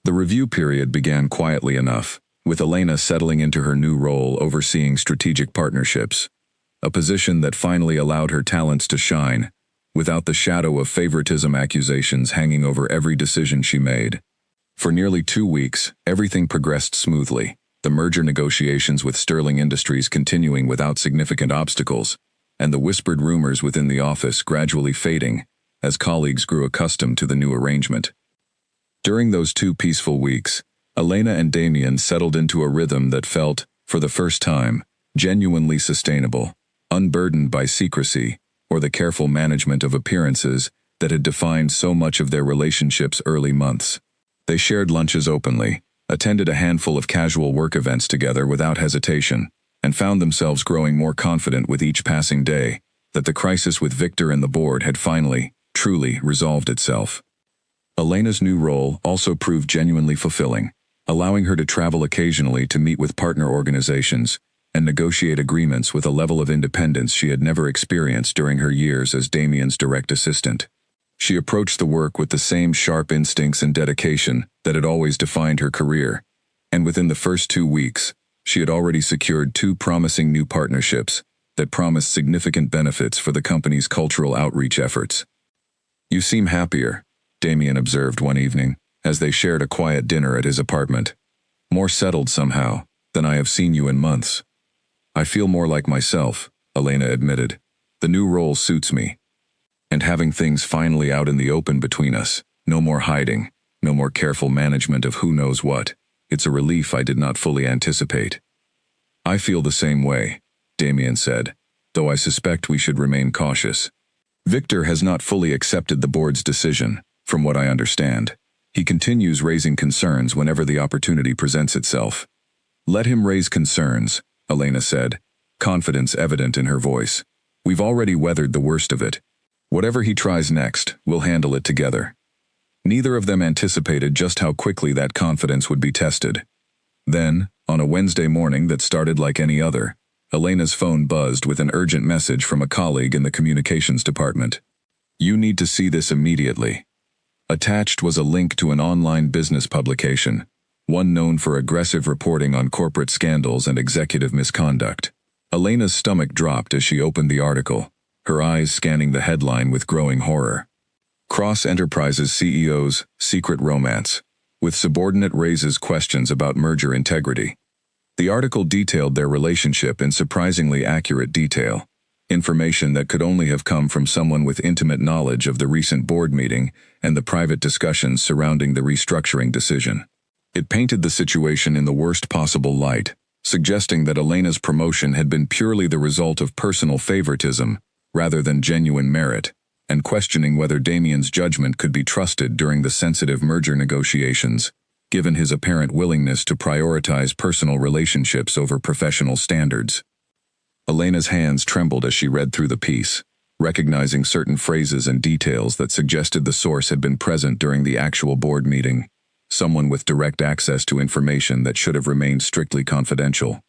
Speaker 1: The review period began quietly enough, with Elena settling into her new role overseeing strategic partnerships, a position that finally allowed her talents to shine, without the shadow of favoritism accusations hanging over every decision she made. For nearly 2 weeks, everything progressed smoothly, the merger negotiations with Sterling Industries continuing without significant obstacles, and the whispered rumors within the office gradually fading as colleagues grew accustomed to the new arrangement. During those 2 peaceful weeks, Elena and Damien settled into a rhythm that felt, for the first time, genuinely sustainable, unburdened by secrecy or the careful management of appearances that had defined so much of their relationship's early months. They shared lunches openly, attended a handful of casual work events together without hesitation, and found themselves growing more confident with each passing day that the crisis with Victor and the board had finally, truly resolved itself. Elena's new role also proved genuinely fulfilling, allowing her to travel occasionally to meet with partner organizations and negotiate agreements with a level of independence she had never experienced during her years as Damien's direct assistant. She approached the work with the same sharp instincts and dedication that had always defined her career, and within the first 2 weeks, she had already secured 2 promising new partnerships that promised significant benefits for the company's cultural outreach efforts. "You seem happier," Damien observed one evening, as they shared a quiet dinner at his apartment. "More settled somehow than I have seen you in months." "I feel more like myself," Elena admitted. "The new role suits me. And having things finally out in the open between us, no more hiding, no more careful management of who knows what, it's a relief I did not fully anticipate." "I feel the same way," Damien said, "though I suspect we should remain cautious. Victor has not fully accepted the board's decision, from what I understand. He continues raising concerns whenever the opportunity presents itself." "Let him raise concerns," Elena said, confidence evident in her voice. "We've already weathered the worst of it. Whatever he tries next, we'll handle it together." Neither of them anticipated just how quickly that confidence would be tested. Then, on a Wednesday morning that started like any other, Elena's phone buzzed with an urgent message from a colleague in the communications department. "You need to see this immediately." Attached was a link to an online business publication, one known for aggressive reporting on corporate scandals and executive misconduct. Elena's stomach dropped as she opened the article, her eyes scanning the headline with growing horror. "Cross Enterprises CEO's Secret Romance," with subordinate raises questions about merger integrity. The article detailed their relationship in surprisingly accurate detail, information that could only have come from someone with intimate knowledge of the recent board meeting and the private discussions surrounding the restructuring decision. It painted the situation in the worst possible light, suggesting that Elena's promotion had been purely the result of personal favoritism rather than genuine merit, and questioning whether Damien's judgment could be trusted during the sensitive merger negotiations, given his apparent willingness to prioritize personal relationships over professional standards. Elena's hands trembled as she read through the piece, recognizing certain phrases and details that suggested the source had been present during the actual board meeting, someone with direct access to information that should have remained strictly confidential.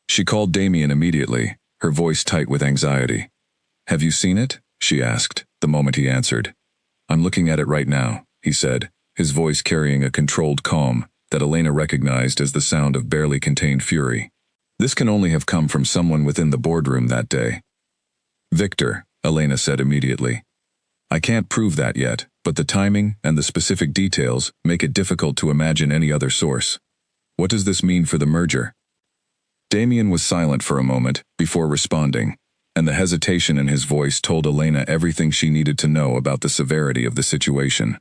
Speaker 1: She called Damien immediately, her voice tight with anxiety. "Have you seen it?" she asked, the moment he answered. "I'm looking at it right now," he said, his voice carrying a controlled calm that Elena recognized as the sound of barely contained fury. "This can only have come from someone within the boardroom that day." "Victor," Elena said immediately. "I can't prove that yet, but the timing and the specific details make it difficult to imagine any other source. What does this mean for the merger?" Damien was silent for a moment before responding, and the hesitation in his voice told Elena everything she needed to know about the severity of the situation.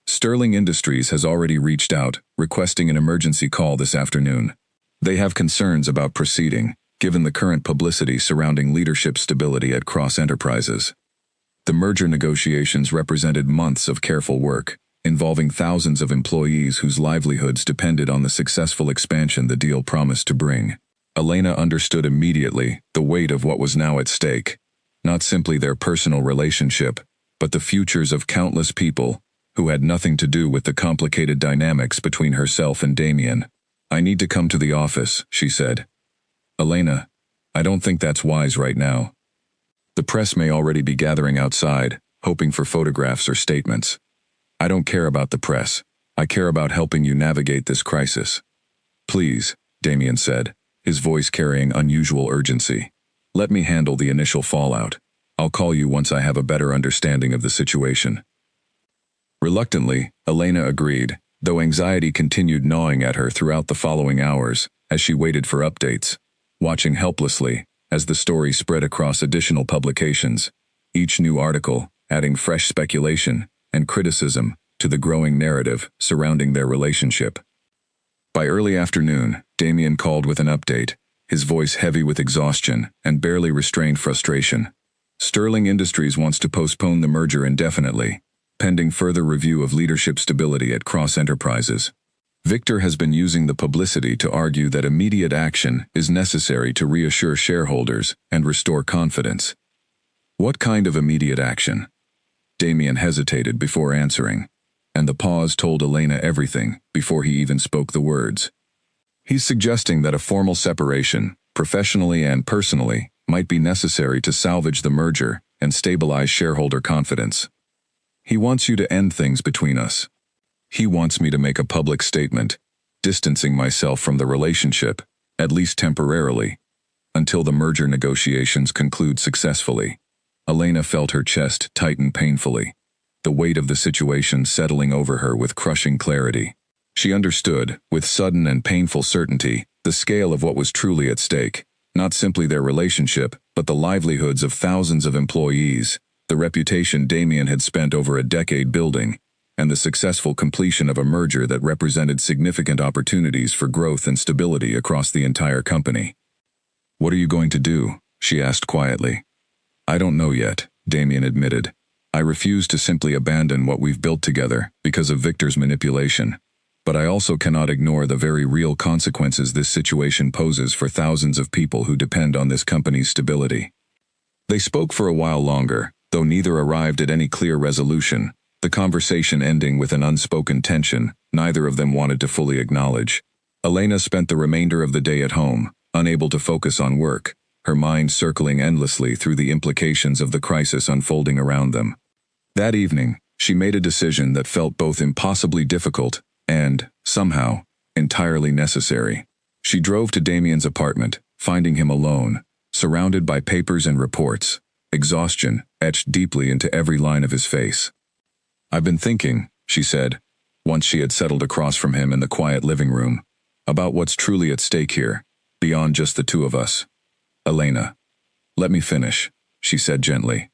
Speaker 1: "Sterling Industries has already reached out, requesting an emergency call this afternoon. They have concerns about proceeding, given the current publicity surrounding leadership stability at Cross Enterprises." The merger negotiations represented months of careful work, involving thousands of employees whose livelihoods depended on the successful expansion the deal promised to bring. Elena understood immediately the weight of what was now at stake, not simply their personal relationship, but the futures of countless people who had nothing to do with the complicated dynamics between herself and Damien. "I need to come to the office," she said. "Elena, I don't think that's wise right now. The press may already be gathering outside, hoping for photographs or statements. I don't care about the press. I care about helping you navigate this crisis." "Please," Damien said, his voice carrying unusual urgency. "Let me handle the initial fallout. I'll call you once I have a better understanding of the situation." Reluctantly, Elena agreed, though anxiety continued gnawing at her throughout the following hours as she waited for updates, watching helplessly as the story spread across additional publications, each new article adding fresh speculation and criticism to the growing narrative surrounding their relationship. By early afternoon, Damien called with an update, his voice heavy with exhaustion and barely restrained frustration. "Sterling Industries wants to postpone the merger indefinitely, pending further review of leadership stability at Cross Enterprises. Victor has been using the publicity to argue that immediate action is necessary to reassure shareholders and restore confidence." "What kind of immediate action?" Damien hesitated before answering. and the pause told Elena everything before he even spoke the words. He's suggesting that a formal separation, professionally and personally, might be necessary to salvage the merger and stabilize shareholder confidence. He wants you to end things between us. He wants me to make a public statement, distancing myself from the relationship, at least temporarily, until the merger negotiations conclude successfully. Elena felt her chest tighten painfully, the weight of the situation settling over her with crushing clarity. She understood, with sudden and painful certainty, the scale of what was truly at stake, not simply their relationship, but the livelihoods of thousands of employees, the reputation Damien had spent over a decade building, and the successful completion of a merger that represented significant opportunities for growth and stability across the entire company. "What are you going to do?" she asked quietly. "I don't know yet," Damien admitted. "I refuse to simply abandon what we've built together because of Victor's manipulation. But I also cannot ignore the very real consequences this situation poses for thousands of people who depend on this company's stability." They spoke for a while longer, though neither arrived at any clear resolution, the conversation ending with an unspoken tension neither of them wanted to fully acknowledge. Elena spent the remainder of the day at home, unable to focus on work, her mind circling endlessly through the implications of the crisis unfolding around them. That evening, she made a decision that felt both impossibly difficult and, somehow, entirely necessary. She drove to Damien's apartment, finding him alone, surrounded by papers and reports, exhaustion etched deeply into every line of his face. "I've been thinking," she said, once she had settled across from him in the quiet living room, "about what's truly at stake here, beyond just the two of us. Elena, let me finish," she said gently.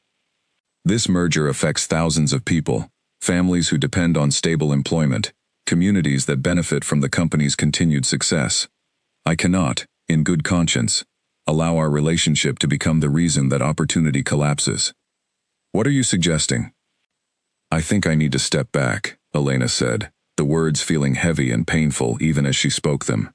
Speaker 1: "This merger affects thousands of people, families who depend on stable employment, communities that benefit from the company's continued success. I cannot, in good conscience, allow our relationship to become the reason that opportunity collapses." "What are you suggesting?" "I think I need to step back," Elena said, the words feeling heavy and painful even as she spoke them.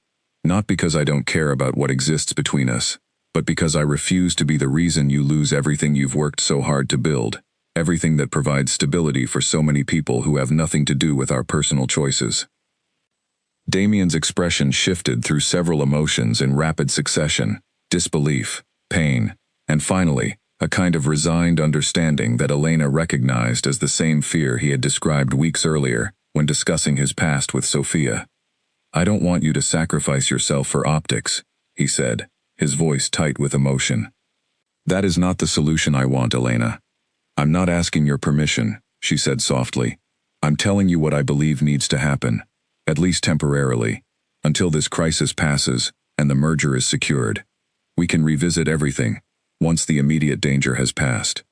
Speaker 1: "Not because I don't care about what exists between us, but because I refuse to be the reason you lose everything you've worked so hard to build, everything that provides stability for so many people who have nothing to do with our personal choices." Damien's expression shifted through several emotions in rapid succession: disbelief, pain, and finally, a kind of resigned understanding that Elena recognized as the same fear he had described weeks earlier when discussing his past with Sophia. "I don't want you to sacrifice yourself for optics," he said, his voice tight with emotion. "That is not the solution I want, Elena. I'm not asking your permission," she said softly. "I'm telling you what I believe needs to happen, at least temporarily, until this crisis passes and the merger is secured. We can revisit everything once the immediate danger has passed."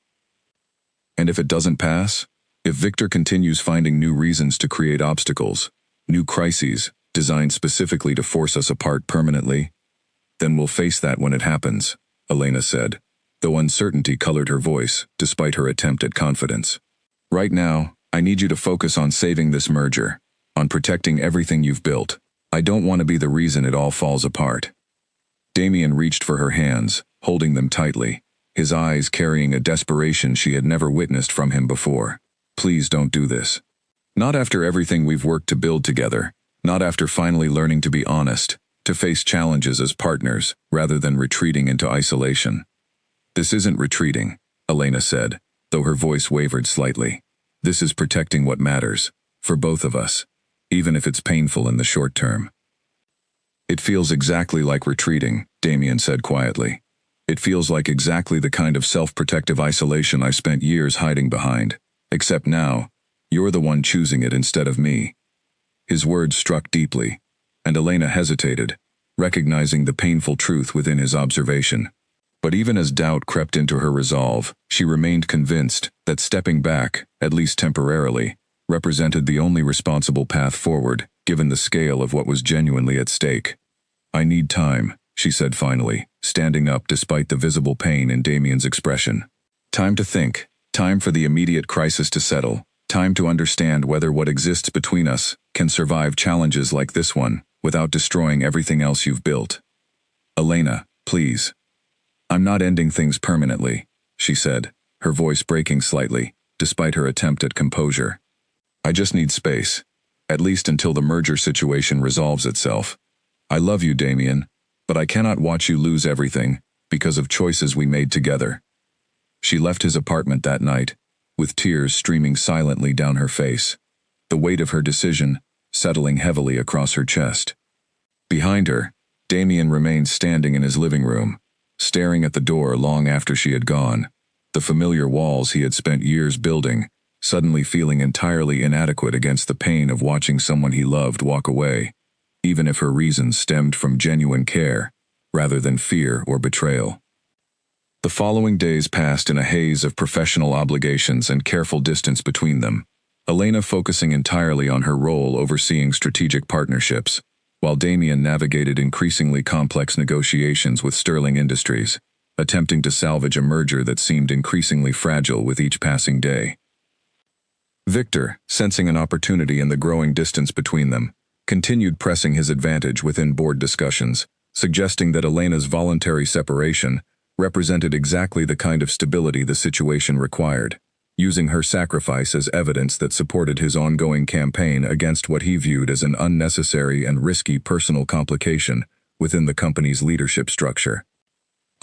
Speaker 1: "And if it doesn't pass? If Victor continues finding new reasons to create obstacles, new crises designed specifically to force us apart permanently? Then we'll face that when it happens," Elena said, though uncertainty colored her voice despite her attempt at confidence. "Right now, I need you to focus on saving this merger, on protecting everything you've built. I don't want to be the reason it all falls apart." Damien reached for her hands, holding them tightly, his eyes carrying a desperation she had never witnessed from him before. "Please don't do this. Not after everything we've worked to build together, not after finally learning to be honest, to face challenges as partners rather than retreating into isolation." "This isn't retreating," Elena said, though her voice wavered slightly. "This is protecting what matters, for both of us, even if it's painful in the short term." "It feels exactly like retreating," Damien said quietly. "It feels like exactly the kind of self-protective isolation I spent years hiding behind. Except now, you're the one choosing it instead of me." His words struck deeply, and Elena hesitated, recognizing the painful truth within his observation. But even as doubt crept into her resolve, she remained convinced that stepping back, at least temporarily, represented the only responsible path forward, given the scale of what was genuinely at stake. "I need time," she said finally, standing up despite the visible pain in Damien's expression. "Time to think, time for the immediate crisis to settle, time to understand whether what exists between us can survive challenges like this one without destroying everything else you've built. Elena, please." "I'm not ending things permanently," she said, her voice breaking slightly, despite her attempt at composure. I just need space, at least until the merger situation resolves itself. I love you, Damien, but I cannot watch you lose everything because of choices we made together. She left his apartment that night, with tears streaming silently down her face, the weight of her decision settling heavily across her chest. Behind her, Damien remained standing in his living room, staring at the door long after she had gone, the familiar walls he had spent years building, suddenly feeling entirely inadequate against the pain of watching someone he loved walk away, even if her reasons stemmed from genuine care, rather than fear or betrayal. The following days passed in a haze of professional obligations and careful distance between them, Elena focusing entirely on her role overseeing strategic partnerships, while Damien navigated increasingly complex negotiations with Sterling Industries, attempting to salvage a merger that seemed increasingly fragile with each passing day. Victor, sensing an opportunity in the growing distance between them, continued pressing his advantage within board discussions, suggesting that Elena's voluntary separation represented exactly the kind of stability the situation required, using her sacrifice as evidence that supported his ongoing campaign against what he viewed as an unnecessary and risky personal complication within the company's leadership structure.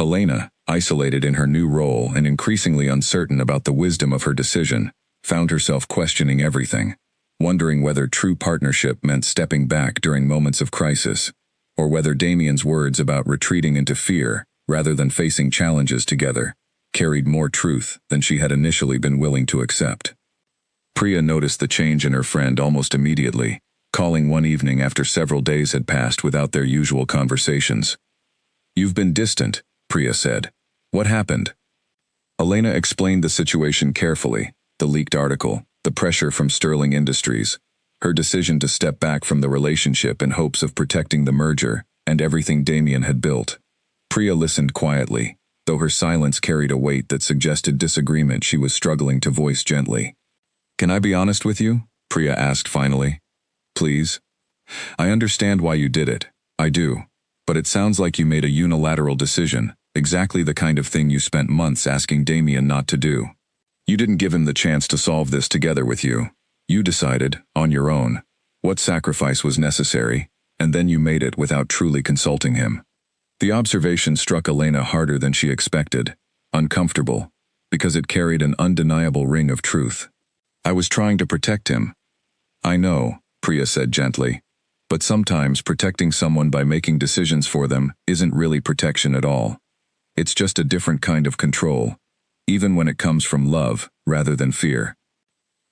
Speaker 1: Elena, isolated in her new role and increasingly uncertain about the wisdom of her decision, found herself questioning everything, wondering whether true partnership meant stepping back during moments of crisis, or whether Damien's words about retreating into fear rather than facing challenges together carried more truth than she had initially been willing to accept. Priya noticed the change in her friend almost immediately, calling one evening after several days had passed without their usual conversations. "You've been distant," Priya said. "What happened?" Elena explained the situation carefully, the leaked article, the pressure from Sterling Industries, her decision to step back from the relationship in hopes of protecting the merger, and everything Damien had built. Priya listened quietly, though her silence carried a weight that suggested disagreement she was struggling to voice gently. "Can I be honest with you?" Priya asked finally. "Please? I understand why you did it. I do. But it sounds like you made a unilateral decision, exactly the kind of thing you spent months asking Damien not to do. You didn't give him the chance to solve this together with you. You decided, on your own, what sacrifice was necessary, and then you made it without truly consulting him." The observation struck Elena harder than she expected, uncomfortable, because it carried an undeniable ring of truth. "I was trying to protect him." "I know," Priya said gently, "but sometimes protecting someone by making decisions for them isn't really protection at all. It's just a different kind of control, even when it comes from love rather than fear."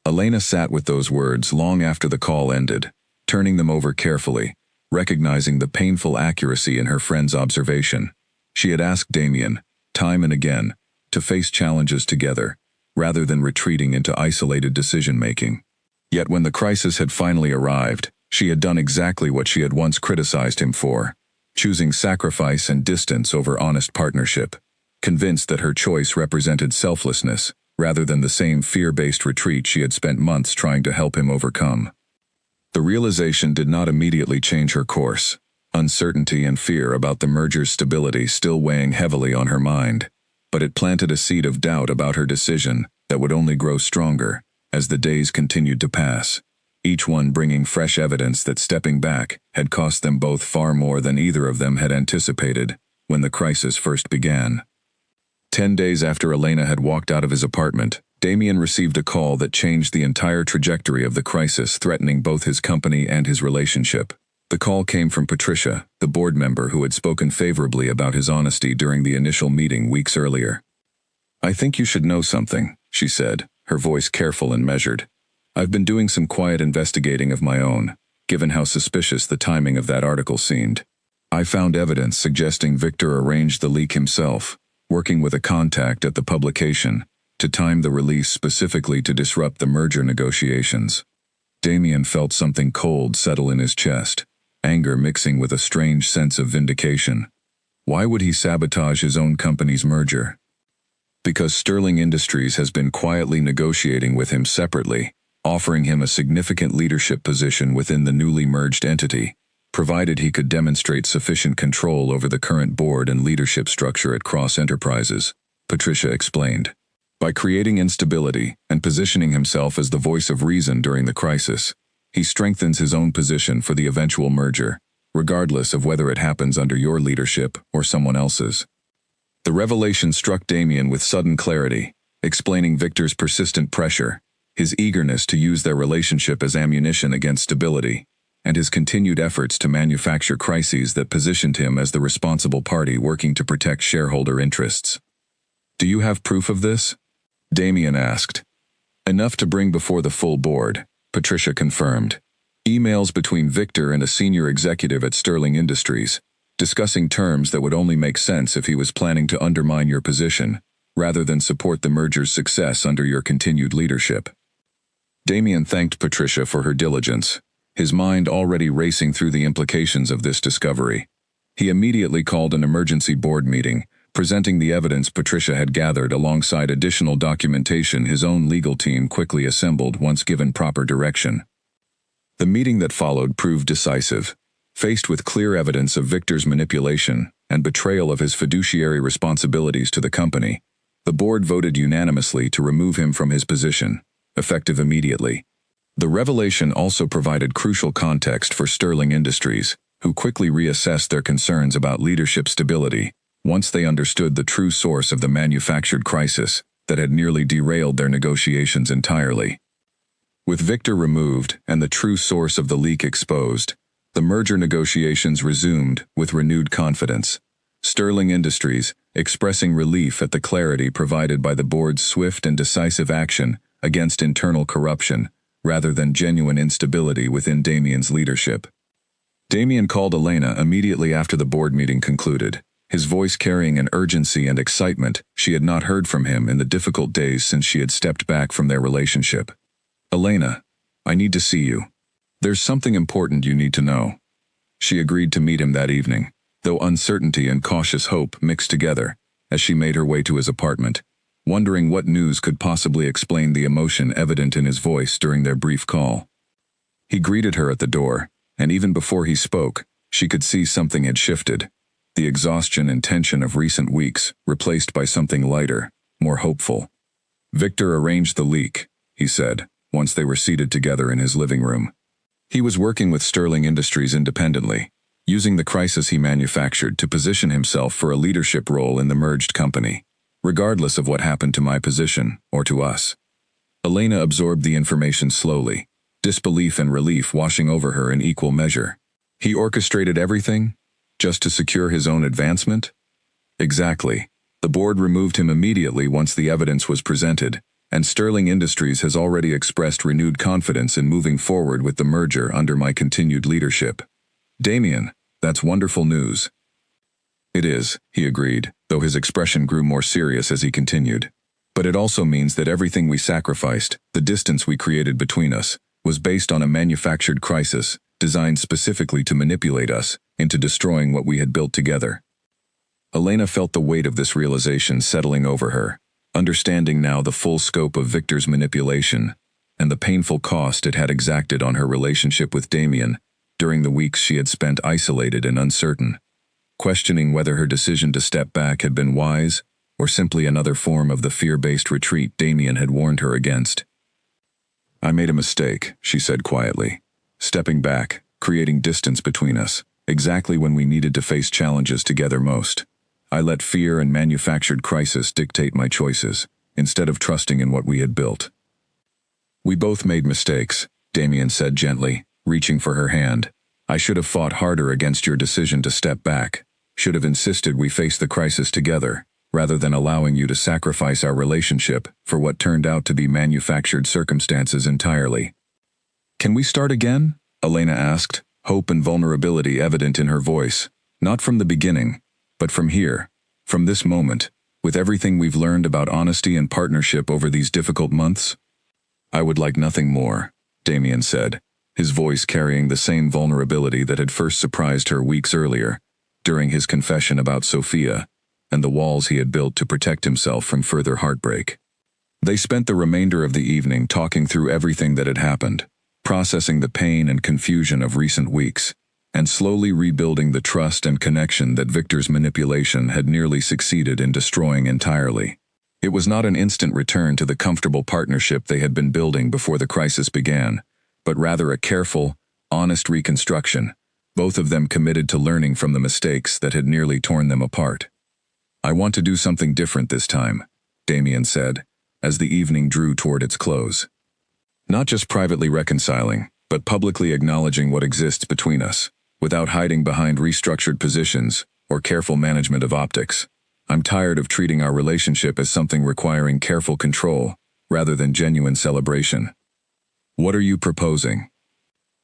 Speaker 1: Elena sat with those words long after the call ended, turning them over carefully, recognizing the painful accuracy in her friend's observation. She had asked Damien, time and again, to face challenges together, rather than retreating into isolated decision-making. Yet when the crisis had finally arrived, she had done exactly what she had once criticized him for, choosing sacrifice and distance over honest partnership, convinced that her choice represented selflessness, rather than the same fear-based retreat she had spent months trying to help him overcome. The realization did not immediately change her course, uncertainty and fear about the merger's stability still weighing heavily on her mind, but it planted a seed of doubt about her decision that would only grow stronger as the days continued to pass, each one bringing fresh evidence that stepping back had cost them both far more than either of them had anticipated when the crisis first began. 10 days after Elena had walked out of his apartment, Damien received a call that changed the entire trajectory of the crisis threatening both his company and his relationship. The call came from Patricia, the board member who had spoken favorably about his honesty during the initial meeting weeks earlier. "I think you should know something," she said, her voice careful and measured. "I've been doing some quiet investigating of my own, given how suspicious the timing of that article seemed. I found evidence suggesting Victor arranged the leak himself, working with a contact at the publication, to time the release specifically to disrupt the merger negotiations." Damien felt something cold settle in his chest, anger mixing with a strange sense of vindication. Why would he sabotage his own company's merger? Because Sterling Industries has been quietly negotiating with him separately, offering him a significant leadership position within the newly merged entity, provided he could demonstrate sufficient control over the current board and leadership structure at Cross Enterprises, Patricia explained. By creating instability and positioning himself as the voice of reason during the crisis, he strengthens his own position for the eventual merger, regardless of whether it happens under your leadership or someone else's. The revelation struck Damien with sudden clarity, explaining Victor's persistent pressure, his eagerness to use their relationship as ammunition against stability, and his continued efforts to manufacture crises that positioned him as the responsible party working to protect shareholder interests. "Do you have proof of this?" Damien asked. "Enough to bring before the full board," Patricia confirmed. "Emails between Victor and a senior executive at Sterling Industries, discussing terms that would only make sense if he was planning to undermine your position, rather than support the merger's success under your continued leadership." Damien thanked Patricia for her diligence, his mind already racing through the implications of this discovery. He immediately called an emergency board meeting, presenting the evidence Patricia had gathered alongside additional documentation his own legal team quickly assembled once given proper direction. The meeting that followed proved decisive. Faced with clear evidence of Victor's manipulation and betrayal of his fiduciary responsibilities to the company, the board voted unanimously to remove him from his position, effective immediately. The revelation also provided crucial context for Sterling Industries, who quickly reassessed their concerns about leadership stability once they understood the true source of the manufactured crisis that had nearly derailed their negotiations entirely. With Victor removed and the true source of the leak exposed, the merger negotiations resumed with renewed confidence. Sterling Industries, expressing relief at the clarity provided by the board's swift and decisive action against internal corruption, rather than genuine instability within Damien's leadership. Damien called Elena immediately after the board meeting concluded, his voice carrying an urgency and excitement she had not heard from him in the difficult days since she had stepped back from their relationship. "Elena, I need to see you. There's something important you need to know." She agreed to meet him that evening, though uncertainty and cautious hope mixed together as she made her way to his apartment, wondering what news could possibly explain the emotion evident in his voice during their brief call. He greeted her at the door, and even before he spoke, she could see something had shifted. The exhaustion and tension of recent weeks replaced by something lighter, more hopeful. "Victor arranged the leak," he said, once they were seated together in his living room. He was working with Sterling Industries independently, using the crisis he manufactured to position himself for a leadership role in the merged company, regardless of what happened to my position or to us. Elena absorbed the information slowly, disbelief and relief washing over her in equal measure. He orchestrated everything, just to secure his own advancement? Exactly. The board removed him immediately once the evidence was presented, and Sterling Industries has already expressed renewed confidence in moving forward with the merger under my continued leadership. "Damien, that's wonderful news." "It is," he agreed, though his expression grew more serious as he continued. "But it also means that everything we sacrificed, the distance we created between us, was based on a manufactured crisis, designed specifically to manipulate us into destroying what we had built together." Elena felt the weight of this realization settling over her, understanding now the full scope of Victor's manipulation and the painful cost it had exacted on her relationship with Damien during the weeks she had spent isolated and uncertain, questioning whether her decision to step back had been wise or simply another form of the fear-based retreat Damien had warned her against. "I made a mistake," she said quietly, stepping back, creating distance between us, exactly when we needed to face challenges together most. I let fear and manufactured crisis dictate my choices, instead of trusting in what we had built. "We both made mistakes," Damien said gently, reaching for her hand. "I should have fought harder against your decision to step back, should have insisted we face the crisis together, rather than allowing you to sacrifice our relationship for what turned out to be manufactured circumstances entirely." "Can we start again?" Elena asked, hope and vulnerability evident in her voice, not from the beginning, but from here, from this moment, with everything we've learned about honesty and partnership over these difficult months. "I would like nothing more," Damien said, his voice carrying the same vulnerability that had first surprised her weeks earlier, during his confession about Sophia, and the walls he had built to protect himself from further heartbreak. They spent the remainder of the evening talking through everything that had happened, processing the pain and confusion of recent weeks, and slowly rebuilding the trust and connection that Victor's manipulation had nearly succeeded in destroying entirely. It was not an instant return to the comfortable partnership they had been building before the crisis began, but rather a careful, honest reconstruction, both of them committed to learning from the mistakes that had nearly torn them apart. "I want to do something different this time," Damien said, as the evening drew toward its close. "Not just privately reconciling, but publicly acknowledging what exists between us, without hiding behind restructured positions or careful management of optics. I'm tired of treating our relationship as something requiring careful control, rather than genuine celebration." "What are you proposing?"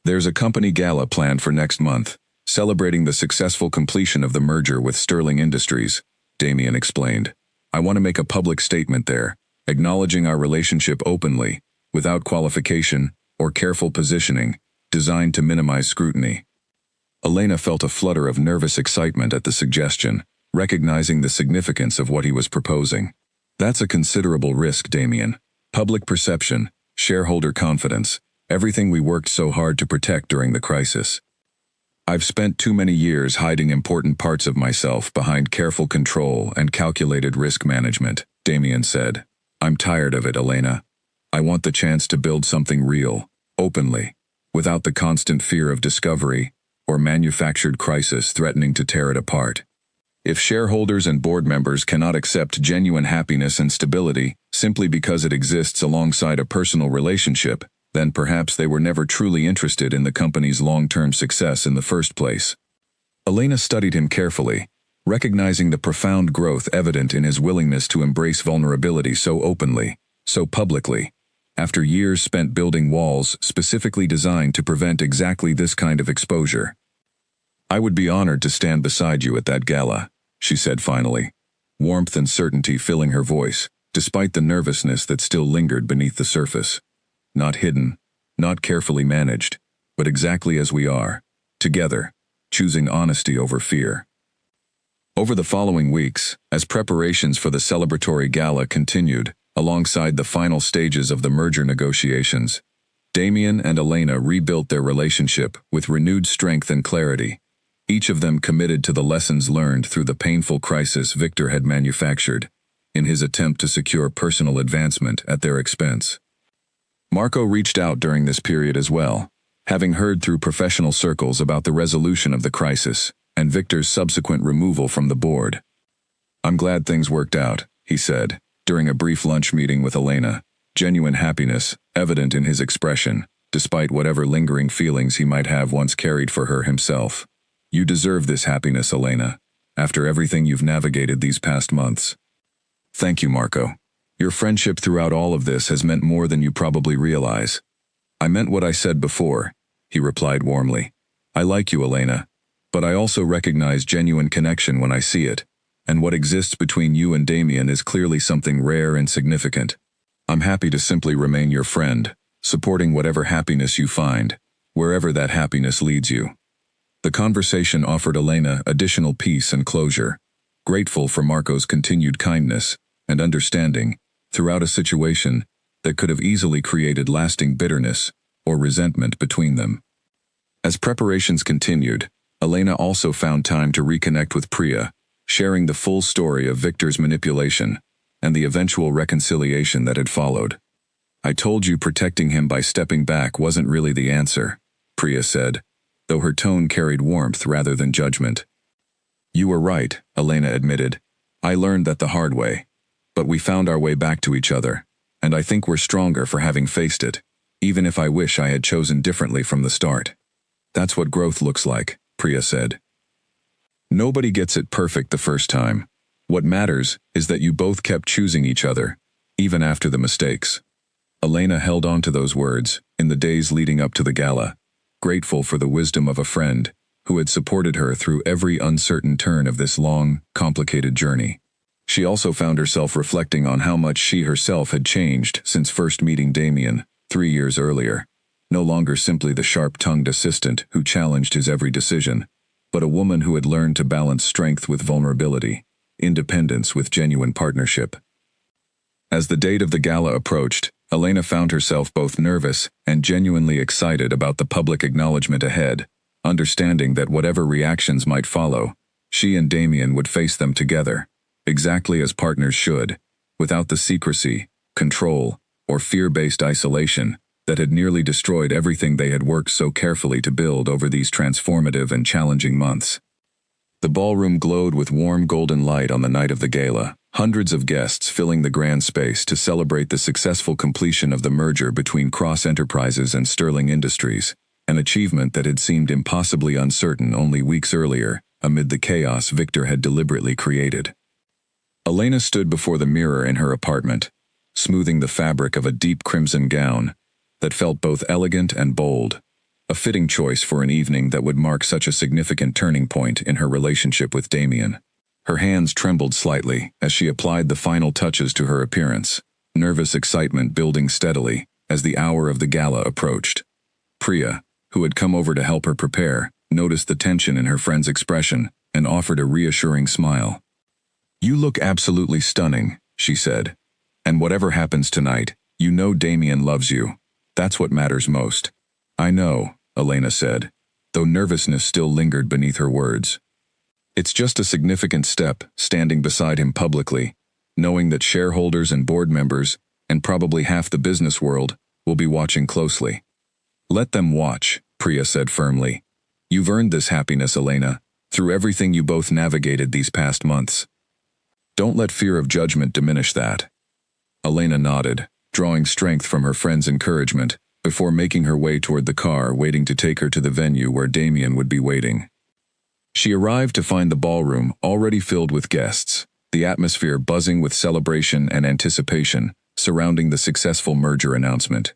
Speaker 1: "There's a company gala planned for next month, celebrating the successful completion of the merger with Sterling Industries," Damien explained. "I want to make a public statement there, acknowledging our relationship openly, without qualification or careful positioning, designed to minimize scrutiny." Elena felt a flutter of nervous excitement at the suggestion, recognizing the significance of what he was proposing. "That's a considerable risk, Damien. Public perception, shareholder confidence, everything we worked so hard to protect during the crisis. I've spent too many years hiding important parts of myself behind careful control and calculated risk management," Damien said. "I'm tired of it, Elena. I want the chance to build something real, openly, without the constant fear of discovery or manufactured crisis threatening to tear it apart. If shareholders and board members cannot accept genuine happiness and stability simply because it exists alongside a personal relationship, then perhaps they were never truly interested in the company's long-term success in the first place." Elena studied him carefully, recognizing the profound growth evident in his willingness to embrace vulnerability so openly, so publicly, after years spent building walls specifically designed to prevent exactly this kind of exposure. "I would be honored to stand beside you at that gala," she said finally, warmth and certainty filling her voice, despite the nervousness that still lingered beneath the surface. "Not hidden, not carefully managed, but exactly as we are, together, choosing honesty over fear." Over the following weeks, as preparations for the celebratory gala continued, alongside the final stages of the merger negotiations, Damien and Elena rebuilt their relationship with renewed strength and clarity, each of them committed to the lessons learned through the painful crisis Victor had manufactured, in his attempt to secure personal advancement at their expense. Marco reached out during this period as well, having heard through professional circles about the resolution of the crisis and Victor's subsequent removal from the board. "I'm glad things worked out," he said, during a brief lunch meeting with Elena, genuine happiness evident in his expression, despite whatever lingering feelings he might have once carried for her himself. "You deserve this happiness, Elena, after everything you've navigated these past months." "Thank you, Marco. Your friendship throughout all of this has meant more than you probably realize." "I meant what I said before," he replied warmly. "I like you, Elena, but I also recognize genuine connection when I see it, and what exists between you and Damien is clearly something rare and significant. I'm happy to simply remain your friend, supporting whatever happiness you find, wherever that happiness leads you." The conversation offered Elena additional peace and closure, grateful for Marco's continued kindness and understanding throughout a situation that could have easily created lasting bitterness or resentment between them. As preparations continued, Elena also found time to reconnect with Priya, sharing the full story of Victor's manipulation and the eventual reconciliation that had followed. "I told you protecting him by stepping back wasn't really the answer," Priya said, though her tone carried warmth rather than judgment. "You were right," Elena admitted. "I learned that the hard way. But we found our way back to each other, and I think we're stronger for having faced it, even if I wish I had chosen differently from the start." "That's what growth looks like," Priya said. "Nobody gets it perfect the first time. What matters is that you both kept choosing each other, even after the mistakes." Elena held on to those words in the days leading up to the gala, grateful for the wisdom of a friend who had supported her through every uncertain turn of this long, complicated journey. She also found herself reflecting on how much she herself had changed since first meeting Damien 3 years earlier, no longer simply the sharp-tongued assistant who challenged his every decision, but a woman who had learned to balance strength with vulnerability, independence with genuine partnership. As the date of the gala approached, Elena found herself both nervous and genuinely excited about the public acknowledgement ahead, understanding that whatever reactions might follow, she and Damien would face them together, exactly as partners should, without the secrecy, control, or fear-based isolation that had nearly destroyed everything they had worked so carefully to build over these transformative and challenging months. The ballroom glowed with warm golden light on the night of the gala, hundreds of guests filling the grand space to celebrate the successful completion of the merger between Cross Enterprises and Sterling Industries, an achievement that had seemed impossibly uncertain only weeks earlier, amid the chaos Victor had deliberately created. Elena stood before the mirror in her apartment, smoothing the fabric of a deep crimson gown that felt both elegant and bold, a fitting choice for an evening that would mark such a significant turning point in her relationship with Damien. Her hands trembled slightly as she applied the final touches to her appearance, nervous excitement building steadily as the hour of the gala approached. Priya, who had come over to help her prepare, noticed the tension in her friend's expression and offered a reassuring smile. "You look absolutely stunning," she said. "And whatever happens tonight, you know Damien loves you. That's what matters most." "I know," Elena said, though nervousness still lingered beneath her words. It's just a significant step, standing beside him publicly, knowing that shareholders and board members, and probably half the business world, will be watching closely. "Let them watch," Priya said firmly. "You've earned this happiness, Elena, through everything you both navigated these past months. Don't let fear of judgment diminish that." Elena nodded, drawing strength from her friend's encouragement, before making her way toward the car waiting to take her to the venue where Damien would be waiting. She arrived to find the ballroom already filled with guests, the atmosphere buzzing with celebration and anticipation surrounding the successful merger announcement.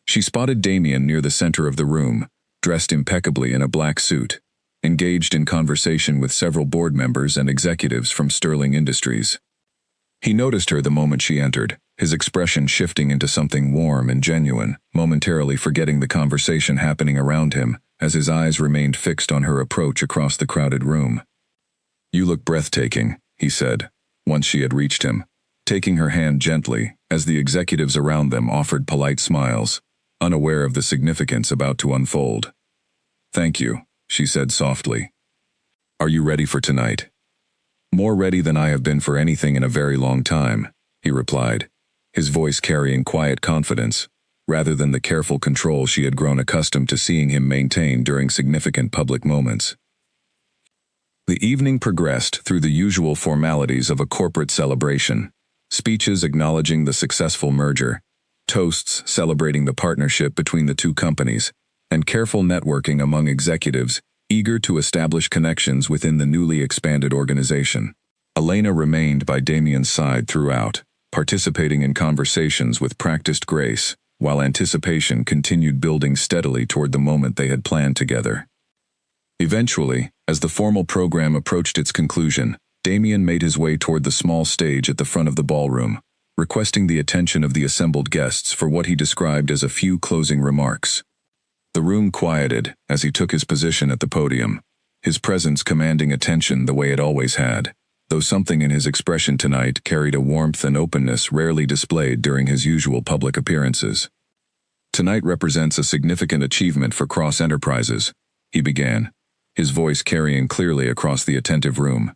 Speaker 1: She spotted Damien near the center of the room, dressed impeccably in a black suit, engaged in conversation with several board members and executives from Sterling Industries. He noticed her the moment she entered, his expression shifting into something warm and genuine, momentarily forgetting the conversation happening around him as his eyes remained fixed on her approach across the crowded room. "You look breathtaking," he said, once she had reached him, taking her hand gently as the executives around them offered polite smiles, unaware of the significance about to unfold. "Thank you," she said softly. "Are you ready for tonight?" "More ready than I have been for anything in a very long time," he replied, his voice carrying quiet confidence, rather than the careful control she had grown accustomed to seeing him maintain during significant public moments. The evening progressed through the usual formalities of a corporate celebration, speeches acknowledging the successful merger, toasts celebrating the partnership between the two companies, and careful networking among executives eager to establish connections within the newly expanded organization. Elena remained by Damien's side throughout, participating in conversations with practiced grace, while anticipation continued building steadily toward the moment they had planned together. Eventually, as the formal program approached its conclusion, Damien made his way toward the small stage at the front of the ballroom, requesting the attention of the assembled guests for what he described as a few closing remarks. The room quieted as he took his position at the podium, his presence commanding attention the way it always had, though something in his expression tonight carried a warmth and openness rarely displayed during his usual public appearances. "Tonight represents a significant achievement for Cross Enterprises," he began, his voice carrying clearly across the attentive room.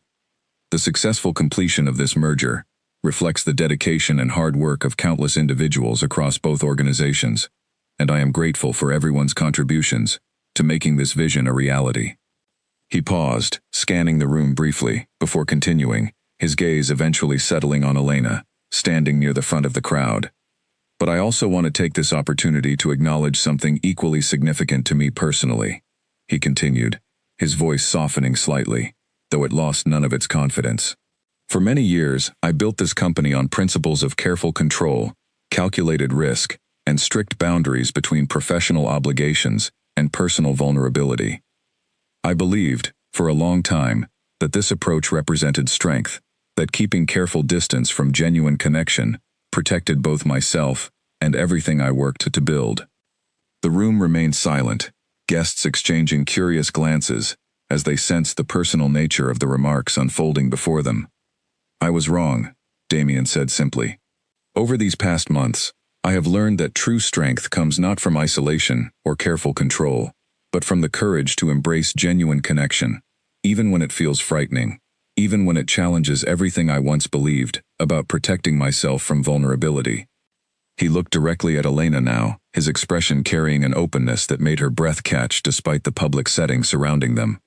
Speaker 1: "The successful completion of this merger reflects the dedication and hard work of countless individuals across both organizations, and I am grateful for everyone's contributions to making this vision a reality." He paused, scanning the room briefly, before continuing, his gaze eventually settling on Elena, standing near the front of the crowd. "But I also want to take this opportunity to acknowledge something equally significant to me personally," he continued, his voice softening slightly, though it lost none of its confidence. "For many years, I built this company on principles of careful control, calculated risk, and strict boundaries between professional obligations and personal vulnerability. I believed, for a long time, that this approach represented strength, that keeping careful distance from genuine connection protected both myself and everything I worked to build." The room remained silent, guests exchanging curious glances as they sensed the personal nature of the remarks unfolding before them. "I was wrong," Damien said simply. "Over these past months, I have learned that true strength comes not from isolation or careful control, but from the courage to embrace genuine connection, even when it feels frightening, even when it challenges everything I once believed about protecting myself from vulnerability. He looked directly at Elena now, his expression carrying an openness that made her breath catch despite the public setting surrounding them.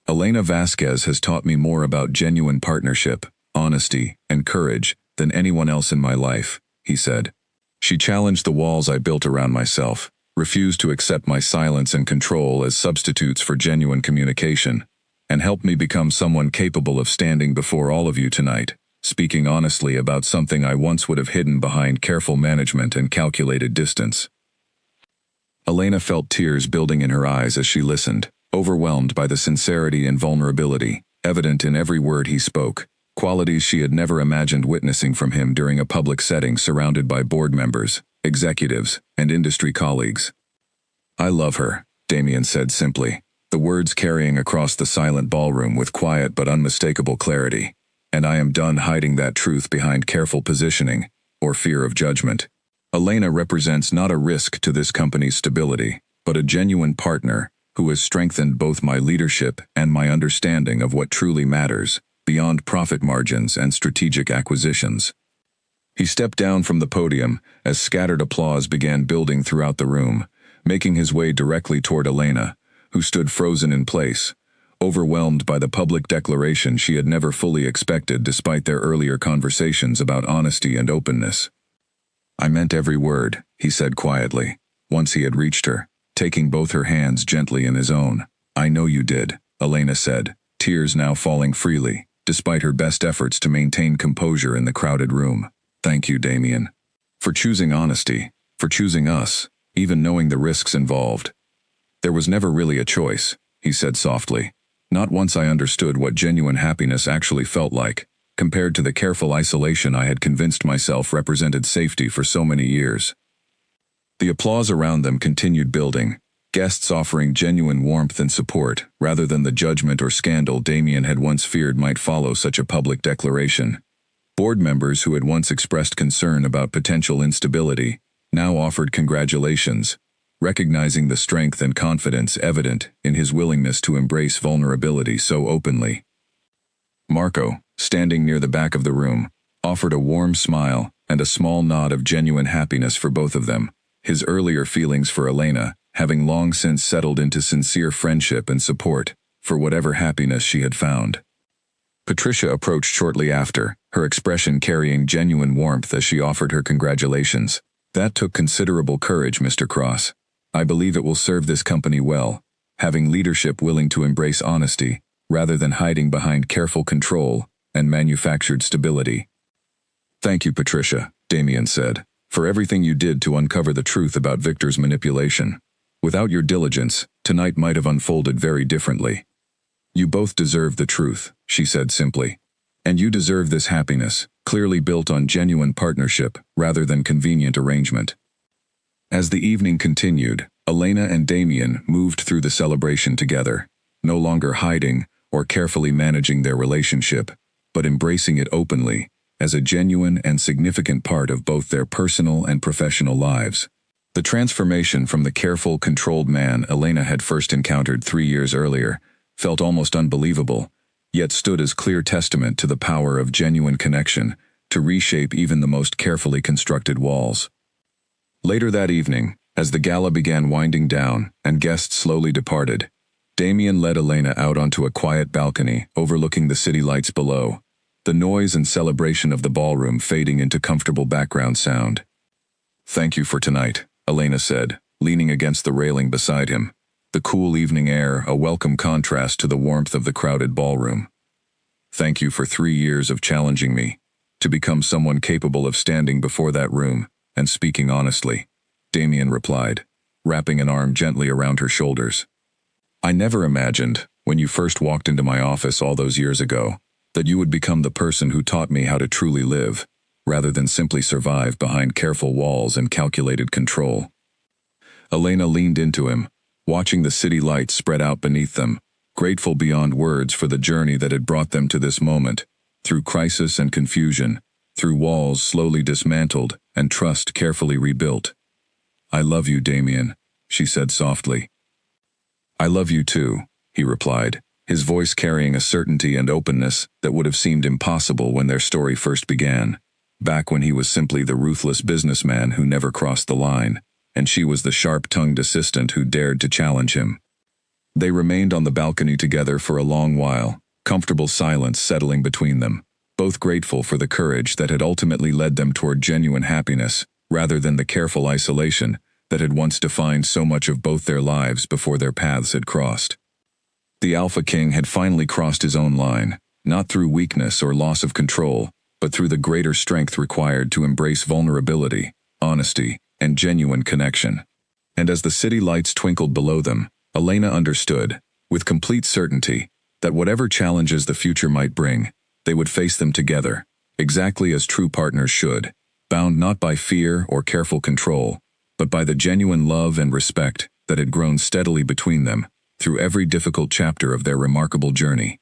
Speaker 1: Elena Vasquez has taught me more about genuine partnership, honesty, and courage than anyone else in my life, he said. She challenged the walls I built around myself, refused to accept my silence and control as substitutes for genuine communication, and helped me become someone capable of standing before all of you tonight, speaking honestly about something I once would have hidden behind careful management and calculated distance. Elena felt tears building in her eyes as she listened, overwhelmed by the sincerity and vulnerability, evident in every word he spoke, qualities she had never imagined witnessing from him during a public setting surrounded by board members, executives, and industry colleagues. "I love her," Damien said simply, the words carrying across the silent ballroom with quiet but unmistakable clarity. "And I am done hiding that truth behind careful positioning or fear of judgment. Elena represents not a risk to this company's stability, but a genuine partner who has strengthened both my leadership and my understanding of what truly matters, beyond profit margins and strategic acquisitions." He stepped down from the podium as scattered applause began building throughout the room, making his way directly toward Elena, who stood frozen in place, overwhelmed by the public declaration she had never fully expected despite their earlier conversations about honesty and openness. "I meant every word," he said quietly, once he had reached her, taking both her hands gently in his own. "I know you did," Elena said, tears now falling freely, despite her best efforts to maintain composure in the crowded room. "Thank you, Damien. For choosing honesty, for choosing us, even knowing the risks involved. There was never really a choice," he said softly. "Not once I understood what genuine happiness actually felt like, compared to the careful isolation I had convinced myself represented safety for so many years." The applause around them continued building, guests offering genuine warmth and support, rather than the judgment or scandal Damien had once feared might follow such a public declaration. Board members who had once expressed concern about potential instability now offered congratulations, recognizing the strength and confidence evident in his willingness to embrace vulnerability so openly. Marco, standing near the back of the room, offered a warm smile and a small nod of genuine happiness for both of them, his earlier feelings for Elena having long since settled into sincere friendship and support for whatever happiness she had found. Patricia approached shortly after, her expression carrying genuine warmth as she offered her congratulations. "That took considerable courage, Mr. Cross. I believe it will serve this company well, having leadership willing to embrace honesty, rather than hiding behind careful control and manufactured stability." "Thank you, Patricia," Damien said, "for everything you did to uncover the truth about Victor's manipulation. Without your diligence, tonight might have unfolded very differently." "You both deserve the truth," she said simply. "And you deserve this happiness, clearly built on genuine partnership rather than convenient arrangement." As the evening continued, Elena and Damien moved through the celebration together, no longer hiding or carefully managing their relationship, but embracing it openly, as a genuine and significant part of both their personal and professional lives. The transformation from the careful, controlled man Elena had first encountered 3 years earlier felt almost unbelievable, yet stood as clear testament to the power of genuine connection to reshape even the most carefully constructed walls. Later that evening, as the gala began winding down and guests slowly departed, Damien led Elena out onto a quiet balcony overlooking the city lights below, the noise and celebration of the ballroom fading into comfortable background sound. "Thank you for tonight," Elena said, leaning against the railing beside him, the cool evening air a welcome contrast to the warmth of the crowded ballroom. "Thank you for 3 years of challenging me to become someone capable of standing before that room and speaking honestly," Damien replied, wrapping an arm gently around her shoulders. "I never imagined, when you first walked into my office all those years ago, that you would become the person who taught me how to truly live, rather than simply survive behind careful walls and calculated control." Elena leaned into him, watching the city lights spread out beneath them, grateful beyond words for the journey that had brought them to this moment, through crisis and confusion, through walls slowly dismantled and trust carefully rebuilt. "I love you, Damien," she said softly. "I love you too," he replied, his voice carrying a certainty and openness that would have seemed impossible when their story first began, back when he was simply the ruthless businessman who never crossed the line, and she was the sharp-tongued assistant who dared to challenge him. They remained on the balcony together for a long while, comfortable silence settling between them, both grateful for the courage that had ultimately led them toward genuine happiness, rather than the careful isolation that had once defined so much of both their lives before their paths had crossed. The Alpha King had finally crossed his own line, not through weakness or loss of control, but through the greater strength required to embrace vulnerability, honesty, and genuine connection. And as the city lights twinkled below them, Elena understood, with complete certainty, that whatever challenges the future might bring, they would face them together, exactly as true partners should, bound not by fear or careful control, but by the genuine love and respect that had grown steadily between them through every difficult chapter of their remarkable journey.